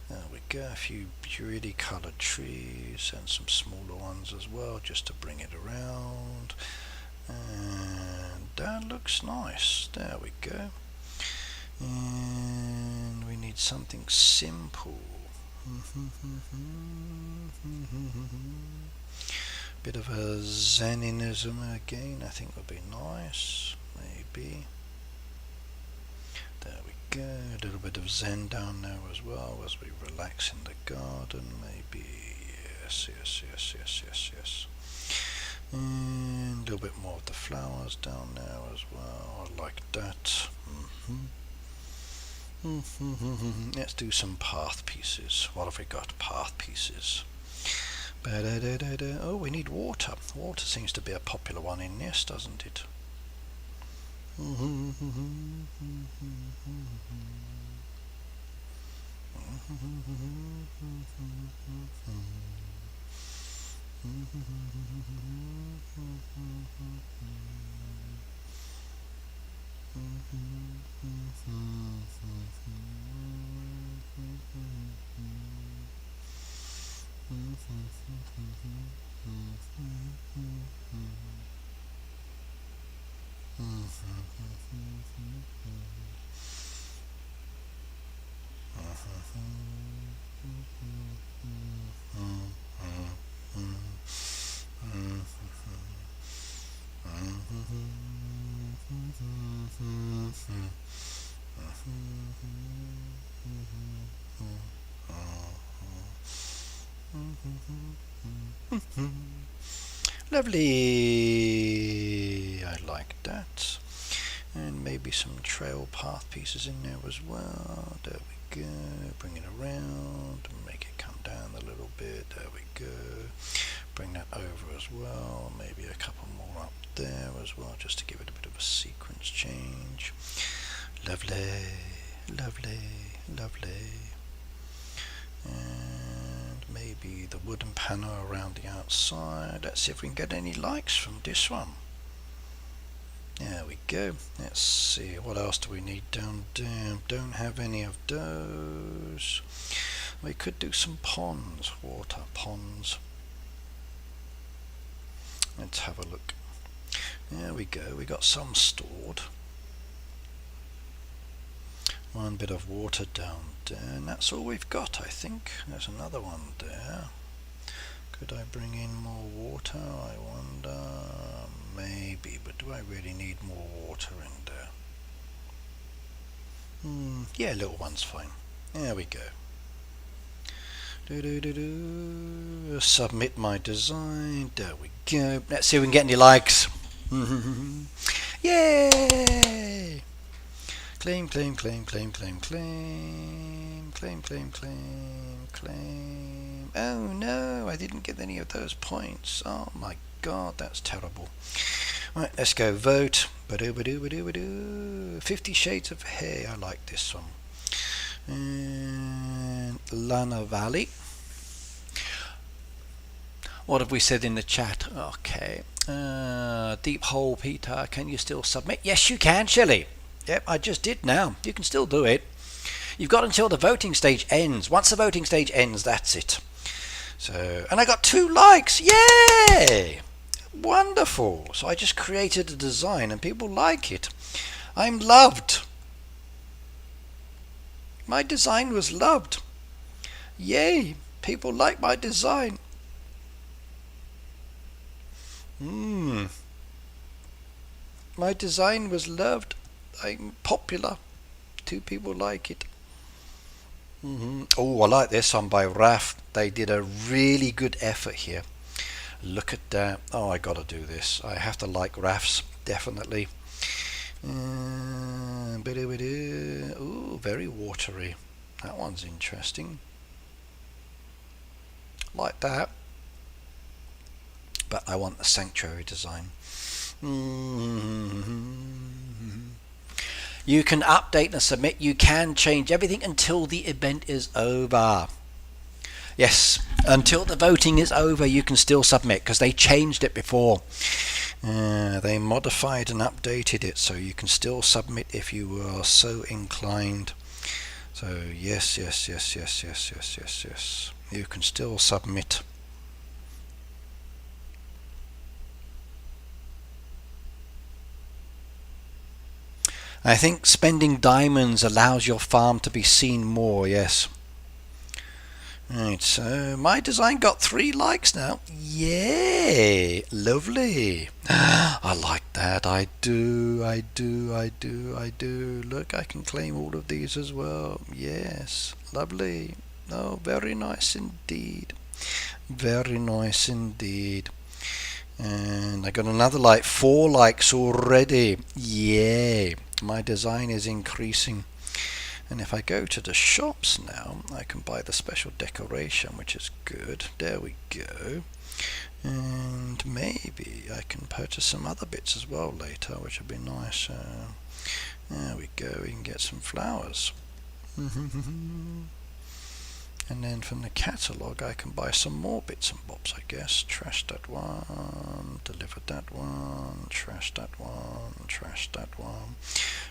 Speaker 1: There we go, a few really coloured trees and some smaller ones as well, just to bring it around. And that looks nice. There we go. And we need something simple. Bit of a Zeninism again, I think would be nice, maybe. There we go, a little bit of Zen down there as well as we relax in the garden, maybe. Yes. And a little bit more of the flowers down there as well, I like that. Let's do some path pieces. What have we got? Path pieces. Oh, we need water. Water seems to be a popular one in this, doesn't it? Lovely. I like that. And maybe some trail path pieces in there as well. There we go. Bring it around and make it come down a little bit. There we go. Bring that over as well. Maybe a couple more up there as well, just to give it a bit of a sequence change. Lovely. And maybe the wooden panel around the outside. Let's see if we can get any likes from this one. There we go. Let's see, what else do we need down there? Don't have any of those. We could do some ponds, water ponds. Let's have a look. There we go, we got some stored. One bit of water down there, and that's all we've got, I think. There's another one there. Could I bring in more water, I wonder? Maybe, but do I really need more water in there? Yeah, little one's fine. There we go. Submit my design. There we go. Let's see if we can get any likes. Yay! Claim. Oh no, I didn't get any of those points. Oh my god, that's terrible. Right, let's go vote. 50 Shades of Hay, I like this one. And Lana Valley. What have we said in the chat? Okay. Deep Hole Peter, can you still submit? Yes, you can, Shelley. Yep, I just did now. You can still do it. You've got until the voting stage ends. Once the voting stage ends, that's it. So, and I got 2 likes. Yay! Wonderful. So I just created a design and people like it. I'm loved. My design was loved. Yay! People like my design. My design was loved. I'm popular. 2 people like it. Oh, I like this one by Raf. They did a really good effort here. Look at that. Oh, I gotta do this. I have to like Raf's, definitely. Ooh, very watery. That one's interesting. Like that. But I want the sanctuary design. You can update and submit. You can change everything until the event is over. Yes, until the voting is over, you can still submit, because they changed it before. They modified and updated it, so you can still submit if you are so inclined. So yes. You can still submit. I think spending diamonds allows your farm to be seen more, yes. Right, so my design got 3 likes now. Yay! Lovely. I like that. I do. Look, I can claim all of these as well. Yes, lovely. Oh, very nice indeed. Very nice indeed. And I got another like 4 likes already. Yay! My design is increasing. And if I go to the shops now, I can buy the special decoration, which is good. There we go. And maybe I can purchase some other bits as well later, which would be nice. There we go. We can get some flowers. And then from the catalogue I can buy some more bits and bobs, I guess. Trash that one, deliver that one, trash that one, trash that one,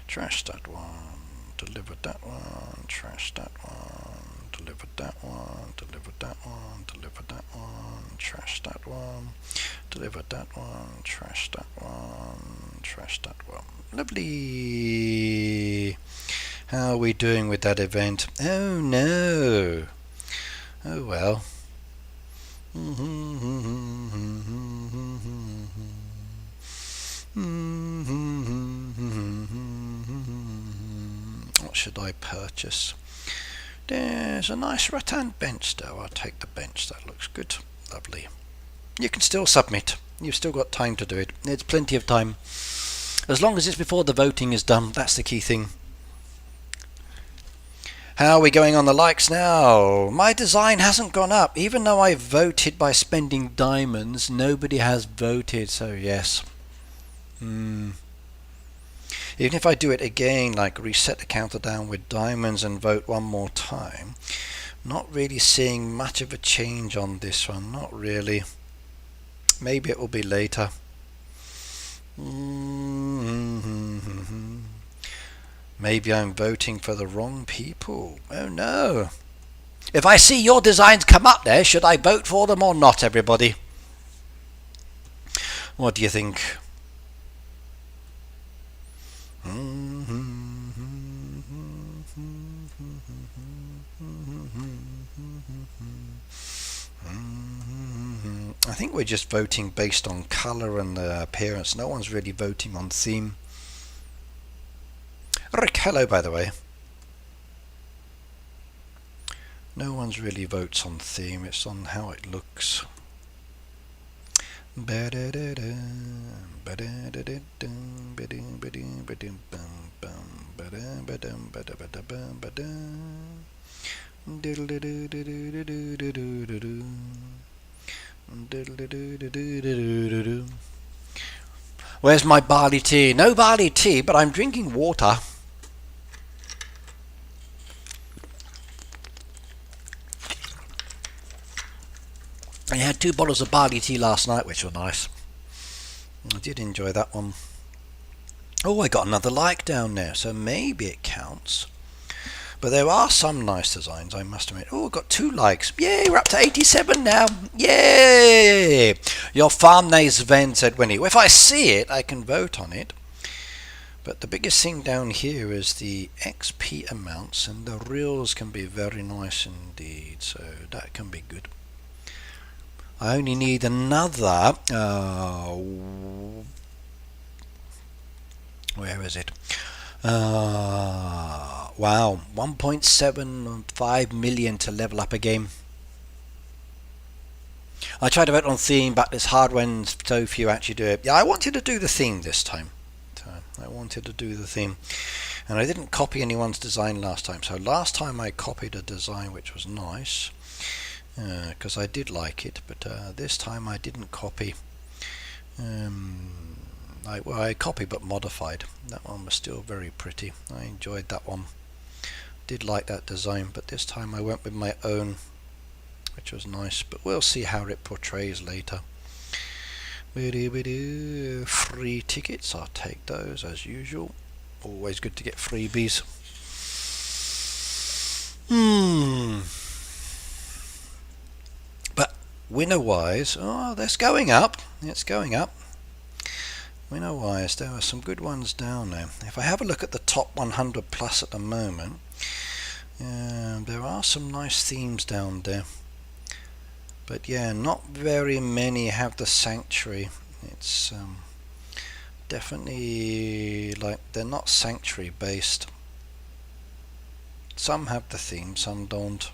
Speaker 1: trash that one, deliver that one, trash that one, deliver that one, deliver that one, deliver that one, trash that one, deliver that one, trash that one, trash that one. Lovely! How are we doing with that event? Oh no! Oh well. What should I purchase? There's a nice rattan bench though. I'll take the bench. That looks good. Lovely. You can still submit. You've still got time to do it. There's plenty of time. As long as it's before the voting is done. That's the key thing. How are we going on the likes now? My design hasn't gone up. Even though I voted by spending diamonds, nobody has voted, so yes. Even if I do it again, like reset the counter down with diamonds and vote one more time, not really seeing much of a change on this one. Not really. Maybe it will be later. Maybe I'm voting for the wrong people. Oh no. If I see your designs come up there, should I vote for them or not, everybody? What do you think? I think we're just voting based on colour and appearance. No one's really voting on theme. Rick, hello by the way. No one's really votes on theme, it's on how it looks. Where's my barley tea? No barley tea, but I'm drinking water. I had 2 bottles of barley tea last night, which were nice. I did enjoy that one. Oh, I got another like down there, so maybe it counts. But there are some nice designs, I must admit. Oh, I got 2 likes. Yay, we're up to 87 now. Yay! Your farm name's Ven, said Winnie. Well, if I see it, I can vote on it. But the biggest thing down here is the XP amounts, and the reels can be very nice indeed, so that can be good. I only need another where is it? Wow, 1.75 million to level up a game. I tried to vote on theme, but it's hard when so few actually do it. Yeah, I wanted to do the theme this time. I wanted to do the theme, and I didn't copy anyone's design last time. So last time I copied a design which was nice, because I did like it, but this time I didn't copy. I copied but modified. That one was still very pretty. I enjoyed that one. Did like that design, but this time I went with my own, which was nice, but we'll see how it portrays later. Free tickets, I'll take those as usual. Always good to get freebies. But winner wise, oh, that's going up. It's going up. Winner wise, there are some good ones down there. If I have a look at the top 100 plus at the moment, there are some nice themes down there. But yeah, not very many have the sanctuary. It's definitely like they're not sanctuary based. Some have the theme, some don't.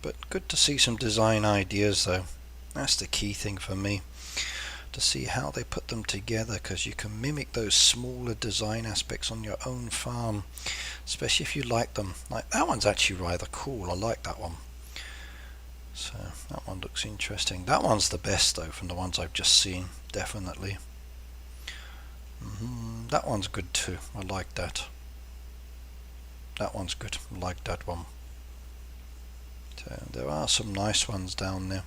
Speaker 1: But good to see some design ideas though. That's the key thing for me. To see how they put them together, because you can mimic those smaller design aspects on your own farm, especially if you like them. Like that one's actually rather cool. I like that one. So that one looks interesting. That one's the best though from the ones I've just seen, definitely. That one's good too. I like that. That one's good. I like that one. So there are some nice ones down there.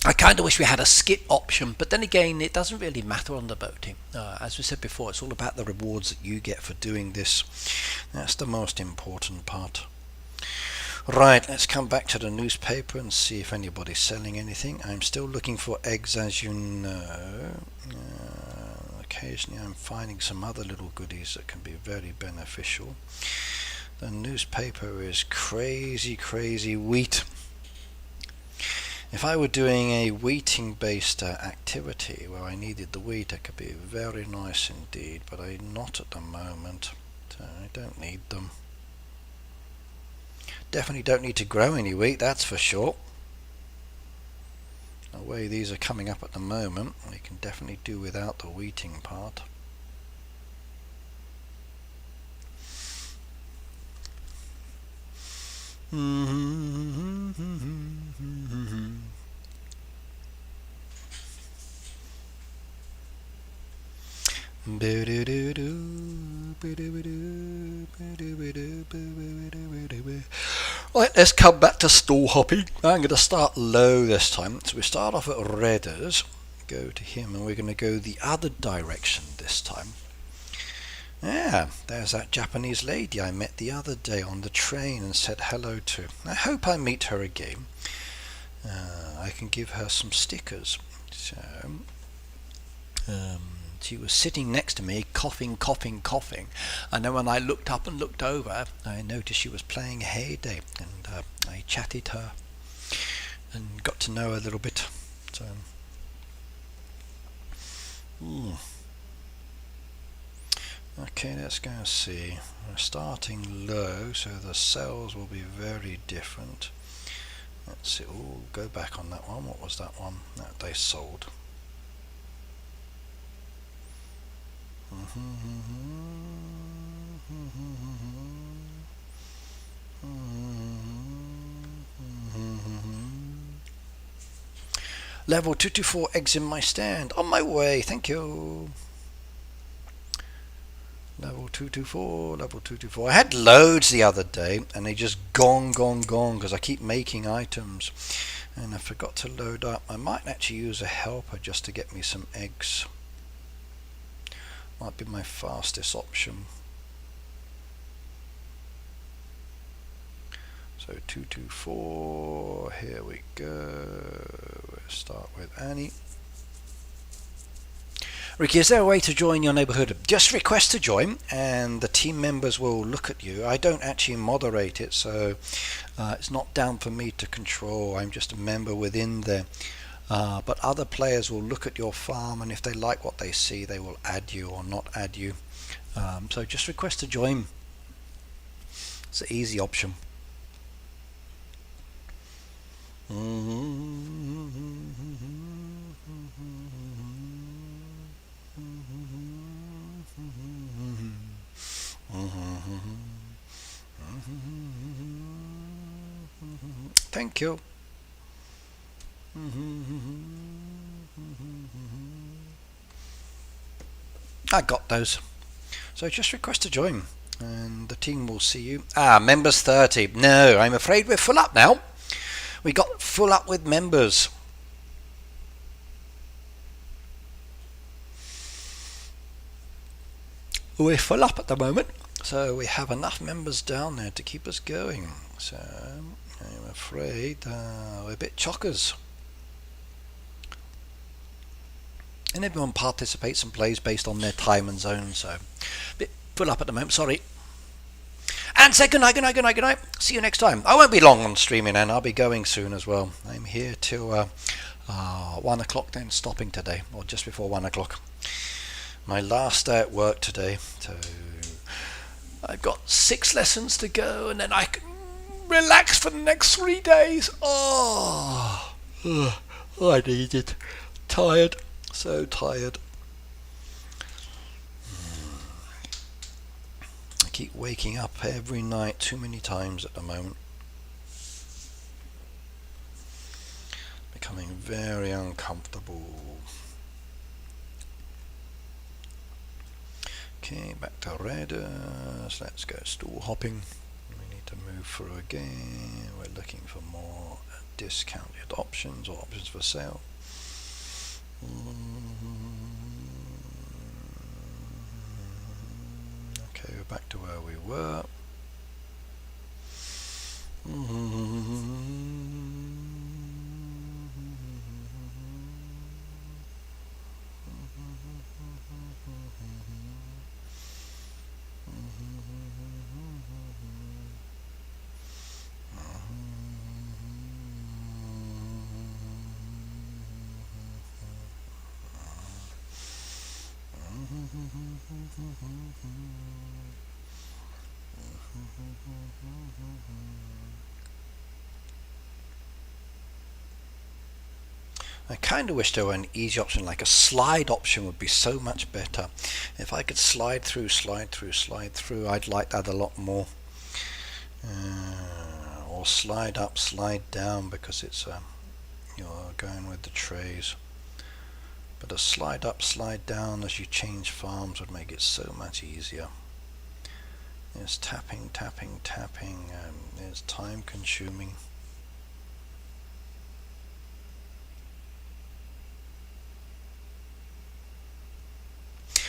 Speaker 1: I kind of wish we had a skip option, but then again it doesn't really matter on the voting. As we said before, it's all about the rewards that you get for doing this. That's the most important part. Right, let's come back to the newspaper and see if anybody's selling anything. I'm still looking for eggs, as you know. Occasionally I'm finding some other little goodies that can be very beneficial. The newspaper is crazy wheat. If I were doing a wheating based activity where I needed the wheat, it could be very nice indeed, but I'm not at the moment, so I don't need them. Definitely don't need to grow any wheat, that's for sure. The way these are coming up at the moment, we can definitely do without the wheating part. Right, let's come back to stall hopping. I'm going to start low this time. So we start off at Redders, go to him, and we're going to go the other direction this time. Yeah, there's that Japanese lady I met the other day on the train and said hello to. I hope I meet her again. I can give her some stickers. So, she was sitting next to me, coughing, and then when I looked up and looked over, I noticed she was playing Heyday, and I chatted her and got to know her a little bit. So, okay, let's go and see. We're starting low, so the sales will be very different. Let's see. Oh, go back on that one. What was that one? That they sold. Level 224 eggs in my stand. On my way. Thank you. Level 224, level 224. I had loads the other day and they just gone because I keep making items and I forgot to load up. I might actually use a helper just to get me some eggs. Might be my fastest option. So 224, here we go. We'll start with Annie. Ricky, is there a way to join your neighborhood? Just request to join and the team members will look at you. I don't actually moderate it, so it's not down for me to control. I'm just a member within there. But other players will look at your farm, and if they like what they see, they will add you or not add you. So just request to join. It's an easy option. Thank you. I got those. So just request to join and the team will see you. Members 30. No, I'm afraid we're full up now. We got full up with members. We're full up at the moment, so we have enough members down there to keep us going. So I'm afraid we're a bit chockers. And everyone participates and plays based on their time and zone, so a bit full up at the moment, sorry. And say good night, good night, good night, good night. See you next time. I won't be long on streaming, and I'll be going soon as well. I'm here till 1 o'clock, then stopping today, or just before 1 o'clock. My last day at work today, so I've got 6 lessons to go, and then I can relax for the next 3 days. I need it. Tired, so tired. I keep waking up every night too many times at the moment. Becoming very uncomfortable. Okay, back to red. So let's go stool hopping. We need to move through again. We're looking for more discounted options or options for sale. Okay, we're back to where we were. I kind of wish there were an easy option, like a slide option would be so much better. If I could slide through, I'd like that a lot more. Or slide up, slide down, because it's you're going with the trays. But a slide up, slide down as you change farms would make it so much easier. There's tapping, tapping, tapping, and it's time consuming.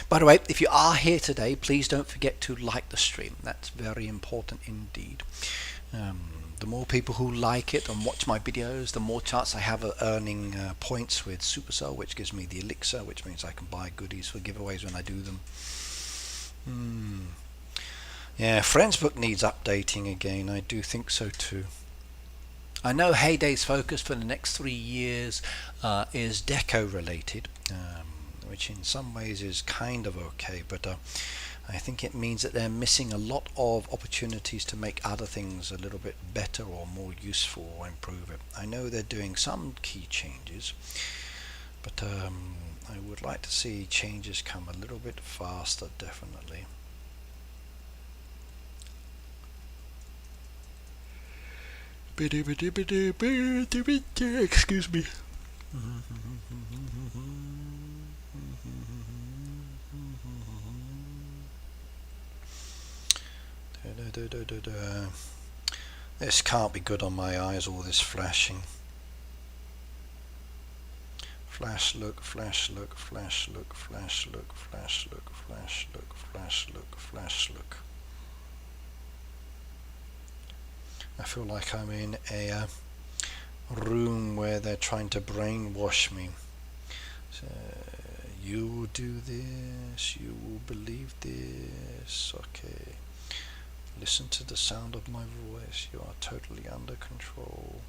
Speaker 1: By the way, if you are here today, please don't forget to like the stream. That's very important indeed. The more people who like it and watch my videos, the more chance I have of earning points with Supercell, which gives me the elixir, which means I can buy goodies for giveaways when I do them. Yeah, Friends Book needs updating again. I do think so too. I know Heyday's focus for the next 3 years is deco related, which in some ways is kind of okay, but I think it means that they're missing a lot of opportunities to make other things a little bit better or more useful or improve it. I know they're doing some key changes, but I would like to see changes come a little bit faster, definitely. Excuse me. This can't be good on my eyes, all this flashing. Flash look, flash look, flash look, flash look, flash look, flash look, flash look, flash look. I feel like I'm in a room where they're trying to brainwash me. So, you will do this, you will believe this. Okay. Listen to the sound of my voice. You are totally under control.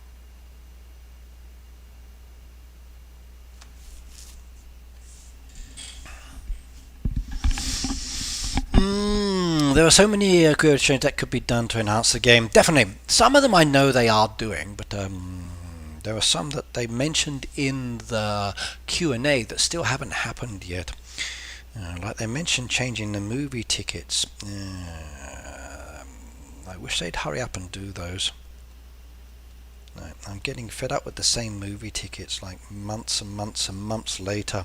Speaker 1: There are so many creative changes that could be done to enhance the game. Definitely. Some of them I know they are doing, but there are some that they mentioned in the Q&A that still haven't happened yet. Like they mentioned changing the movie tickets. I wish they'd hurry up and do those. I'm getting fed up with the same movie tickets like months and months and months later.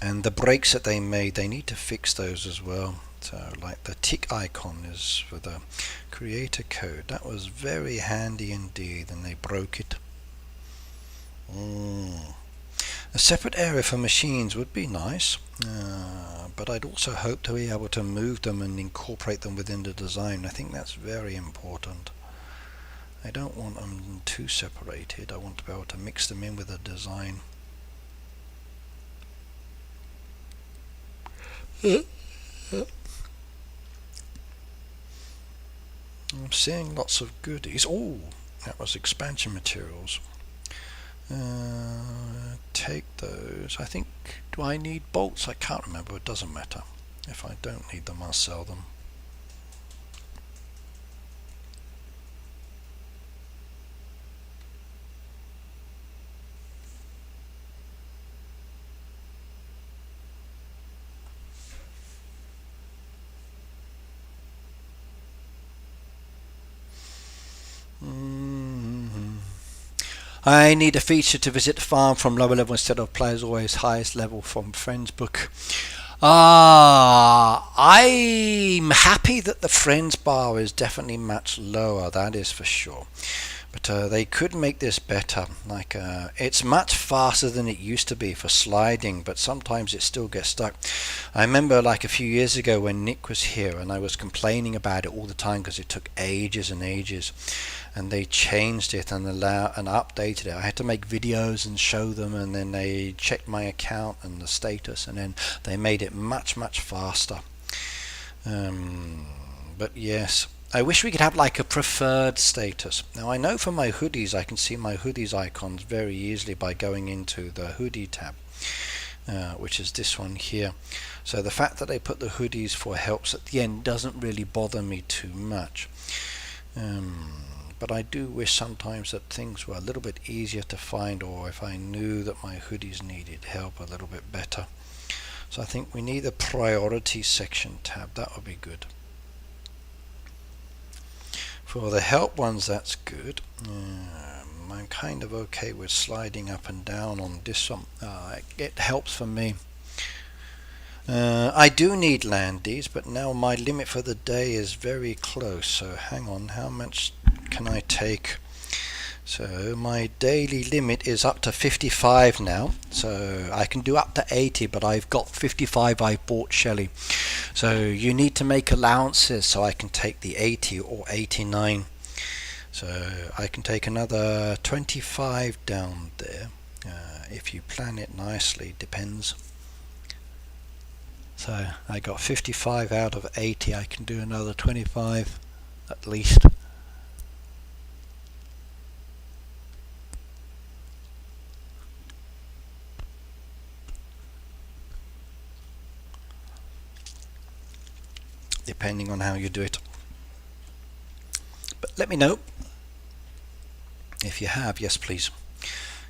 Speaker 1: And the breaks that they made, they need to fix those as well. So like the tick icon is for the creator code. That was very handy indeed, and they broke it. A separate area for machines would be nice, but I'd also hope to be able to move them and incorporate them within the design. I think that's very important. I don't want them too separated. I want to be able to mix them in with the design. I'm seeing lots of goodies. Oh, that was expansion materials. Take those. I think, do I need bolts? I can't remember. It doesn't matter. If I don't need them, I'll sell them. I need a feature to visit the farm from lower level instead of players always highest level from friends book. I'm happy that the friends bar is definitely much lower, that is for sure. But they could make this better. Like it's much faster than it used to be for sliding, but sometimes it still gets stuck. I remember like a few years ago when Nick was here and I was complaining about it all the time because it took ages and ages, and they changed it and updated it. I had to make videos and show them, and then they checked my account and the status, and then they made it much faster. But yes, I wish we could have like a preferred status. Now I know for my hoodies I can see my hoodies icons very easily by going into the hoodie tab, which is this one here. So the fact that they put the hoodies for helps at the end doesn't really bother me too much. But I do wish sometimes that things were a little bit easier to find, or if I knew that my hoodies needed help a little bit better. So I think we need a priority section tab. That would be good. For the help ones, that's good. I'm kind of okay with sliding up and down on this one. It helps for me. I do need landies, but now my limit for the day is very close. So hang on, how much can I take? So my daily limit is up to 55 now. So I can do up to 80, but I've got 55 I've bought Shelley. So you need to make allowances so I can take the 80 or 89. So I can take another 25 down there. If you plan it nicely, depends. So I got 55 out of 80. I can do another 25 at least. Depending on how you do it. But let me know if you have. Yes please,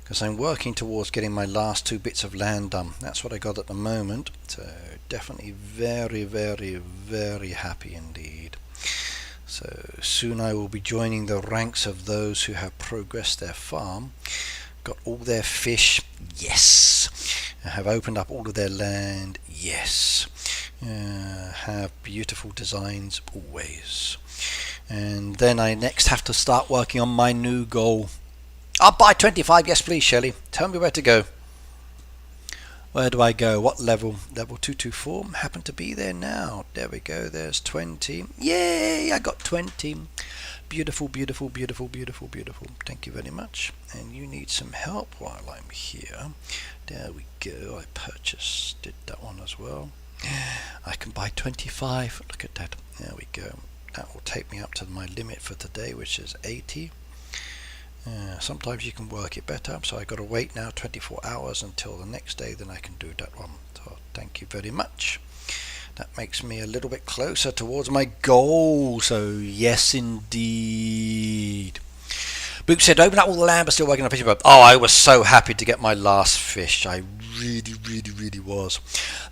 Speaker 1: because I'm working towards getting my last 2 bits of land done. That's what I got at the moment, so definitely very happy indeed. So soon I will be joining the ranks of those who have progressed their farm, got all their fish, yes, have opened up all of their land, yes, have beautiful designs always. And then I next have to start working on my new goal. I'll buy 25, yes please Shelley, tell me where to go. Where do I go? What level? Level 224. Happen to be there now. There we go. There's 20. Yay! I got 20. Beautiful, beautiful, beautiful, beautiful, beautiful. Thank you very much. And you need some help while I'm here. There we go. I did that one as well. I can buy 25. Look at that. There we go. That will take me up to my limit for today, which is 80. Sometimes you can work it better, so I got to wait now 24 hours until the next day, then I can do that one. So thank you very much. That makes me a little bit closer towards my goal. So yes, indeed. Boop said, open up all the land but still working on a fishing boat. Oh, I was so happy to get my last fish. I really, really, really was.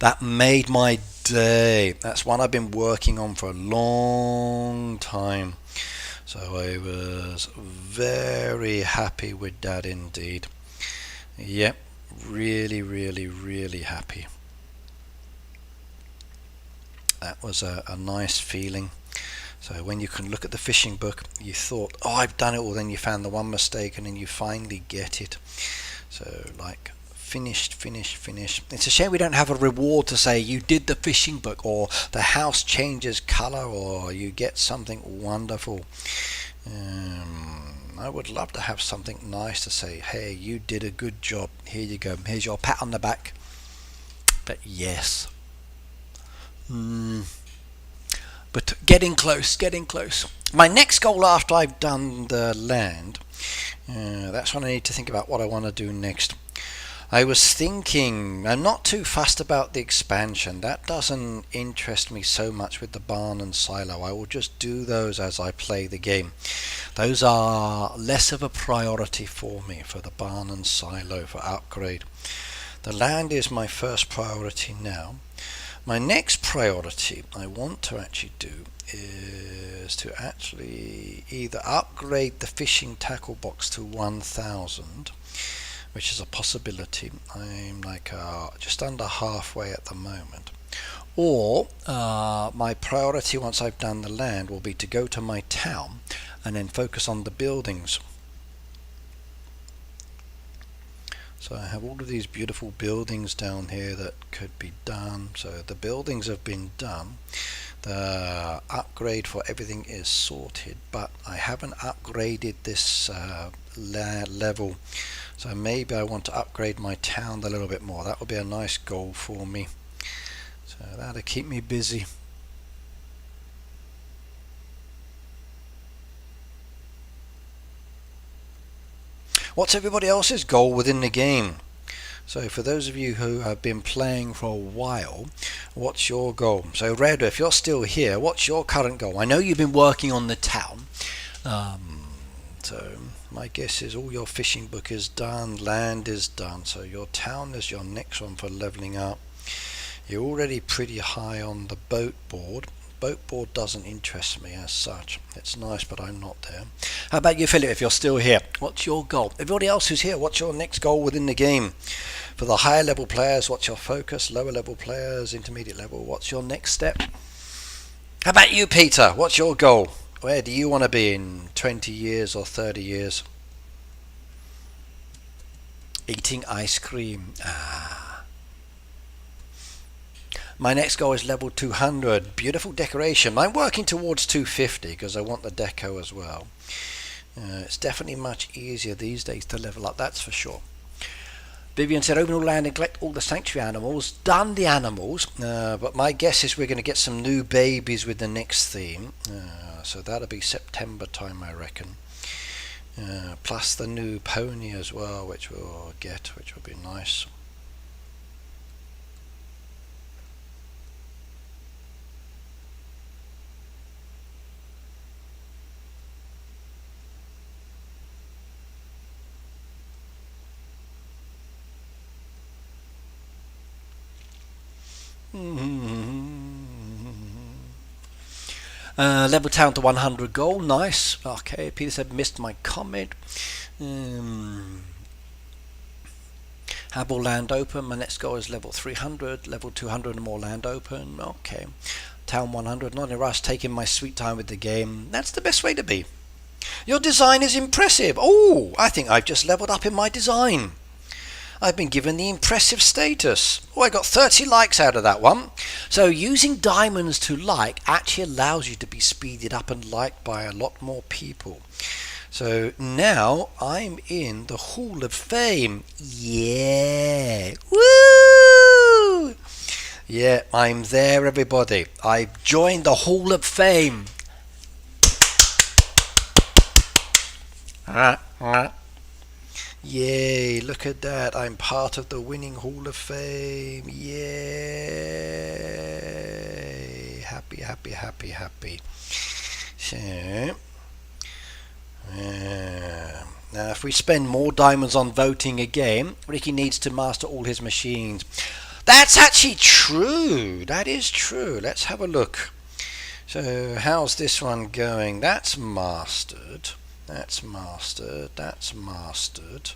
Speaker 1: That made my day. That's one I've been working on for a long time. So I was very happy with that indeed. Yep, really, really, really happy. That was a nice feeling. So when you can look at the fishing book, you thought, oh, I've done it all, then you found the one mistake and then you finally get it. So like finished. It's a shame we don't have a reward to say you did the fishing book, or the house changes color, or you get something wonderful. I would love to have something nice to say, hey, you did a good job, here you go, here's your pat on the back. But yes, but getting close. My next goal after I've done the land, that's when I need to think about what I want to do next. I was thinking, I'm not too fussed about the expansion. That doesn't interest me so much with the barn and silo. I will just do those as I play the game. Those are less of a priority for me, for the barn and silo, for upgrade. The land is my first priority now. My next priority I want to actually do is to actually either upgrade the fishing tackle box to 1000, which is a possibility. I'm like just under halfway at the moment. Or my priority once I've done the land will be to go to my town and then focus on the buildings. So I have all of these beautiful buildings down here that could be done. So the buildings have been done. The upgrade for everything is sorted, but I haven't upgraded this level. So maybe I want to upgrade my town a little bit more. That would be a nice goal for me. So that'll keep me busy. What's everybody else's goal within the game? So for those of you who have been playing for a while, what's your goal? So Red, if you're still here, what's your current goal? I know you've been working on the town. So my guess is all your fishing book is done, land is done. So your town is your next one for leveling up. You're already pretty high on the boat board. Boat board doesn't interest me as such. It's nice, but I'm not there. How about you, Philip, if you're still here? What's your goal? Everybody else who's here, what's your next goal within the game? For the higher level players, what's your focus? Lower level players, intermediate level, what's your next step? How about you, Peter? What's your goal? Where do you want to be in 20 years or 30 years? Eating ice cream. My next goal is level 200. Beautiful decoration. I'm working towards 250 because I want the deco as well. It's definitely much easier these days to level up, that's for sure. Vivian said, open all land and collect all the sanctuary animals. Done the animals, but my guess is we're going to get some new babies with the next theme. So that'll be September time, I reckon. Plus the new pony as well, which we'll get, which will be nice. Level town to 100 goal, nice. Okay, Peter said missed my comment. Have all land open. My next goal is level 300, level 200 and more land open. Okay, town 100, not in a rush, taking my sweet time with the game. That's the best way to be. Your design is impressive. Oh, I think I've just leveled up in my design. I've been given the impressive status. Oh, I got 30 likes out of that one. So using diamonds to like actually allows you to be speeded up and liked by a lot more people. So now I'm in the Hall of Fame. Yeah. Woo! Yeah, I'm there, everybody. I've joined the Hall of Fame. Yay, look at that. I'm part of the winning Hall of Fame. Yay. Happy, happy, happy, happy. So, now if we spend more diamonds on voting again, Ricky needs to master all his machines. That's actually true. That is true. Let's have a look. So, how's this one going? That's mastered. That's mastered. That's mastered.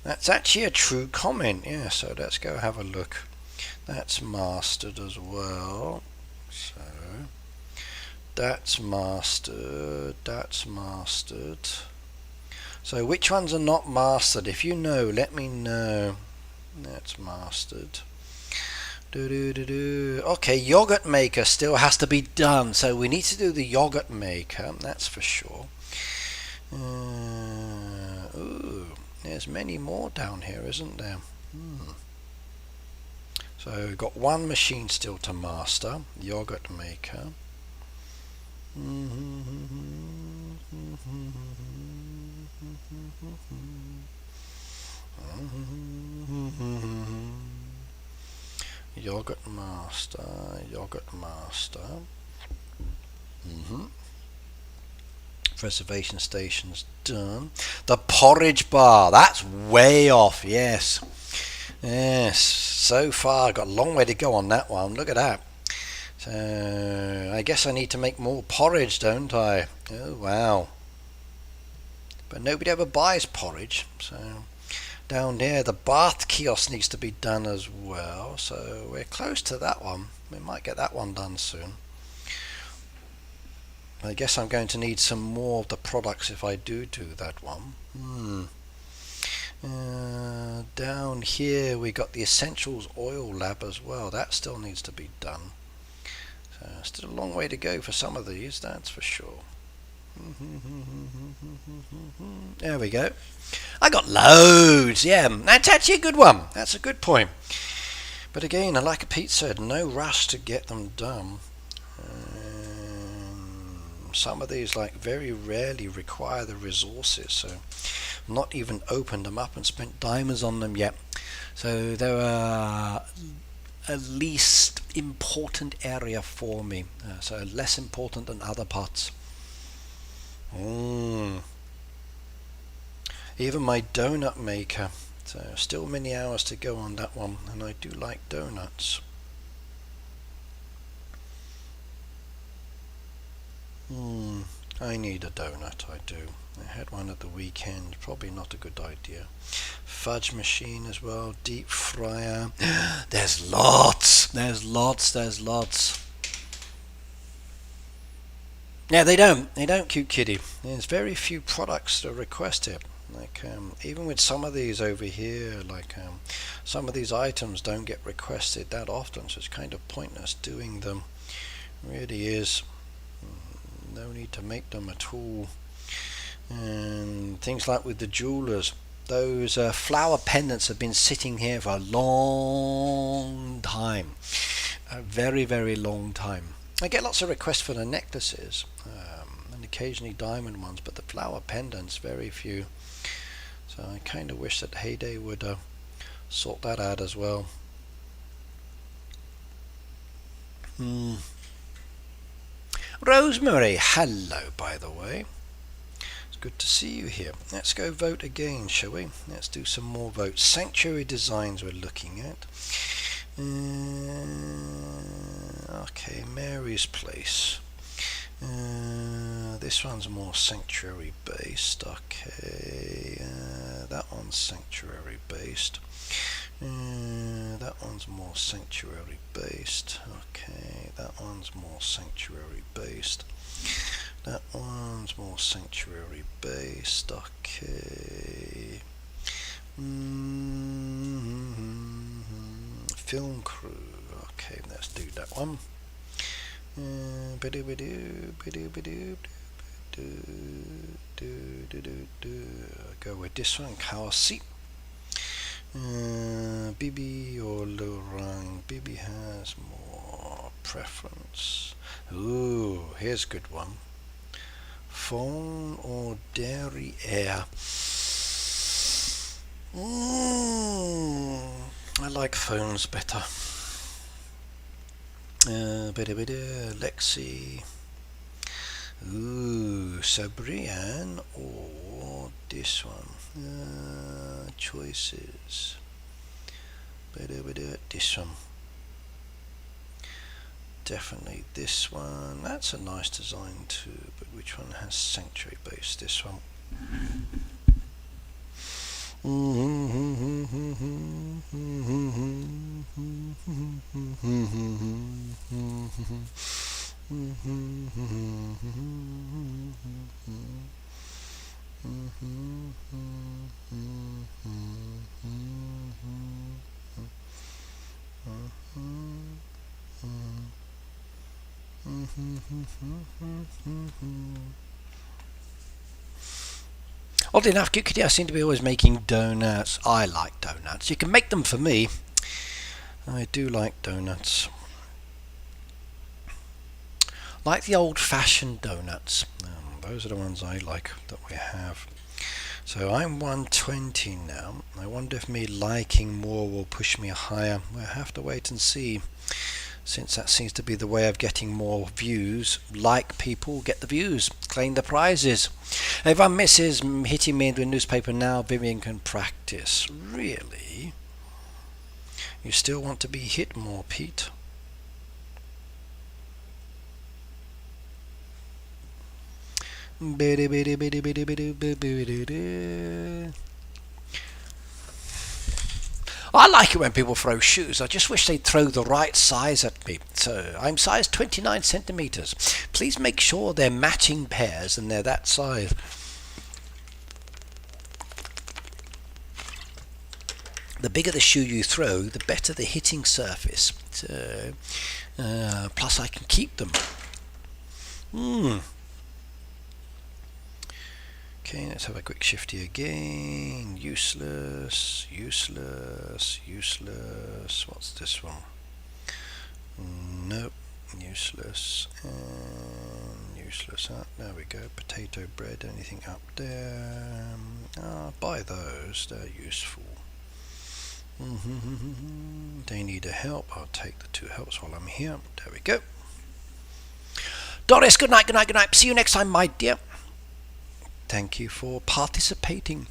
Speaker 1: That's actually a true comment. Yeah, so let's go have a look. That's mastered as well. So that's mastered. That's mastered. So which ones are not mastered? If you know, let me know. That's mastered. Okay, yogurt maker still has to be done. So we need to do the yogurt maker. That's for sure. Ooh, there's many more down here, isn't there? So we've got one machine still to master, yogurt maker. Yogurt master, yogurt master. Reservation station's done. The porridge bar, that's way off. Yes, so far I've got a long way to go on that one. Look at that. So I guess I need to make more porridge, don't I? Oh wow. But nobody ever buys porridge. So down there the bath kiosk needs to be done as well, so we're close to that one. We might get that one done soon. I guess I'm going to need some more of the products if I do that one. Down here we got the Essentials Oil Lab as well. That still needs to be done. So still a long way to go for some of these, that's for sure. There we go. I got loads. Yeah, that's actually a good one. That's a good point. But again, like Pete said, no rush to get them done. Some of these like very rarely require the resources, so I've not even opened them up and spent diamonds on them yet. So they're a least important area for me, so less important than other parts. Even my donut maker, so still many hours to go on that one, and I do like donuts. I need a donut, I do. I had one at the weekend, probably not a good idea. Fudge machine as well, deep fryer. There's lots. Yeah, they don't, cute kitty. There's very few products that request it. Like even with some of these over here, like some of these items don't get requested that often, so it's kind of pointless doing them. It really is. No need to make them at all. And things like with the jewelers, those flower pendants have been sitting here for a long time, a very, very long time. I get lots of requests for the necklaces, and occasionally diamond ones, but the flower pendants, very few. So I kind of wish that Heyday would sort that out as well. Rosemary, hello by the way. It's good to see you here. Let's go vote again, shall we? Let's do some more votes. Sanctuary designs we're looking at. Okay, Mary's Place. This one's more sanctuary based. Okay, that one's sanctuary based. That one's more sanctuary based. Okay, that one's more sanctuary based. That one's more sanctuary based. Okay. Film crew. Okay, let's do that one. Go with this one, Kawasi. Bibi or Lorang. Bibi has more preference. Ooh, here's a good one. Phone or derriere. I like phones better. Lexi. Ooh, Sabrian or this one. Choices. This one. Definitely this one. That's a nice design too, but which one has sanctuary base? This one. Oddly enough, Kikidi seem to be always making donuts. I like donuts. You can make them for me. I do like donuts. Like the old-fashioned donuts. Those are the ones I like that we have. So I'm 120 now. I wonder if me liking more will push me higher. We'll have to wait and see. Since that seems to be the way of getting more views. Like people, get the views, claim the prizes. Everyone misses hitting me into a newspaper now. Vivian can practice. Really? You still want to be hit more, Pete? I like it when people throw shoes. I just wish they'd throw the right size at me. So I'm size 29 centimeters. Please make sure they're matching pairs and they're that size. The bigger the shoe you throw, the better the hitting surface. So, plus I can keep them. Okay, let's have a quick shifty again. Useless, useless, useless. What's this one? Nope, useless and useless. There we go. Potato bread. Anything up there? Buy those. They're useful. They need a help. I'll take the 2 helps while I'm here. There we go. Doris, good night, good night, good night. See you next time, my dear. Thank you for participating.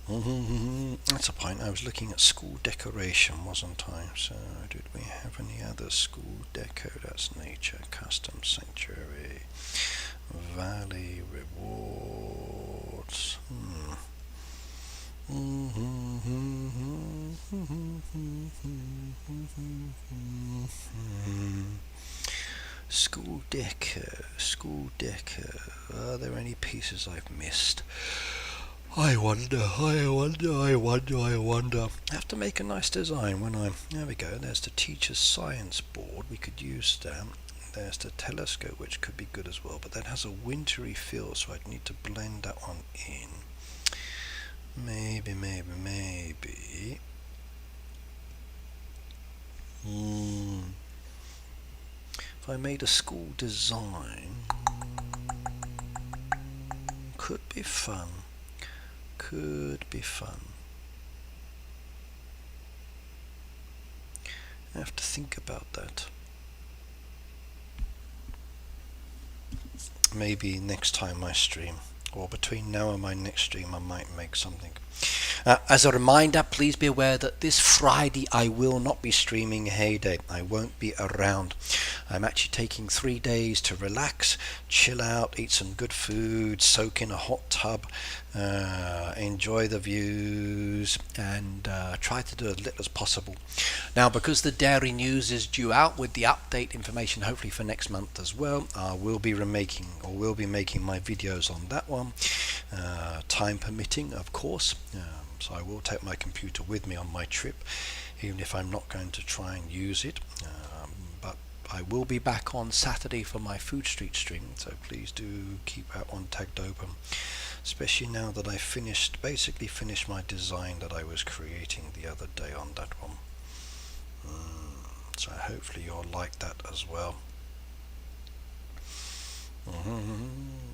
Speaker 1: That's a point. I was looking at school decoration, wasn't I? So did we have any other school deco? That's nature, custom, sanctuary, valley, rewards. School deco, school deco. Are there any pieces I've missed? I wonder. I have to make a nice design when I'm... There we go. There's the teacher's science board. We could use that. There's the telescope, which could be good as well, but that has a wintry feel, so I'd need to blend that one in. Maybe. If I made a school design, could be fun. I have to think about that. Maybe next time I stream, or between now and my next stream, I might make something. As a reminder, please be aware that this Friday I will not be streaming Heyday. I won't be around. I'm actually taking 3 days to relax, chill out, eat some good food, soak in a hot tub, enjoy the views, and try to do as little as possible. Now, because the dairy news is due out with the update information, hopefully for next month as well, I will be making my videos on that one. time permitting, of course. So I will take my computer with me on my trip, even if I'm not going to try and use it. But I will be back on Saturday for my Food Street stream, so please do keep that one tagged open, especially now that I basically finished my design that I was creating the other day on that one. So hopefully you'll like that as well.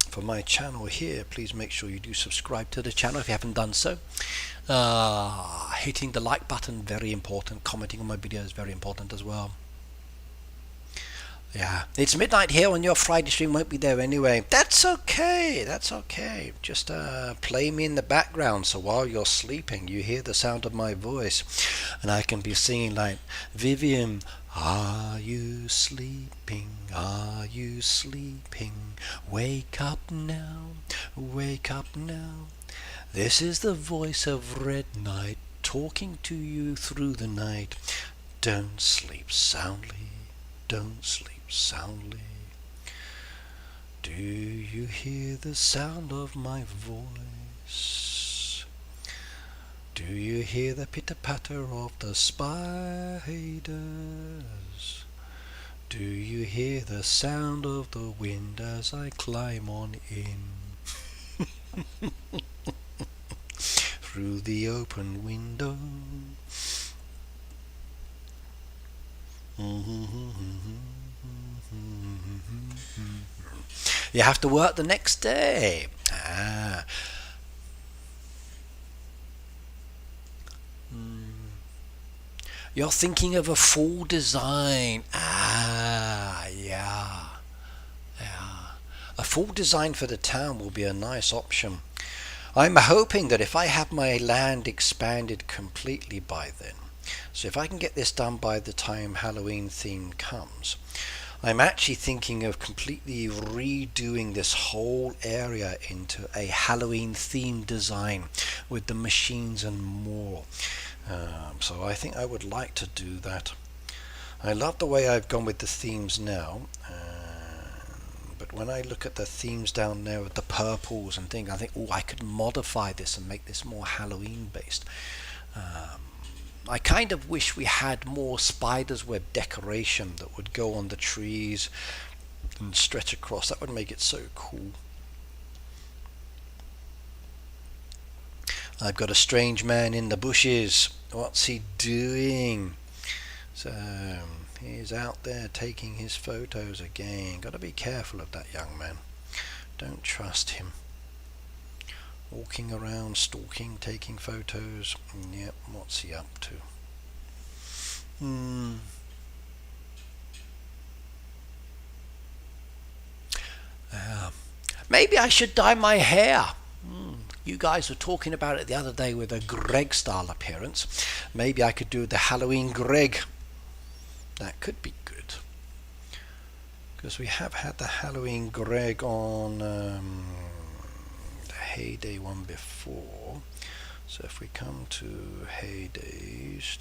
Speaker 1: For my channel here, please make sure you do subscribe to the channel if you haven't done so. Hitting the like button, very important. Commenting on my videos, very important as well. Yeah, it's midnight here on your Friday stream. Won't be there anyway. That's okay. That's okay. Just play me in the background, so while you're sleeping you hear the sound of my voice, and I can be singing like, Vivian, are you sleeping? Are you sleeping? Wake up now. Wake up now. This is the voice of Red Knight talking to you through the night. Don't sleep soundly. Don't sleep soundly. Do you hear the sound of my voice? Do you hear the pitter-patter of the spiders? Do you hear the sound of the wind as I climb on in? Through the open window. You have to work the next day. You're thinking of a full design. Yeah. A full design for the town will be a nice option. I'm hoping that if I have my land expanded completely by then, so if I can get this done by the time Halloween theme comes, I'm actually thinking of completely redoing this whole area into a Halloween themed design with the machines and more. So I think I would like to do that. I love the way I've gone with the themes now, but when I look at the themes down there with the purples and things, I think, oh, I could modify this and make this more Halloween based. I kind of wish we had more spider's web decoration that would go on the trees and stretch across. That would make it so cool. I've got a strange man in the bushes. What's he doing? So he's out there taking his photos again. Got to be careful of that young man. Don't trust him. Walking around, stalking, taking photos. Yep, what's he up to? Maybe I should dye my hair. You guys were talking about it the other day with a Greg style appearance. Maybe I could do the Halloween Greg. That could be good, because we have had the Halloween Greg on the Heyday one before. So if we come to Heydays,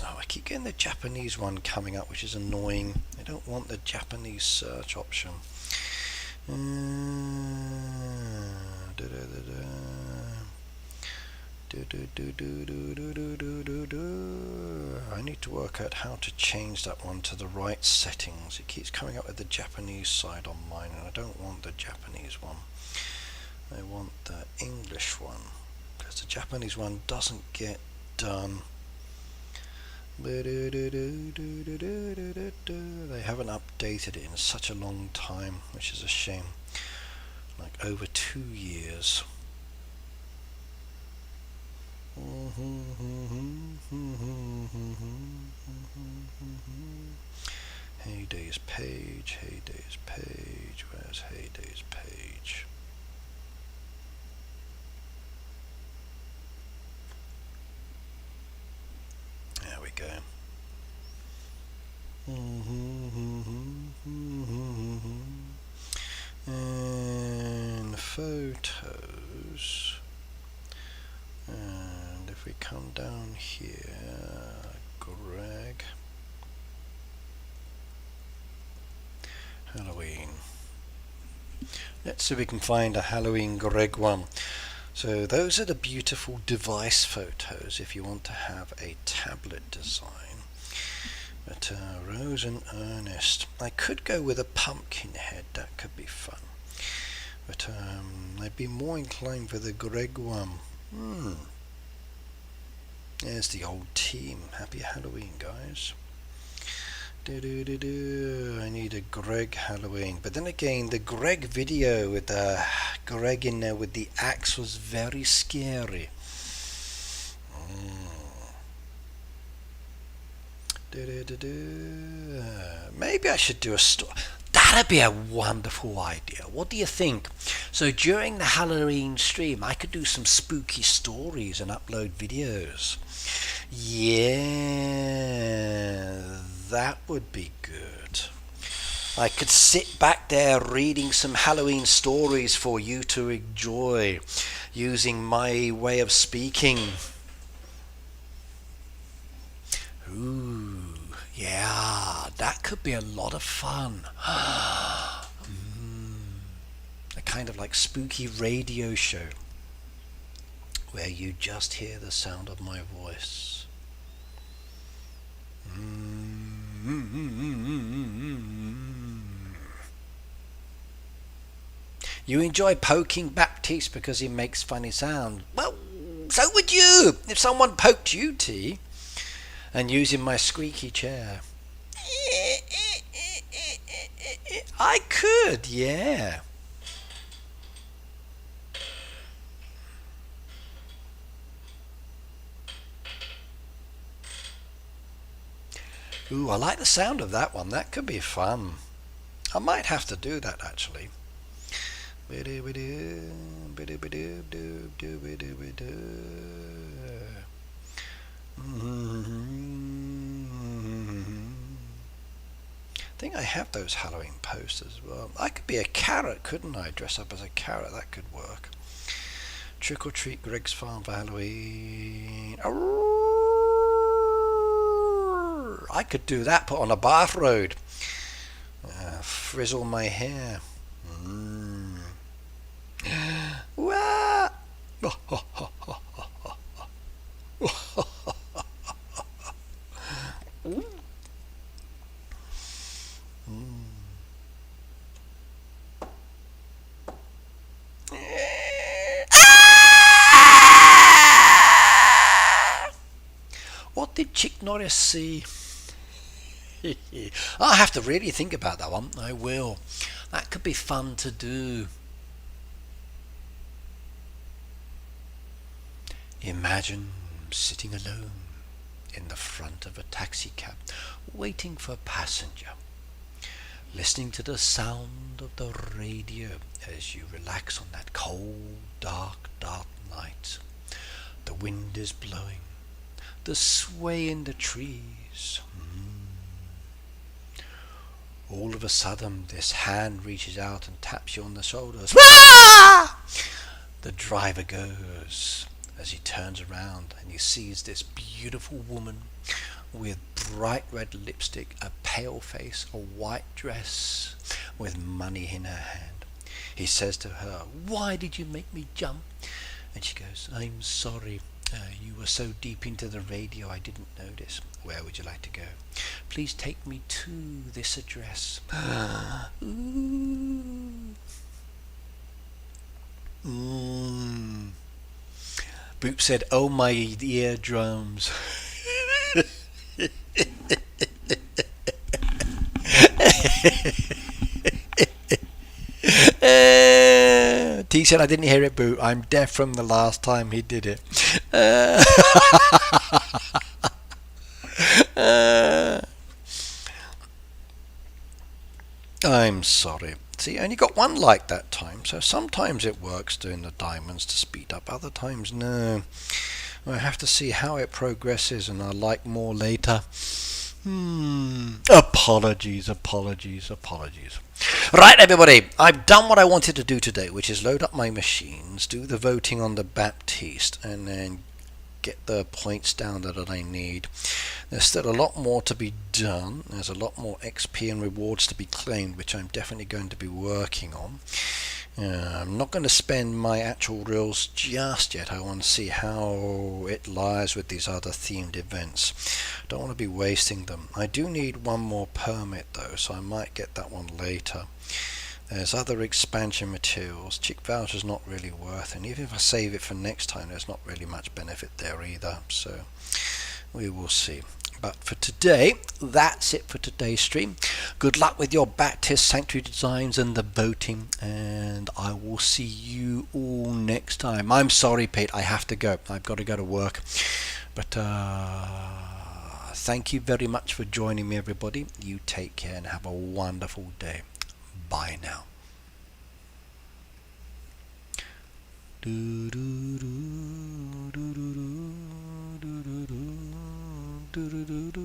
Speaker 1: oh, I keep getting the Japanese one coming up, which is annoying. I don't want the Japanese search option. I need to work out how to change that one to the right settings. It keeps coming up with the Japanese side on mine, and I don't want the Japanese one. I want the English one, because the Japanese one doesn't get done. They haven't updated it in such a long time, which is a shame. Like over 2 years. Heyday's page, Heyday's page, where's Heyday's page? There we go. And photos. And if we come down here, Greg, Halloween. Let's see if we can find a Halloween Greg one. So those are the beautiful device photos if you want to have a tablet design. But Rose and Ernest, I could go with a pumpkin head, that could be fun. But I'd be more inclined for the Greg one. There's the old team. Happy Halloween, guys. I need a Greg Halloween. But then again, the Greg video with Greg in there with the axe was very scary. Maybe I should do a story. That'd be a wonderful idea. What do you think? So during the Halloween stream, I could do some spooky stories and upload videos. Yeah, that would be good. I could sit back there reading some Halloween stories for you to enjoy using my way of speaking. Ooh, yeah, that could be a lot of fun. A kind of like spooky radio show where you just hear the sound of my voice. You enjoy poking Baptiste because he makes funny sounds. Well, so would you if someone poked you, T, and using my squeaky chair. I could, yeah. Ooh, I like the sound of that one. That could be fun. I might have to do that actually. I think I have those Halloween posters as well. I could be a carrot, couldn't I? Dress up as a carrot, that could work. Trick or treat Greg's farm for Halloween. I could do that, put on a bathrobe. Frizzle my hair. Wah! What did Chick Norris see? I'll have to really think about that one. I will. That could be fun to do. Imagine sitting alone in the front of a taxi cab, waiting for a passenger, listening to the sound of the radio as you relax on that cold, dark night. The wind is blowing, the sway in the trees. All of a sudden, this hand reaches out and taps you on the shoulders. Ah! The driver goes as he turns around and he sees this beautiful woman with bright red lipstick, a pale face, a white dress, with money in her hand. He says to her, "Why did you make me jump?" And she goes, "I'm sorry. You were so deep into the radio I didn't notice. Where would you like to go? Please take me to this address." Boop said, "Oh my eardrums." T said, "I didn't hear it, Boo. I'm deaf from the last time he did it." I'm sorry. See, I only got one like that time, so sometimes it works doing the diamonds to speed up, other times no. I have to see how it progresses and I'll like more later. Apologies. Right, everybody, I've done what I wanted to do today, which is load up my machines, do the voting on the Baptiste, and then get the points down that I need. There's still a lot more to be done. There's a lot more XP and rewards to be claimed, which I'm definitely going to be working on. I'm not going to spend my actual reels just yet. I want to see how it lies with these other themed events. Don't want to be wasting them. I do need one more permit though, so I might get that one later. There's other expansion materials. Chick voucher's not really worth, and even if I save it for next time, there's not really much benefit there either. So we will see. But for today, that's it for today's stream. Good luck with your Baptiste Sanctuary designs and the voting, and I will see you all next time. I'm sorry, Pete, I have to go. I've got to go to work. But thank you very much for joining me, everybody. You take care and have a wonderful day. Bye now. Do, do, do, do, do, do, do, do, do, do, do, do.